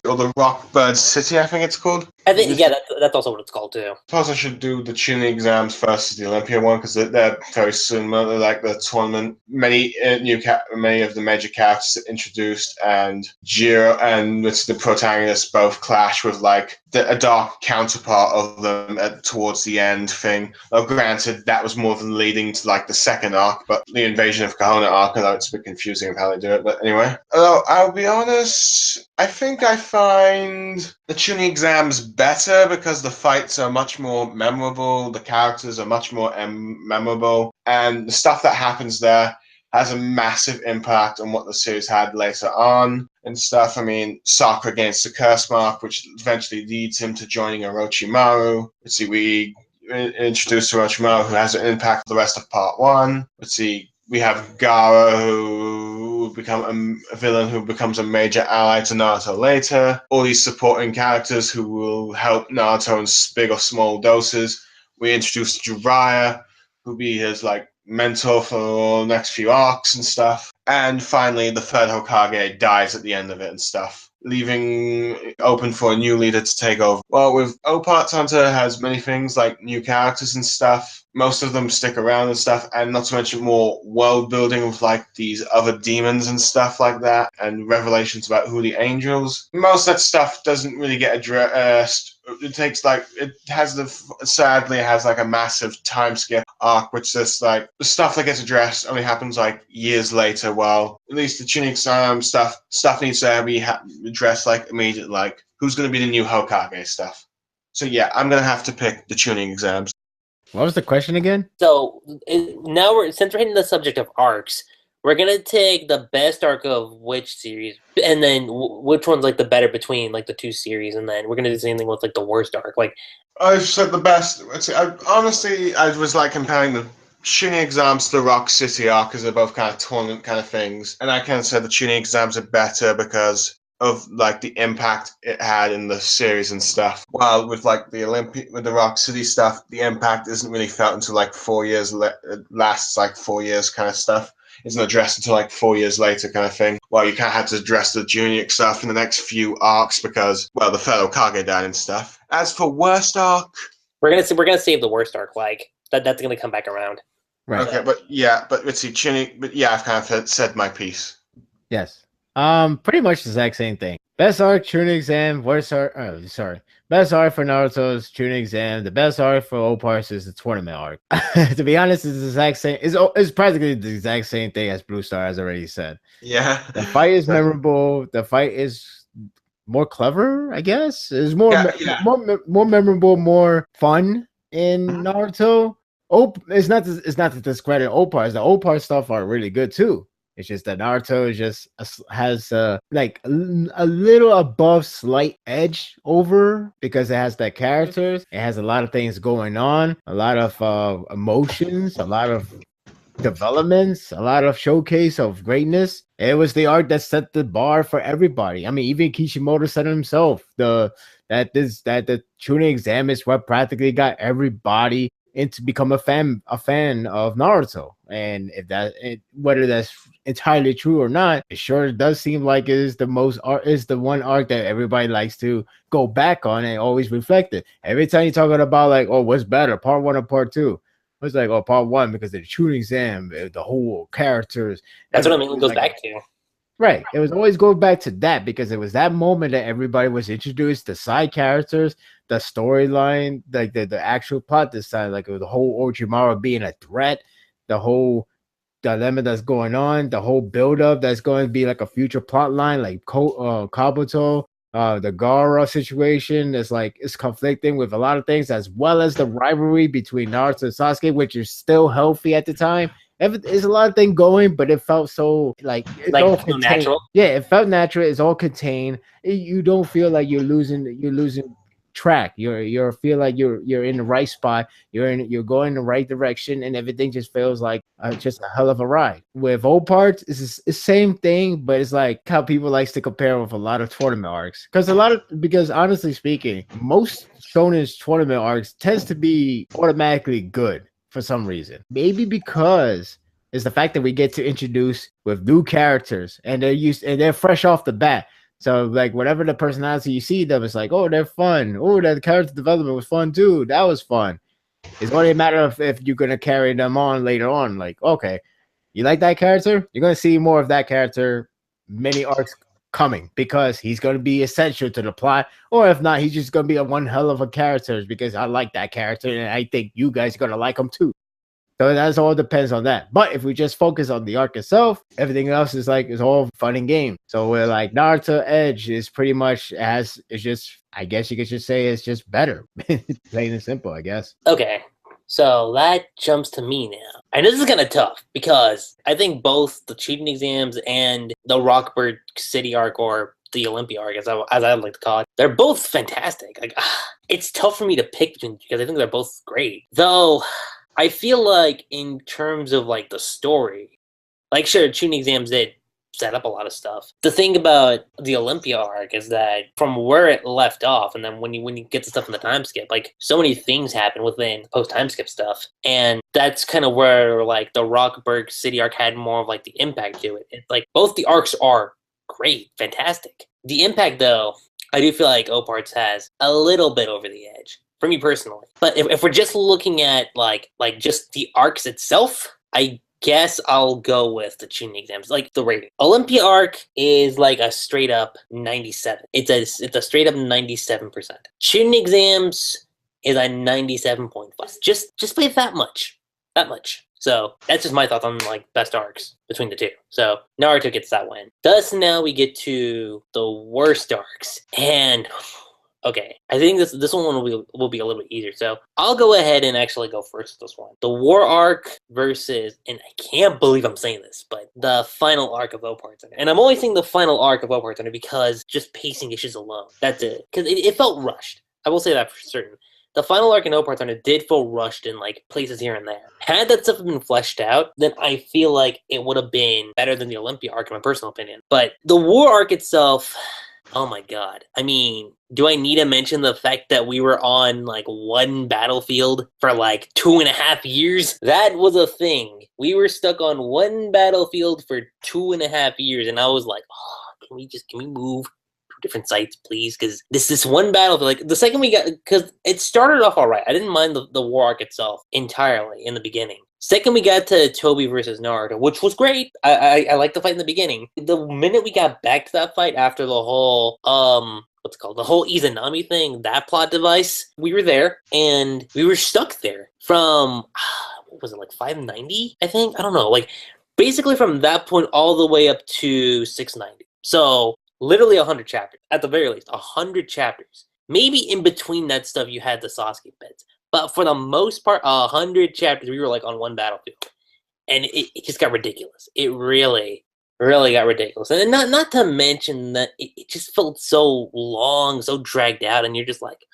Or the Rockbird City, I think it's called. I think, yeah, that's also what it's called, too. I suppose I should do the tuning exams versus the Olympia one because they're very similar. They're like the tournament. Many of the major characters introduced, and Jiro and the protagonist both clash with like a dark counterpart of them towards the end thing. Granted, that was more than leading to like the second arc, but the invasion of Kahona arc, although it's a bit confusing of how they do it. But anyway, although I'll be honest, I think I find the tuning exams better because the fights are much more memorable, the characters are much more memorable, and the stuff that happens there has a massive impact on what the series had later on and stuff. Sakura against the curse mark, which eventually leads him to joining Orochimaru. Let's see, we introduce Orochimaru, who has an impact on the rest of part 1. Let's see, we have Gaara, who become a villain who becomes a major ally to Naruto later. All these supporting characters who will help Naruto in big or small doses. We introduce Jiraiya, who will be his like mentor for the next few arcs and stuff. And finally, the third Hokage dies at the end of it and stuff, leaving open for a new leader to take over. Well, with Opart Hunter has many things like new characters and stuff. Most of them stick around and stuff, and not to mention more world building with like these other demons and stuff like that, and revelations about who the angels. Most of that stuff doesn't really get addressed. Sadly, it has like a massive time skip arc, which is like the stuff that gets addressed only happens like years later. While at least the tuning exam stuff needs to be addressed like immediately, like who's going to be the new Hokage stuff. So yeah, I'm going to have to pick the tuning exams. What was the question again? So now since we're hitting the subject of arcs, we're gonna take the best arc of which series, and then which one's like the better between like the two series, and then we're gonna do the same thing with like the worst arc. Like I've said the best. I was like comparing the tuning exams to the Rock City arc because they're both kind of tournament kind of things, and I kind of said the tuning exams are better because of like the impact it had in the series and stuff. While with like with the Rock City stuff, the impact isn't really felt until like 4 years. It lasts like 4 years kind of stuff. Isn't addressed until like 4 years later kind of thing. Well, you kind of have to address the junior stuff in the next few arcs because, well, the fellow Kage died and stuff. As for worst arc, we're gonna save the worst arc. Like that's gonna come back around. Right. Okay, but let's see, I've kind of said my piece. Yes. Pretty much the exact same thing. Best arc, tuning exam. Worst arc. Best arc for Naruto's tuning exam. The best arc for Opar's is the tournament arc. To be honest, it's the exact same. It's practically the exact same thing as Blue Star has already said. Yeah. The fight is memorable. The fight is more clever, I guess. It's more memorable, more fun in Naruto. It's not to discredit Opars. The Opar stuff are really good too. It's just that Naruto has like a little above slight edge over because it has that characters. It has a lot of things going on, a lot of emotions, a lot of developments, a lot of showcase of greatness. It was the arc that set the bar for everybody. Even Kishimoto said it himself. That the tuning exam is what practically got everybody into become a fan of Naruto. And if whether that's entirely true or not, it sure does seem like it is the one arc that everybody likes to go back on and always reflect it. Every time you're talking about like, oh, what's better, part 1 or part 2? It's like, oh, part 1 because of the tuning exam, the whole characters. That's what it mainly goes back to. Right. It was always going back to that because it was that moment that everybody was introduced, the side characters, the storyline, like the actual plot this time, like the whole Orochimaru being a threat, the whole dilemma that's going on, the whole build-up that's going to be like a future plot line, like Kabuto, the Gaara situation is like it's conflicting with a lot of things, as well as the rivalry between Naruto and Sasuke, which is still healthy at the time. There's a lot of things going, but it felt so like it's like all so natural. Yeah, it felt natural. It's all contained. You don't feel like you're losing track. You feel like you're in the right spot. You're going the right direction, and everything just feels like just a hell of a ride. With old parts, it's the same thing, but it's like how people likes to compare with a lot of tournament arcs. Because honestly speaking, most shonen's tournament arcs tends to be automatically good for some reason. Maybe because it's the fact that we get to introduce with new characters and they're fresh off the bat. So like whatever the personality you see them, it's like, oh, they're fun. Oh, that character development was fun too. That was fun. It's only a matter of if you're gonna carry them on later on. Like, okay, you like that character? You're gonna see more of that character, many arcs coming because he's gonna be essential to the plot. Or if not, he's just gonna be a one hell of a character because I like that character and I think you guys are gonna like him too. So that's all depends on that. But if we just focus on the arc itself, everything else is all fun and game. So we're like Naruto Edge is pretty much it's just, I guess you could just say it's just better. Plain and simple, I guess. Okay. So that jumps to me now. And this is kind of tough because I think both the cheating exams and the Rockbird City arc, or the Olympia arc, as I like to call it, they're both fantastic. Like, it's tough for me to pick between because I think they're both great. Though I feel like in terms of like the story, like sure, tuning exams did set up a lot of stuff. The thing about the Olympia arc is that from where it left off, and then when you get to stuff in the time skip, like so many things happen within post time skip stuff, and that's kind of where like the Rockburg City arc had more of like the impact to it. It's like both the arcs are great, fantastic. The impact though, I do feel like Oparts has a little bit over the edge. For me personally. But if we're just looking at like just the arcs itself, I guess I'll go with the tuning exams, like the rating. Olympia arc is like a straight up 97. It's a straight up 97%. Tuning exams is a 97.5. Just by that much. That much. So that's just my thoughts on like best arcs between the two. So Naruto gets that win. Thus now we get to the worst arcs. And okay, I think this one will be a little bit easier. So I'll go ahead and actually go first with this one. The War arc versus, and I can't believe I'm saying this, but the final arc of Oparts. And I'm only saying the final arc of Oparts because just pacing issues alone. That's it. Because it felt rushed. I will say that for certain. The final arc in Oparts did feel rushed in like places here and there. Had that stuff been fleshed out, then I feel like it would have been better than the Olympia arc in my personal opinion. But the War arc itself, oh my god. I mean, do I need to mention the fact that we were on like one battlefield for like 2.5 years? That was a thing. We were stuck on one battlefield for 2.5 years, and I was like, oh, can we move to different sites, please? Because this one battlefield, like the second we got, because it started off all right. I didn't mind the war arc itself entirely in the beginning. Second, we got to Toby versus Naruto, which was great. I liked the fight in the beginning. The minute we got back to that fight after the whole, the whole Izanami thing, that plot device, we were there, and we were stuck there from, what was it, like 590, I think? I don't know. Like, basically from that point all the way up to 690. So, literally 100 chapters, at the very least. 100 chapters. Maybe in between that stuff you had the Sasuke bits. But for the most part, 100 chapters, we were like on one battlefield. And it just got ridiculous. It really, really got ridiculous. And not to mention that it just felt so long, so dragged out, and you're just like,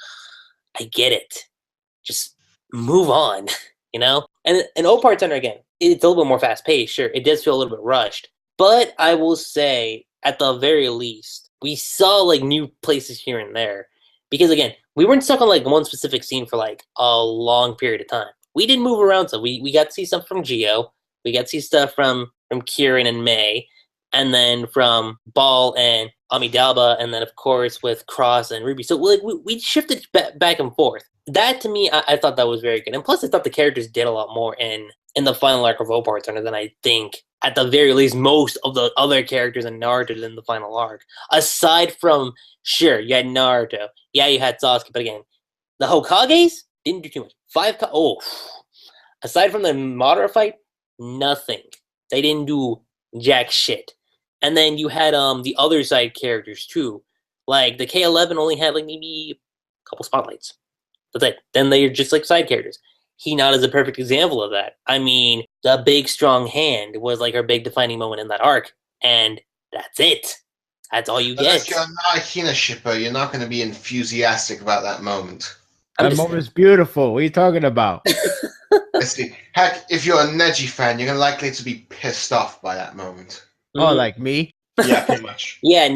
I get it. Just move on, you know? And Oparts Center, again, it's a little bit more fast-paced, sure. It does feel a little bit rushed. But I will say, at the very least, we saw like new places here and there. Because again, we weren't stuck on like one specific scene for like a long period of time. we didn't move around. So we got to see stuff from Gio. We got to see stuff from Kieran and May, and then from Ball and Amidala, and then of course with Cross and Ruby. So like we shifted back and forth. That to me, I thought that was very good. And plus, I thought the characters did a lot more in the final arc of Opar Turner than I think, at the very least, most of the other characters in Naruto did in the final arc. Aside from, sure, you had Naruto. Yeah, you had Sasuke. But again, the Hokages didn't do too much. Aside from the Madara fight, nothing. They didn't do jack shit. And then you had the other side characters too. Like the K11 only had like maybe a couple spotlights. That's it. Then they're just like side characters. Hinata is a perfect example of that. I mean, the big strong hand was like her big defining moment in that arc, and that's it. That's all you get. If you're not a Hina shipper, you're not going to be enthusiastic about that moment. That moment is beautiful. What are you talking about? I see. Heck, if you're a Neji fan, you're likely to be pissed off by that moment. Oh, like me? Yeah, pretty much. Yeah,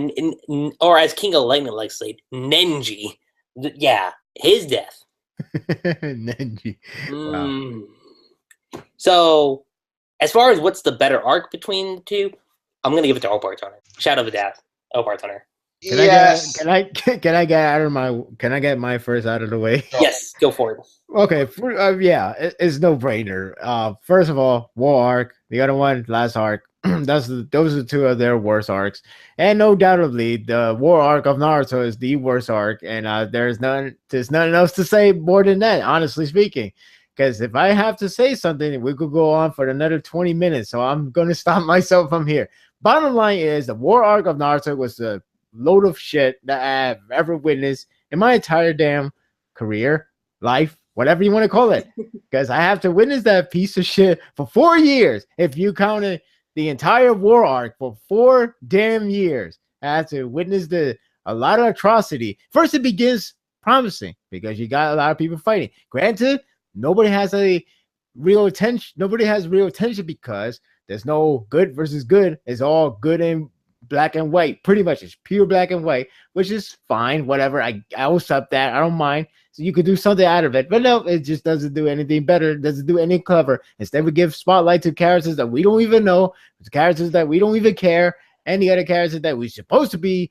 or as King of Lightning likes to say, Nenji. Yeah, his death. Nenji. Wow. So, as far as what's the better arc between the two, I'm gonna give it to Opar Turner. Shadow of a Death, Opar Turner. Can I get my first out of the way? Yes, go for it. Okay, it's no brainer. First of all, War arc. The other one, last arc. Those are two of their worst arcs, and no doubtedly, the War arc of Naruto is the worst arc. And there's nothing else to say more than that, honestly speaking. Because if I have to say something, we could go on for another 20 minutes. So I'm going to stop myself from here. Bottom line is the War arc of Naruto was the load of shit that I've ever witnessed in my entire damn career, life, whatever you want to call it. Because I have to witness that piece of shit for 4 years. If you counted the entire War arc for 4 damn years, I had to witness a lot of atrocity. First, it begins promising because you got a lot of people fighting. Granted, nobody has real attention because there's no good versus good. It's all good and black and white. Pretty much, it's pure black and white, which is fine. Whatever. I will accept that. I don't mind. So you could do something out of it. But no, it just doesn't do anything better. It doesn't do anything clever. Instead, we give spotlight to characters that we don't even know, to characters that we don't even care, and the other characters that we're supposed to be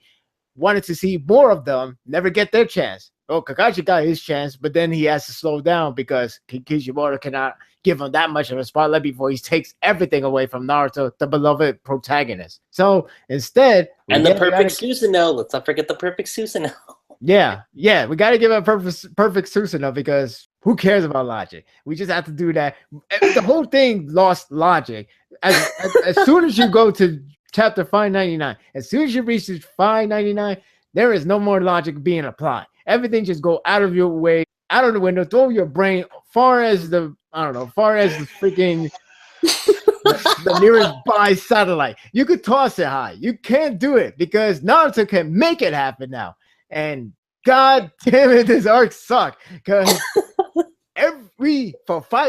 wanted to see more of them never get their chance. Oh, Kakashi got his chance, but then he has to slow down because Kishimoto cannot give him that much of a spotlight before he takes everything away from Naruto, the beloved protagonist. So instead, and the perfect Susanoo. Let's not forget the perfect Susanoo. Yeah, we got to give a perfect Susanoo because who cares about logic? We just have to do that. The whole thing lost logic. As soon as you go to chapter 599, as soon as you reach 599, there is no more logic being applied. Everything just go out of your way, out of the window, throw your brain far as the freaking the nearest by satellite. You could toss it high. You can't do it because Naruto can make it happen now. And god damn it, this arc sucked. Because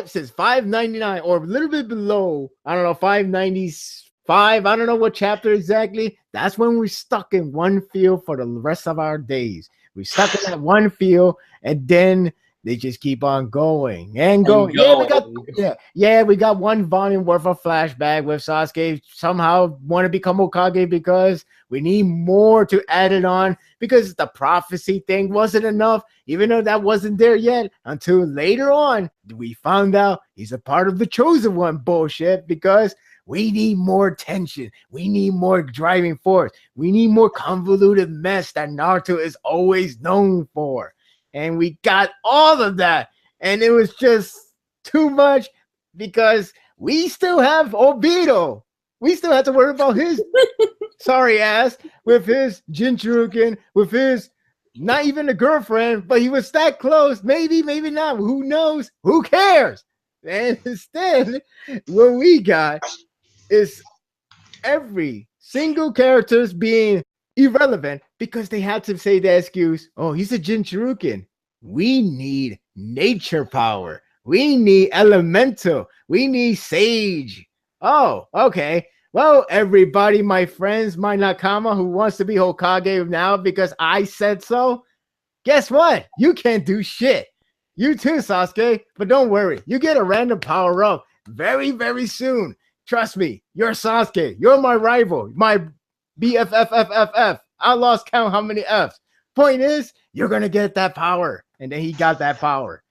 since 599 or a little bit below, I don't know, 595, I don't know what chapter exactly. That's when we're stuck in one field for the rest of our days. We stuck in that one field, and then they just keep on going and going. We got one volume worth of flashback with Sasuke somehow want to become Hokage because we need more to add it on because the prophecy thing wasn't enough, even though that wasn't there yet until later on. We found out he's a part of the chosen one bullshit because we need more tension. We need more driving force. We need more convoluted mess that Naruto is always known for. And we got all of that. And it was just too much because we still have Obito. We still have to worry about his sorry ass with his Jinchuruken, with his not even a girlfriend, but he was that close. Maybe, maybe not. Who knows? Who cares? And instead, what we got is every single character's being irrelevant because they had to say the excuse, oh, he's a Jinchuruken. We need nature power. We need elemental. We need sage. Oh, okay. Well, everybody, my friends, my Nakama who wants to be Hokage now because I said so, guess what? You can't do shit. You too, Sasuke. But don't worry, you get a random power up very, very soon. Trust me, you're Sasuke. You're my rival, my BFFFFF. I lost count how many Fs. Point is, you're gonna get that power. And then he got that power.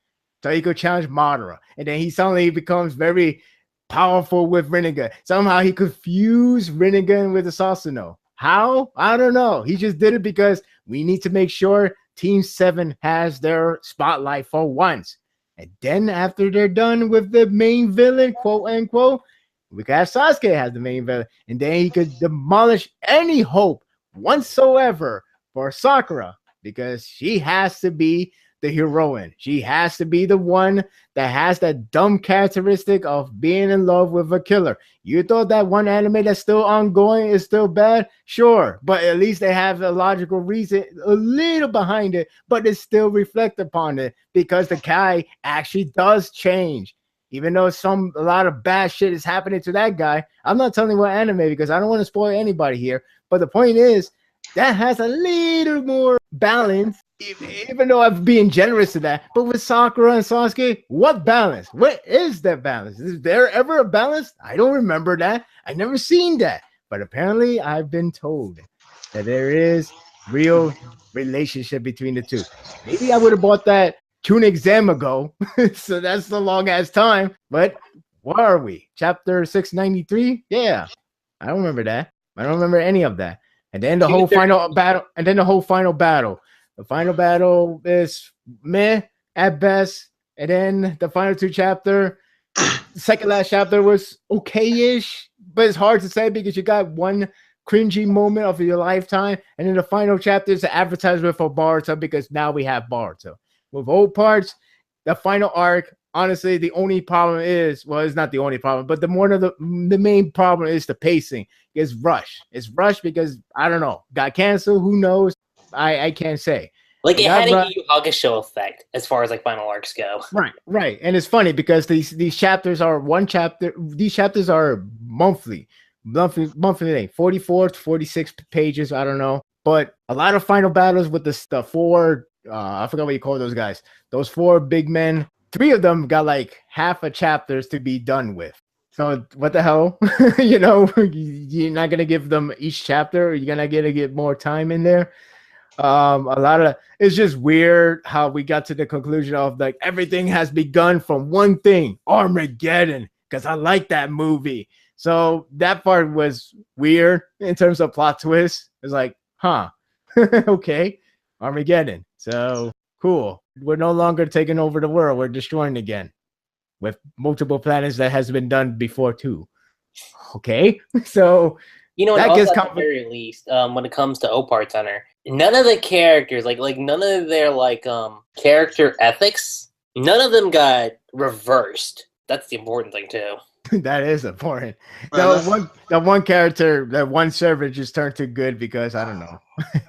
So he could challenge Madara. And then he suddenly becomes very powerful with Rinnegan. Somehow he could fuse Rinnegan with the Sasuno. How? I don't know. He just did it because we need to make sure Team 7 has their spotlight for once. And then after they're done with the main villain, quote unquote, we could have Sasuke has the main villain. And then he could demolish any hope whatsoever for Sakura, because she has to be the heroine. She has to be the one that has that dumb characteristic of being in love with a killer. You thought that one anime that's still ongoing is still bad? Sure, but at least they have a logical reason, a little behind it, but it still reflect upon it because the guy actually does change. Even though a lot of bad shit is happening to that guy. I'm not telling you what anime because I don't want to spoil anybody here. But the point is, that has a little more balance, even though I'm being generous to that. But with Sakura and Sasuke, what balance? What is that balance? Is there ever a balance? I don't remember that. I never seen that. But apparently, I've been told that there is real relationship between the two. Maybe I would have bought that to an exam ago. So that's the long ass time. But where are we? Chapter 693? Yeah. I don't remember that. I don't remember any of that. And then the whole final battle. The final battle is meh at best. And then the final two chapter, second last chapter was okay-ish, but it's hard to say because you got one cringy moment of your lifetime. And then the final chapter is an advertisement for Boruto because now we have Boruto. With old parts, the final arc, honestly, the only problem is, well, it's not the only problem, but the main problem is the pacing. It's rushed. It's rushed because, I don't know, got canceled, who knows? I can't say. Like, it had a Yu Yu Hakusho effect as far as, like, final arcs go. Right. And it's funny because these chapters are these chapters are monthly, 44 to 46 pages, I don't know. But a lot of final battles with the four, I forgot what you call those guys. Those four big men, 3 of them got like half a chapters to be done with. So what the hell? You know, you're not gonna give them each chapter. You're gonna get more time in there. It's just weird how we got to the conclusion of like everything has begun from one thing, Armageddon, because I like that movie. So that part was weird in terms of plot twist. It's like, huh, okay, Armageddon. So cool. We're no longer taking over the world. We're destroying again with multiple planets that has been done before too. Okay, so you know, that gets at the very least, when it comes to Opart Center, none of the characters, like none of their character ethics, none of them got reversed. That's the important thing too. That is important. That one character, that one servant just turned to good because I don't know.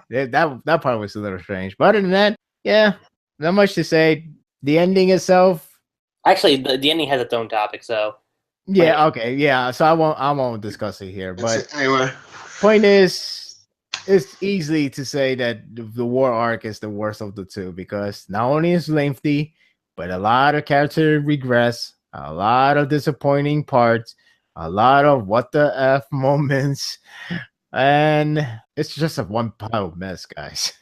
that part was a little strange. But other than that, yeah, not much to say. The ending itself. Actually, the ending has its own topic, so. Yeah, okay, yeah. So I won't discuss it here. But anyway, point is, it's easy to say that the war arc is the worst of the two because not only is lengthy, but a lot of character regress, a lot of disappointing parts, a lot of what the F moments, and it's just a one pile mess, guys.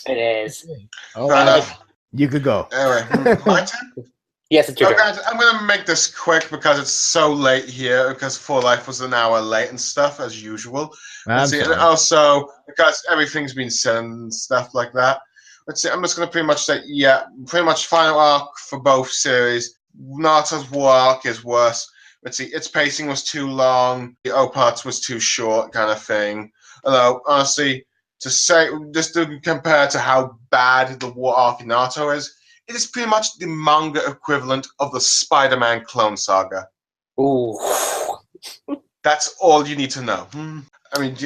It is. Oh, you could go. Anyway, my turn? Yes, it's your turn. Guys, I'm going to make this quick because it's so late here, because 4 Life was an hour late and stuff, as usual. And also, because everything's been said and stuff like that. Let's see, I'm just going to pretty much say, yeah, pretty much final arc for both series. Naruto's war arc is worse. Let's see, its pacing was too long, the O parts was too short, kind of thing. Although, honestly, just to compare to how bad the war arc in Naruto is, it is pretty much the manga equivalent of the Spider-Man Clone Saga. Ooh. That's all you need to know. I mean,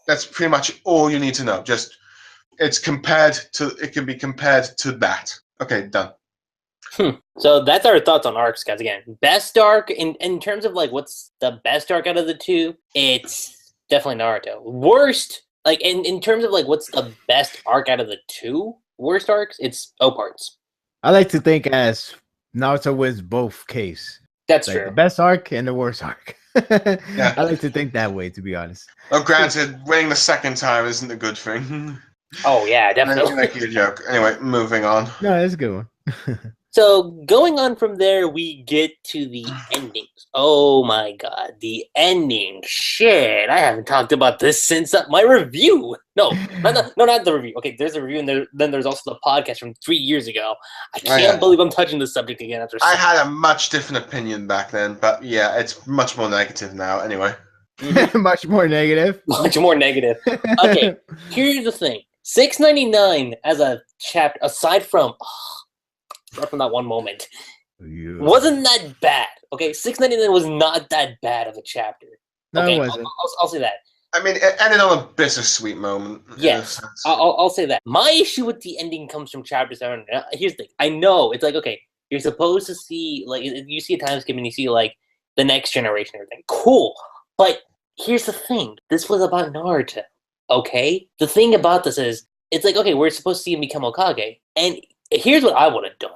that's pretty much all you need to know. Just, it can be compared to that. Okay, done. So that's our thoughts on arcs, guys. Again, best arc, in terms of like what's the best arc out of the two, it's definitely Naruto. Worst, like in terms of like what's the best arc out of the two, worst arcs, it's Oparts. I like to think as Naruto wins both case. That's Like true. the best arc and the worst arc. Yeah. I like to think that way, to be honest. Well, granted, winning the second time isn't a good thing. Oh yeah, I'm definitely. making a joke. Anyway, moving on. No, that's a good one. So going on from there, we get to the endings. Oh my god, the ending! Shit, I haven't talked about this since my review. No, not the review. Okay, there's a review, and then there's also the podcast from 3 years ago. I can't believe I'm touching this subject again after. I had a much different opinion back then, but yeah, it's much more negative now. Anyway, Much more negative. Much more negative. Okay, here's the thing: $6.99 as a chapter, aside from that one moment. Yeah. Wasn't that bad? Okay, $6.99 was not that bad of a chapter. No, okay, it wasn't. I'll say that. I mean, it ended on a bittersweet moment. Yes, I'll say that. My issue with the ending comes from chapter 7. Here's the thing. I know it's like, okay, you're supposed to see, like, you see a time skip and you see like the next generation and everything. Cool, but here's the thing. This was about Naruto. Okay, the thing about this is, it's like, okay, we're supposed to see him become Hokage, and here's what I would have done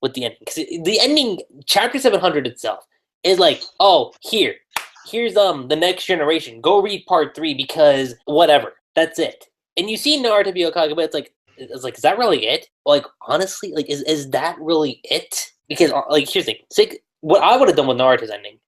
with the ending, because the ending, chapter 700 itself, is like, oh, here's the next generation. Go read part 3 because whatever. That's it. And you see Naruto be Hokage, but it's like, is that really it? Like, honestly, like, is that really it? Because like, here's the thing. What I would have done with Naruto's ending,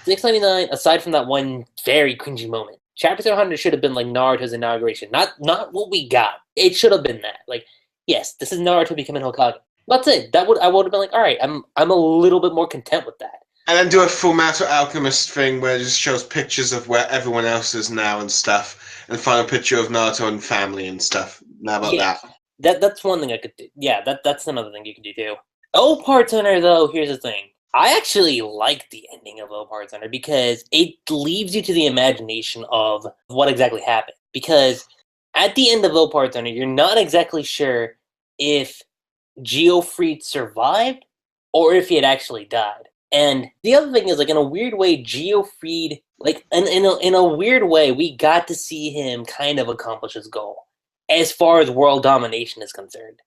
$6.99. Aside from that one very cringy moment, chapter 700 should have been like Naruto's inauguration. Not what we got. It should have been that. Like, yes, this is Naruto becoming Hokage. That's it. I would have been like, all right, I'm a little bit more content with that. And then do a Full Metal Alchemist thing where it just shows pictures of where everyone else is now and stuff, and find a picture of Naruto and family and stuff. How about that? That's one thing I could do. Yeah, that's another thing you can do too. Oh, Part Center, though, here's the thing. I actually like the ending of Part Center because it leaves you to the imagination of what exactly happened. Because at the end of Part Center, you're not exactly sure if Jio Freed survived or if he had actually died. And the other thing is, like, in a weird way, Jio Freed, like, in a weird way, we got to see him kind of accomplish his goal as far as world domination is concerned.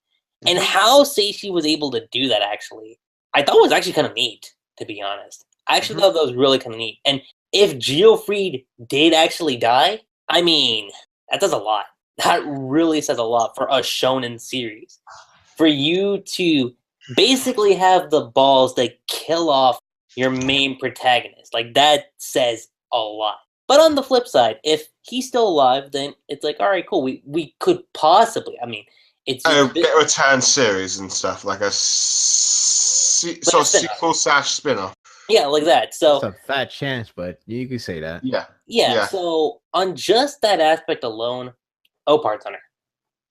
And how Seishi was able to do that, actually, I thought was actually kind of neat, to be honest. I actually thought that was really kind of neat. And if Jio Freed did actually die, I mean, that does a lot. That really says a lot for a shonen series. For you to basically have the balls to kill off your main protagonist. Like, that says a lot. But on the flip side, if he's still alive, then it's like, all right, cool. We could possibly, I mean, it's a return series and stuff, like a sequel / spin-off. Yeah, like that. So it's a fat chance, but you could say that. Yeah. So on just that aspect alone, Part Center,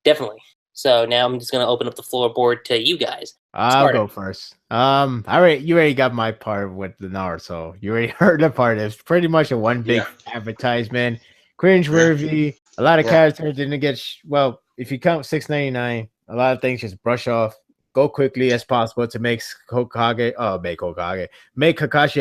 definitely. So now I'm just gonna open up the floorboard to you guys. I'll go first. You already got my part with the Naruto. You already heard the part. It's pretty much a one big advertisement, cringe-worthy. A lot of characters didn't get well. If you count $6.99, a lot of things just brush off. Go quickly as possible to make Kakashi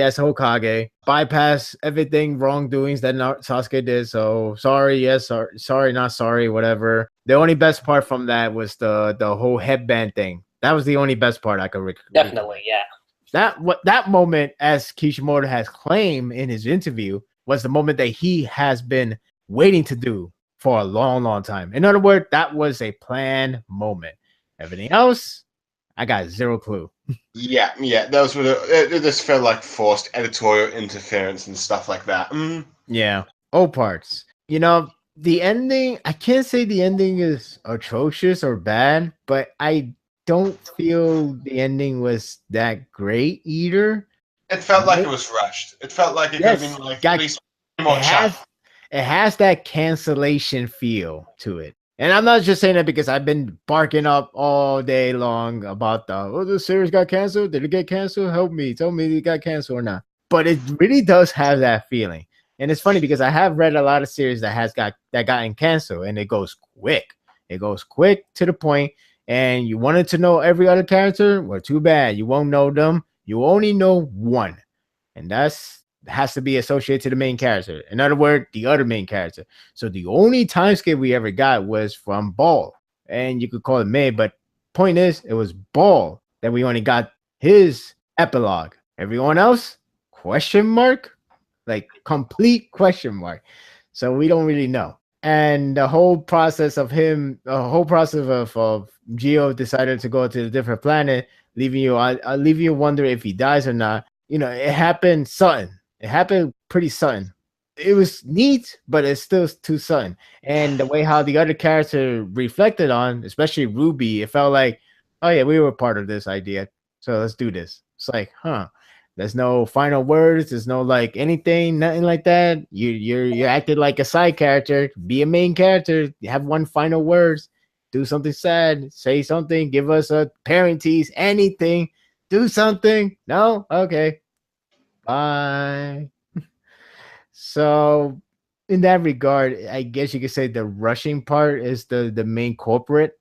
as Hokage. Bypass everything wrongdoings that Sasuke did. So sorry, yes, sorry, not sorry, whatever. The only best part from that was the whole headband thing. That was the only best part I could definitely, yeah. That moment, as Kishimoto has claimed in his interview, was the moment that he has been waiting to do for a long, long time. In other words, that was a planned moment. Everything else, I got zero clue. Yeah. Those were it just felt like forced editorial interference and stuff like that. Yeah. Parts. You know, the ending, I can't say the ending is atrocious or bad, but I don't feel the ending was that great either. It felt like it was rushed. It felt like it could have been like at least more it has that cancellation feel to it. And I'm not just saying that because I've been barking up all day long about the series got canceled. Did it get canceled? Help me. Tell me it got canceled or not. But it really does have that feeling. And it's funny because I have read a lot of series that gotten canceled, and it goes quick. It goes quick to the point. And you wanted to know every other character? Well, too bad. You won't know them. You only know one. And has to be associated to the main character. In other words, the other main character. So the only time skip we ever got was from Ball. And you could call it May, but point is, it was Ball that we only got his epilogue. Everyone else, question mark, like complete question mark. So we don't really know. And the whole process of Gio decided to go to a different planet, leaving you wonder if he dies or not. It happened sudden. It happened pretty sudden. It was neat, but it's still too sudden. And the way how the other character reflected on, especially Ruby, it felt like, oh yeah, we were part of this idea, so let's do this. It's like, huh? There's no final words. There's no like anything, nothing like that. You're acting like a side character. Be a main character. Have one final words. Do something sad. Say something. Give us a parent tease. Anything. Do something. No. Okay. Bye. So, in that regard, I guess you could say the rushing part is the main culprit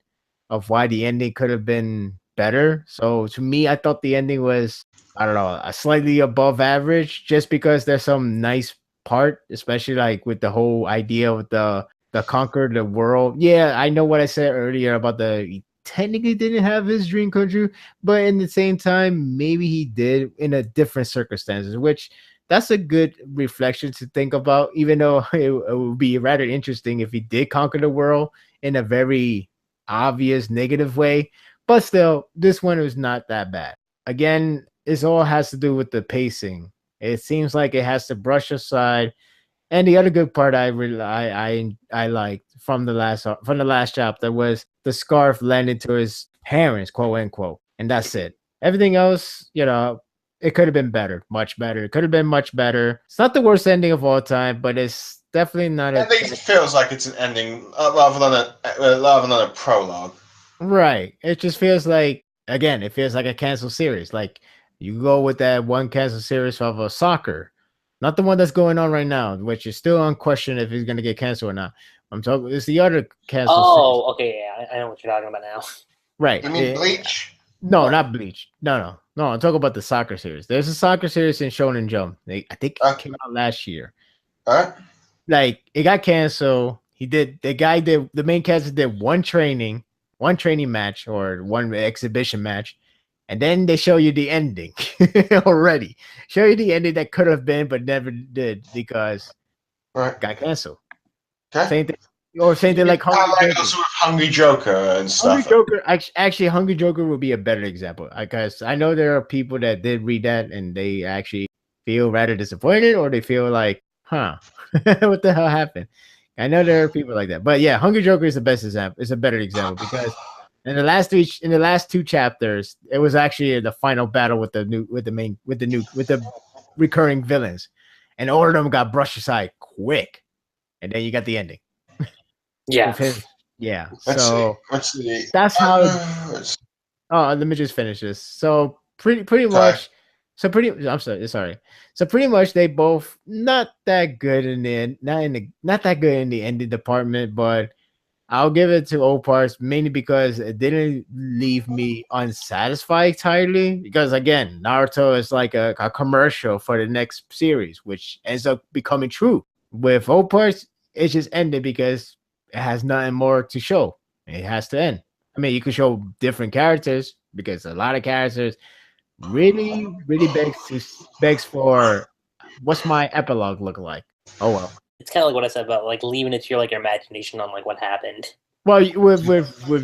of why the ending could have been better. So to me, I thought the ending was, I don't know, a slightly above average, just because there's some nice part, especially like with the whole idea of the conquer the world. Yeah, I know what I said earlier about he technically didn't have his dream come true, but in the same time, maybe he did in a different circumstances, which that's a good reflection to think about, even though it would be rather interesting if he did conquer the world in a very obvious negative way. But still, this one was not that bad. Again, it all has to do with the pacing. It seems like it has to brush aside. And the other good part I liked from the last chapter was the scarf landed to his parents, quote unquote, and that's it. Everything else, it could have been better, much better. It could have been much better. It's not the worst ending of all time, but it's definitely not. I think it feels like it's an ending rather than a prologue. Right. It just feels like, again, it feels like a canceled series. Like you go with that one canceled series of a soccer, not the one that's going on right now, which is still unquestioned if he's going to get canceled or not. I'm talking. It's the other canceled. Oh, okay, yeah, I know what you're talking about now. Right. You mean Bleach? No, not Bleach. No. I'm talking about the soccer series. There's a soccer series in Shonen Jump. I think it came out last year. Like it got canceled. The main character did one training match or one exhibition match, and then they show you the ending already. Show you the ending that could have been but never did because it got canceled. Okay. Same thing. Or same thing like Hungry Joker and stuff. Actually, Hungry Joker would be a better example because I know there are people that did read that and they actually feel rather disappointed or they feel like, what the hell happened? I know there are people like that, but yeah, Hungry Joker is the best example. It's a better example because in the last two chapters, it was actually the final battle with the recurring villains, and all of them got brushed aside quick, and then you got the ending. Yeah. Yeah. Let's see. That's how. Let me just finish this. So pretty much. So I'm sorry. So pretty much they both not that good in the ending department, but I'll give it to Opars mainly because it didn't leave me unsatisfied entirely. Because again, Naruto is like a commercial for the next series, which ends up becoming true. With Opars, it just ended because it has nothing more to show. It has to end. I mean, you could show different characters because a lot of characters really begs for what's my epilogue look like. Oh well. It's kind of like what I said about like leaving it to your imagination on like what happened. Well, with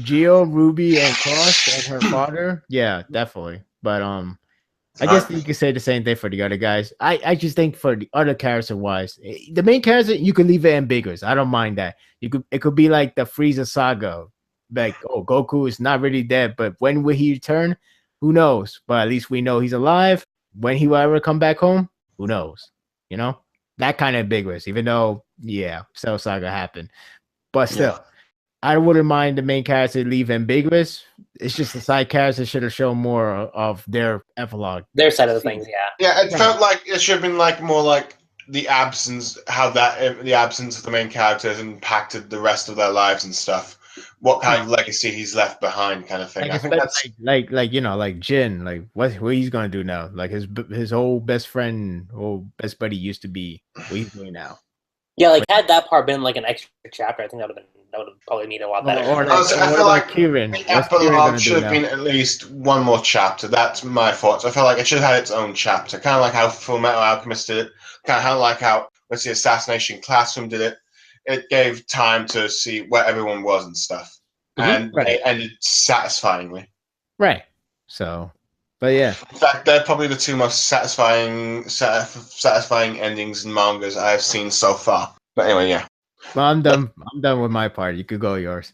Gio, Ruby, and Cross and her father, yeah, definitely. But I guess you could say the same thing for the other guys. I just think for the other character wise, the main character you could leave it ambiguous. I don't mind that. It could be like the Frieza saga, like Goku is not really dead, but when will he return? Who knows? But at least we know he's alive. When he will ever come back home, who knows? That kind of ambiguous. Even though Cell Saga happened, but still. I wouldn't mind the main character leave ambiguous. It's just the side characters should have shown more of their epilogue. Their side of the things, yeah. Yeah, it felt like it should have been like more like the absence of the main characters impacted the rest of their lives and stuff. What kind of legacy he's left behind, kind of thing. I think that's like Jin, like what he's gonna do now. Like his old best friend, old best buddy used to be. What he's doing now. Yeah, like had that part been like an extra chapter, I think that would have probably made it a lot better. Or I feel what like about Kieran? the What's Kieran epilogue gonna do should have now? been at least one more chapter. That's my thoughts. I feel like it should have had its own chapter, kind of like how Full Metal Alchemist did it, kind of like how Assassination Classroom did it. It gave time to see where everyone was and stuff, and Right. they ended satisfyingly. Right. So, but yeah. In fact, they're probably the two most satisfying endings in mangas I've seen so far. But anyway, yeah. Well, I'm done. I'm done with my part. You could go yours.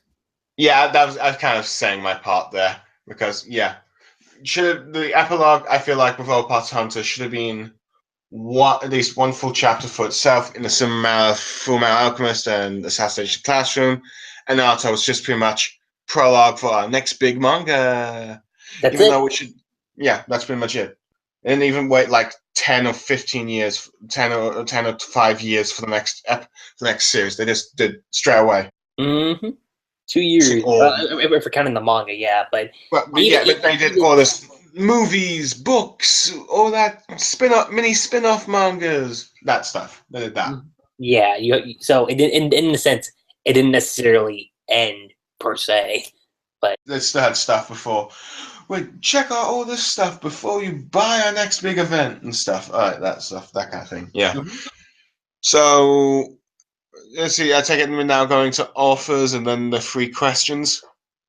Yeah, I was kind of saying my part there because the epilogue I feel like with All Parts Hunter should have been at least one full chapter for itself in the same amount of Full Metal Alchemist and Assassination Classroom, and Naruto was just pretty much prologue for our next big manga. That's Even it. though that's pretty much it. And even wait like 10 or 15 years, 10 or 5 years for the next series. They just did straight away. Mm-hmm. 2 years. If we're counting the manga, yeah, but But they did all this movies, books, all that mini spin-off mangas, that stuff. They did that. Yeah, so it didn't, in a sense, it didn't necessarily end per se, but They still had stuff before. Wait, check out all this stuff before you buy our next big event and stuff. All right, that stuff, that kind of thing. Yeah. So let's see. I take it we're now going to authors and then the 3 questions.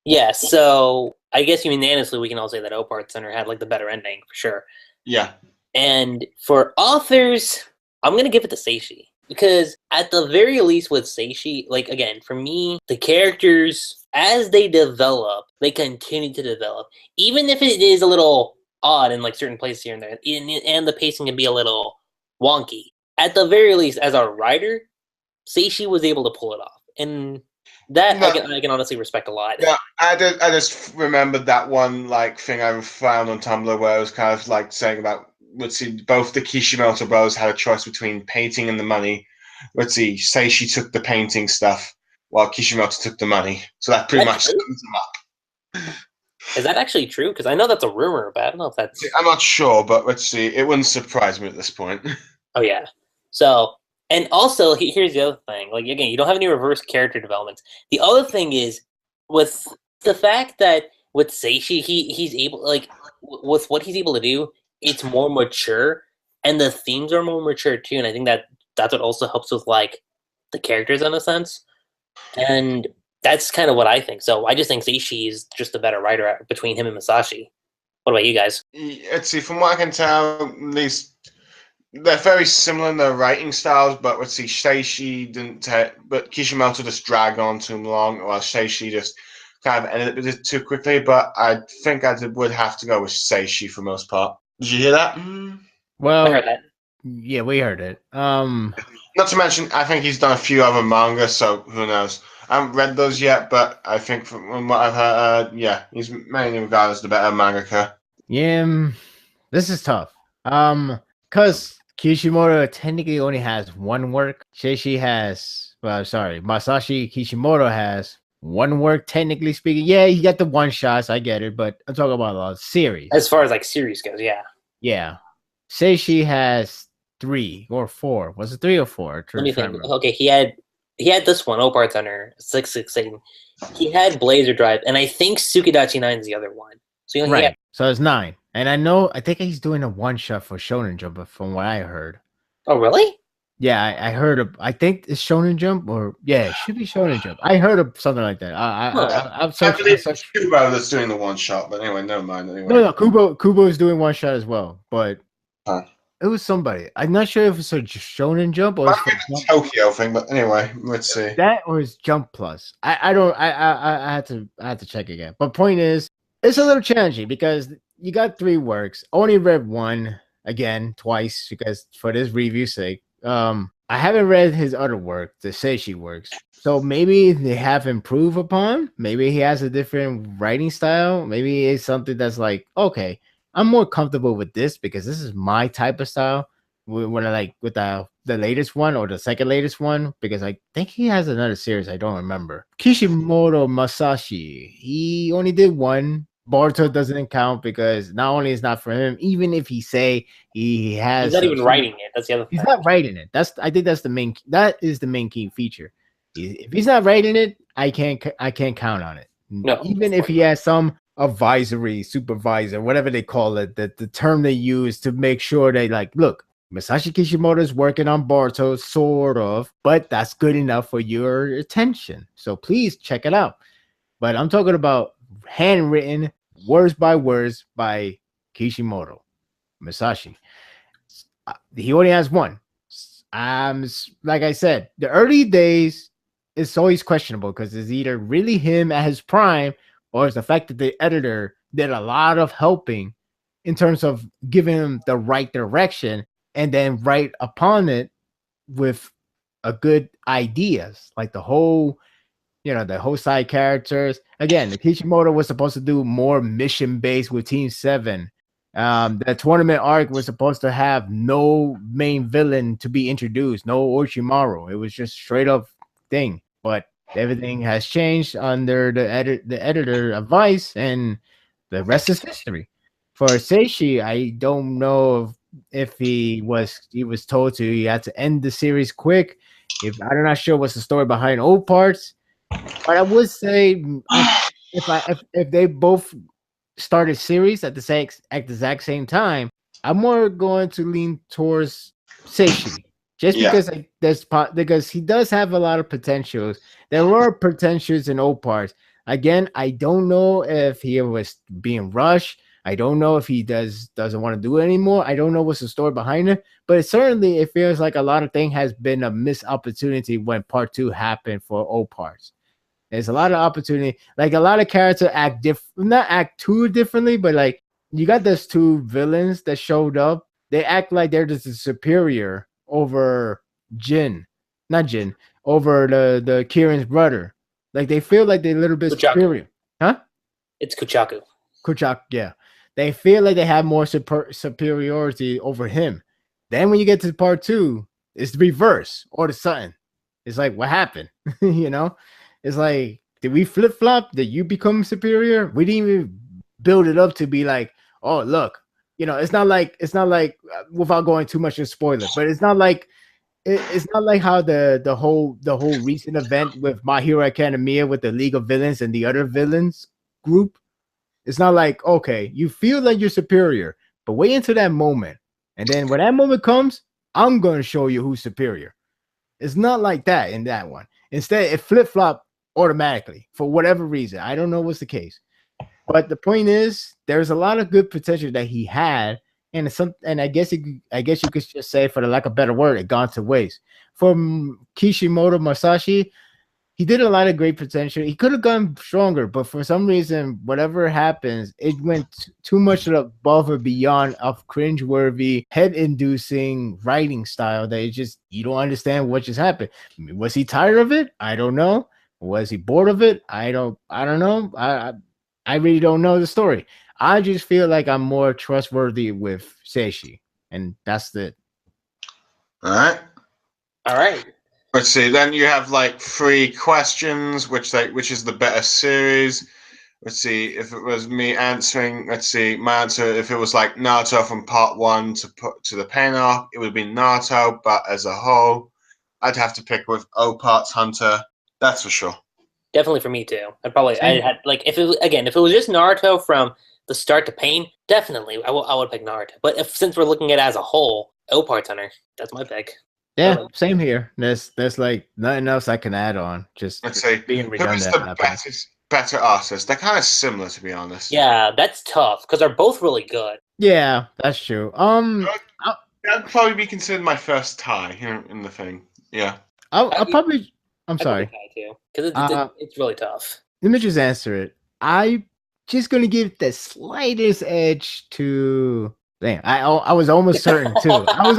yeah. So I guess unanimously we can all say that Opart Center had like the better ending for sure. Yeah. And for authors, I'm gonna give it to Seishi because at the very least with Seishi, like again for me, the characters as they develop, they continue to develop, even if it is a little odd in like certain places here and there, and the pacing can be a little wonky. At the very least, as a writer, Seishi was able to pull it off, and that I can honestly respect a lot. Yeah, I just remembered that one like thing I found on Tumblr where it was kind of like saying about both the Kishimoto brothers had a choice between painting and the money. Seishi took the painting stuff while Kishimoto took the money. So that pretty much sums them up. Is that actually true? Because I know that's a rumor, but I don't know if that's. I'm not sure, but let's see. It wouldn't surprise me at this point. Oh yeah. So, and also here's the other thing. Like again, you don't have any reverse character developments. The other thing is with the fact that with Seishi, he's able with what he's able to do, it's more mature, and the themes are more mature too. And I think that's what also helps with like the characters in a sense. And that's kind of what I think. So I just think Seishi is just a better writer between him and Masashi. What about you guys? Let's see. From what I can tell, at least they're very similar in their writing styles. But let's see, Seishi didn't but Kishimoto just dragged on too long, while Seishi just kind of ended it too quickly. But I think I would have to go with Seishi for most part. Did you hear that? Well, I heard that. Yeah, we heard it. Not to mention, I think he's done a few other manga, so who knows? I haven't read those yet, but I think from what I've heard, he's mainly regarded as the better mangaka. Yeah, this is tough. Because Kishimoto technically only has one work. Masashi Kishimoto has one work, technically speaking. Yeah, he got the one shots, I get it, but I'm talking about a series. As far as like series goes, yeah. Yeah. Seishi has 3 or 4. Was it 3 or 4? Let me think. Okay, he had this one, Opart Center 668. He had Blazer Drive, and I think Tsukidachi 9 is the other one. So right. So it's 9. And I think he's doing a one shot for Shonen Jump from what I heard. Oh really? Yeah, I heard I think it's Shonen Jump it should be Shonen Jump. I heard of something like that. I'm searching. Kubo that's doing the one shot, but anyway, never mind. Anyway. No, Kubo is doing one shot as well, but it was somebody. I'm not sure if it's a Shonen Jump or it's a Tokyo thing, but anyway, let's see. That or it's Jump Plus. I had to check again. But point is, it's a little challenging because you got 3 works. Only read one again twice because for this review's sake. I haven't read his other work, the Seishi works. So maybe they have improved upon. Maybe he has a different writing style. Maybe it's something that's like, okay, I'm more comfortable with this because this is my type of style. When I like with the latest one or the second latest one, because I think he has another series I don't remember. Kishimoto Masashi, he only did one. Boruto doesn't count because not only is not for him, even if he say he has, He's not even writing it. That's the other thing. He's not writing it. I think that's the main. That is the main key feature. If he's not writing it, I can't count on it. No, even if he has some advisory, supervisor, whatever they call it, the term they use to make sure they like, look, Masashi Kishimoto is working on Boruto, sort of, but that's good enough for your attention. So please check it out. But I'm talking about handwritten, words by words by Kishimoto, Masashi. He only has one. Like I said, the early days is always questionable because it's either really him at his prime or it's the fact that the editor did a lot of helping in terms of giving him the right direction and then right upon it with a good ideas, like the whole side characters. Again, the Kishimoto was supposed to do more mission based with Team 7. The tournament arc was supposed to have no main villain to be introduced, no Orochimaru. It was just straight up thing. But everything has changed under the editor advice, and the rest is history. For Seishi, I don't know if he was told he had to end the series quick. I'm not sure what's the story behind old parts, but I would say if they both started series at the exact same time, I'm more going to lean towards Seishi. Just because he does have a lot of potentials. There were potentials in old parts. Again, I don't know if he was being rushed. I don't know if he doesn't want to do it anymore. I don't know what's the story behind it. But it feels like a lot of things has been a missed opportunity when part 2 happened for old parts. There's a lot of opportunity. Like a lot of characters not act too differently, but like you got those two villains that showed up. They act like they're just a superior over over the Kieran's brother. Like they feel like they're a little bit superior. Huh? It's Kuchaku, yeah. They feel like they have more superiority over him. Then when you get to part 2, it's the reverse or the something. It's like, what happened? It's like, did we flip flop? Did you become superior? We didn't even build it up to be like, oh look, it's not like without going too much in spoiler, but it's not like how the whole recent event with My Hero Academia with the League of Villains and the other villains group. It's not like, okay, you feel like you're superior, but wait until that moment. And then when that moment comes, I'm going to show you who's superior. It's not like that in that one. Instead, it flip-flopped automatically for whatever reason. I don't know what's the case. But the point is, there's a lot of good potential that he had. And I guess you could just say, for the lack of a better word, it gone to waste. For Kishimoto Masashi, he did a lot of great potential. He could have gone stronger, but for some reason, whatever happens, it went too much above or beyond of cringeworthy, head-inducing writing style that it just, you don't understand what just happened. I mean, was he tired of it? I don't know. Was he bored of it? I don't know. I really don't know the story. I just feel like I'm more trustworthy with Seishi, and that's it. All right. Let's see. Then you have like 3 questions, which is the better series. Let's see. If it was me answering, let's see. My answer, if it was like Naruto from part 1 to the pain arc, it would be Naruto. But as a whole, I'd have to pick with O Parts Hunter. That's for sure. Definitely for me too. I had like if it was just Naruto from the start to pain, definitely I would pick Naruto. But since we're looking at it as a whole, O Parts Hunter, that's my pick. Yeah, same here. There's like nothing else I can add on. Just let's say being redundant. Who's the better artist? They're kind of similar, to be honest. Yeah, that's tough because they're both really good. Yeah, that's true. That'd probably be considered my first tie here in the thing. Yeah. I'll probably. I'm sorry. Because it's really tough. Let me just answer it. I just gonna give the slightest edge to. Damn, I was almost certain too. I was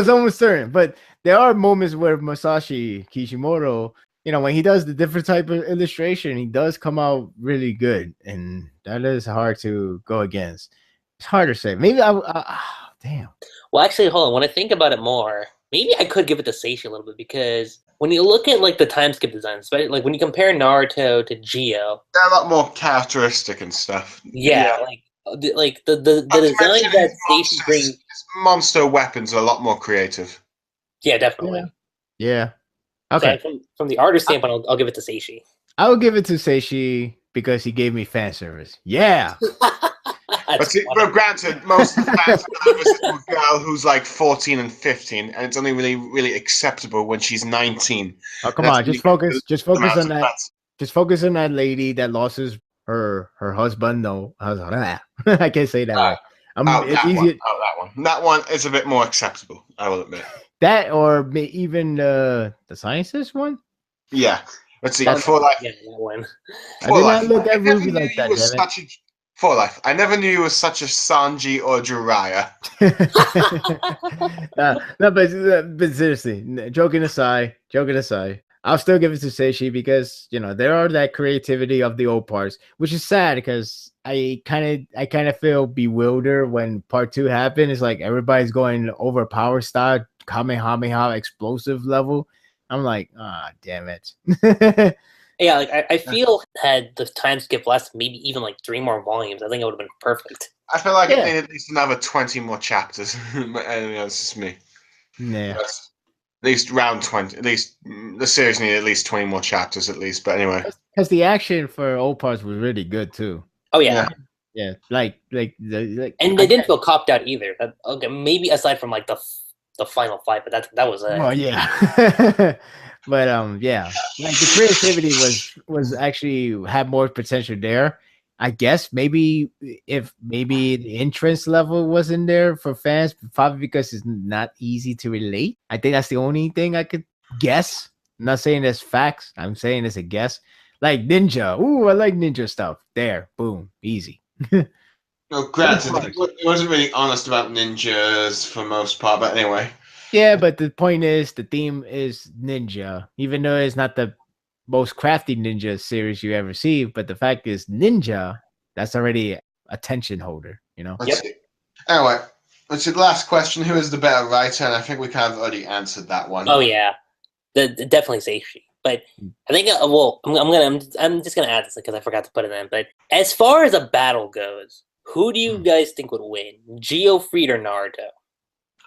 almost certain. But there are moments where Masashi Kishimoto, when he does the different type of illustration, he does come out really good, and that is hard to go against. It's hard to say. Maybe damn. Well, actually, hold on. When I think about it more, maybe I could give it to Seishi a little bit because when you look at like the time skip design, especially like when you compare Naruto to Gio, They're a lot more characteristic and stuff. yeah, like the Not to design mention that his Seishi brings, his monster weapons are a lot more creative. yeah, definitely. Yeah. So Okay. from the artist standpoint, I'll give it to Seishi. I'll give it to Seishi because he gave me fan service. Yeah. But, see, but granted, most of the fans have this little girl who's like 14 and 15, and it's only really acceptable when she's 19. Oh, come on, just focus on that. Fans. Just focus on that lady that lost her husband. No, I can't say that right. It's easier. That one is a bit more acceptable, I will admit. That or even the scientist one. Yeah. Let's see. That's For Life. Yeah, that one. I did not look at Ruby like that. Damn it. For Life. I never knew you was such a Sanji or Jiraiya. No, but seriously, joking aside, I'll still give it to Seishi because there are that creativity of the old parts, which is sad because I kind of feel bewildered when part 2 happened. It's like everybody's going overpower style, Kamehameha explosive level. I'm like, damn it. Yeah, like I feel had the time skip lasted maybe even like 3 more volumes, I think it would have been perfect. I feel like it needed at least another 20 more chapters. But anyway, that's just me. Yeah. At least round 20. At least the series needed at least 20 more chapters at least. But anyway. Because the action for old parts was really good too. Oh yeah. Yeah. Like and they didn't feel copped out either. Okay, maybe aside from like the final fight, but that was it. Oh yeah. But yeah, like the creativity was actually had more potential there. I guess maybe if the entrance level wasn't there for fans, probably because it's not easy to relate. I think that's the only thing I could guess. I'm not saying it's facts. I'm saying it's a guess. Like ninja. Ooh, I like ninja stuff. There, boom, easy. No, granted, it wasn't really honest about ninjas for most part, but anyway. Yeah, but the point is, the theme is ninja, even though it's not the most crafty ninja series you ever see. But the fact is, ninja, that's already attention holder, Let's see. Anyway, let's see. The last question: who is the better writer? And I think we kind of already answered that one. Oh yeah, definitely Seishi. But I think I'm just gonna add this because I forgot to put it in. But as far as a battle goes, who do you guys think would win, Jio Freed or Naruto?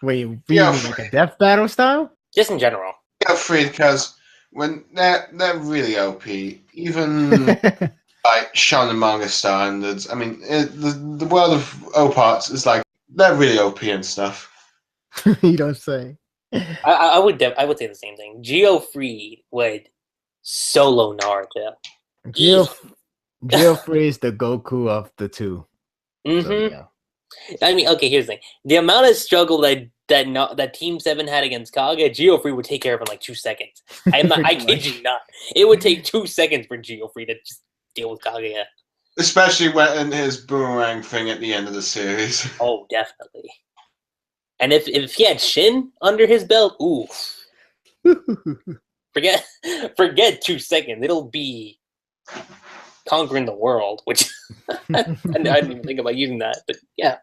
Wait, you mean like a death battle style? Just in general. Jio Freed, because when they're really OP, even like shonen manga standards. I mean, the world of O-Parts is like they're really OP and stuff. You don't say. I would say the same thing. Jio Freed would solo Naruto. Jio Freed is the Goku of the two. Mm-hmm. So, yeah. I mean, okay, here's the thing. The amount of struggle that Team 7 had against Kaga, Jio Freed would take care of in like 2 seconds. I kid you not. It would take 2 seconds for Jio Freed to just deal with Kaguya. Especially when his boomerang thing at the end of the series. Oh, definitely. And if he had Shin under his belt, ooh. Forget 2 seconds. It'll be conquering the world, which I didn't even think about using that, but yeah.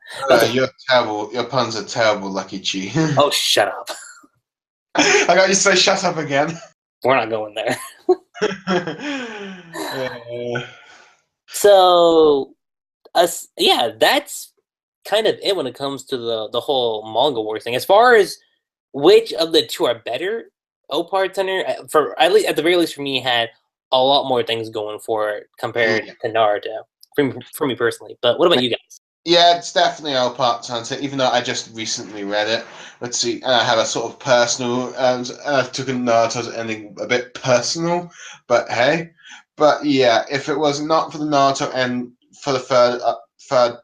You're terrible. Your puns are terrible, Lucky Chi. Oh, shut up. I got you to say shut up again. We're not going there. So, yeah, that's kind of it when it comes to the whole Manga Wars thing. As far as which of the two are better, O-Part Center, at least at the very least for me, had a lot more things going for it compared to Naruto, for me personally. But what about you guys? Yeah, it's definitely O-Part Center, even though I just recently read it. Let's see, and I have a sort of personal, and I took Naruto's ending a bit personal, but hey. But yeah, if it was not for the Naruto end, for the third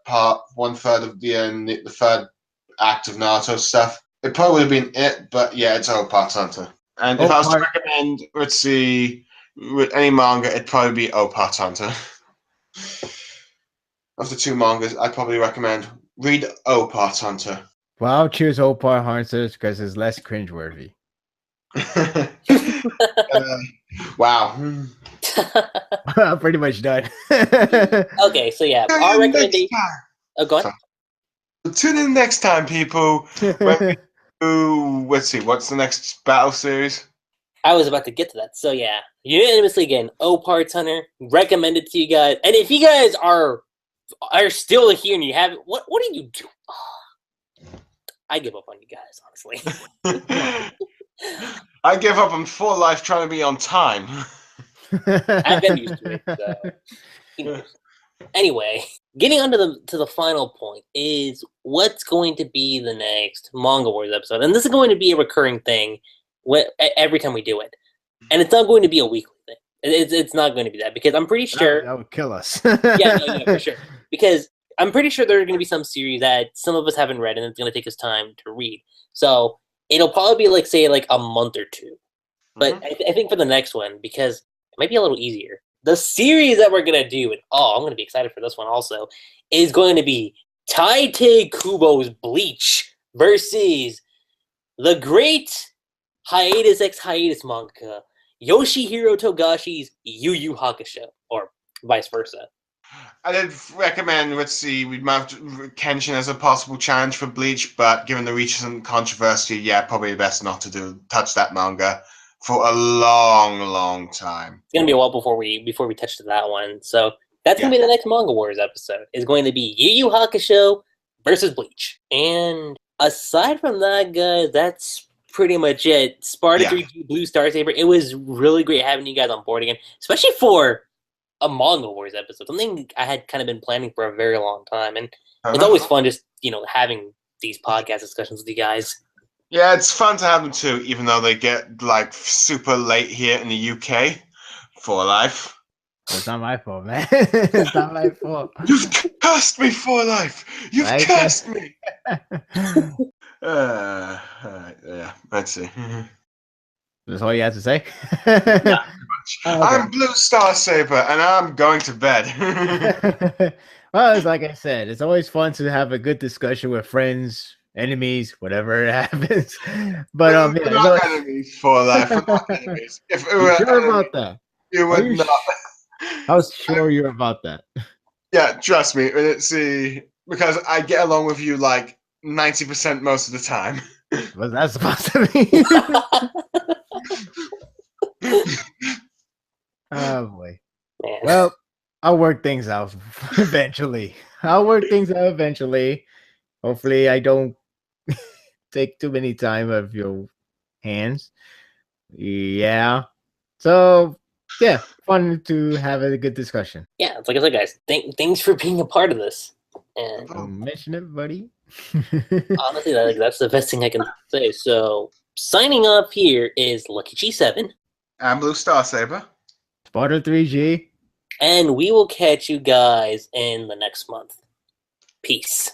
part, 1/3 of the third act of Naruto stuff, it probably would have been it, but yeah, it's O-Part Center. And if I was to recommend, let's see, with any manga, it'd probably be O-Part Hunter. Of the two mangas, I'd probably recommend read O-Part Hunter. Well, I'll choose O-Part Hunter because it's less cringeworthy. Wow. I'm pretty much done. Okay, so yeah, our recommendation. Oh, go on. Tune in next time, people. Ooh, let's see. What's the next battle series? I was about to get to that. So yeah, unanimously again, Parts Hunter recommended to you guys. And if you guys are still here and you haven't, what are you doing? I give up on you guys, honestly. I give up on full life trying to be on time. I've been used to it. So. Anyway, getting on to the final point is what's going to be the next Manga Wars episode, and this is going to be a recurring thing every time we do it, and it's not going to be a weekly thing. It's not going to be that because I'm pretty sure that would kill us. yeah, for sure. Because I'm pretty sure there are going to be some series that some of us haven't read, and it's going to take us time to read. So it'll probably be say a month or two. But I think for the next one, because it might be a little easier, the series that we're going to do, and I'm going to be excited for this one also, is going to be Tite Kubo's Bleach versus the great hiatus x hiatus mangaka Yoshihiro Togashi's Yu Yu Hakusho, or vice versa. I did recommend, let's see, we'd have Kenshin as a possible challenge for Bleach, but given the recent controversy, yeah, probably best not to touch that manga for a long, long time. It's gonna be a while before we touch to that one. So that's gonna be the next Manga Wars episode. Is going to be Yu Yu Hakusho versus Bleach. And aside from that, guys, that's pretty much it. Sparda3g, BlueStarSaber. It was really great having you guys on board again, especially for a Manga Wars episode. Something I had kind of been planning for a very long time, and it's always fun just having these podcast discussions with you guys. Yeah, it's fun to have them too, even though they get super late here in the UK for life. It's not my fault, man. It's not my fault. You've cursed me for life. You've cursed me. Yeah, let's see. That's all you have to say? Yeah, I'm BlueStarSaber, and I'm going to bed. Well, it's like I said, it's always fun to have a good discussion with friends, enemies, whatever it happens. But we're not enemies for life. We're not enemies. If we were sure about that? You would not. I was sure you're about that. Yeah, trust me. Let's see, because I get along with you 90% most of the time. What's that supposed to mean? Oh boy. Man. Well, I'll work things out eventually. Hopefully I don't take too many time of your hands. Yeah. So yeah, fun to have a good discussion. Yeah, it's like I said, guys. Thanks for being a part of this. And Don't mention it, buddy. honestly, that's the best thing I can say. So signing off here is LuckyRave. I'm BlueStarSaber. Sparda3g. And we will catch you guys in the next month. Peace.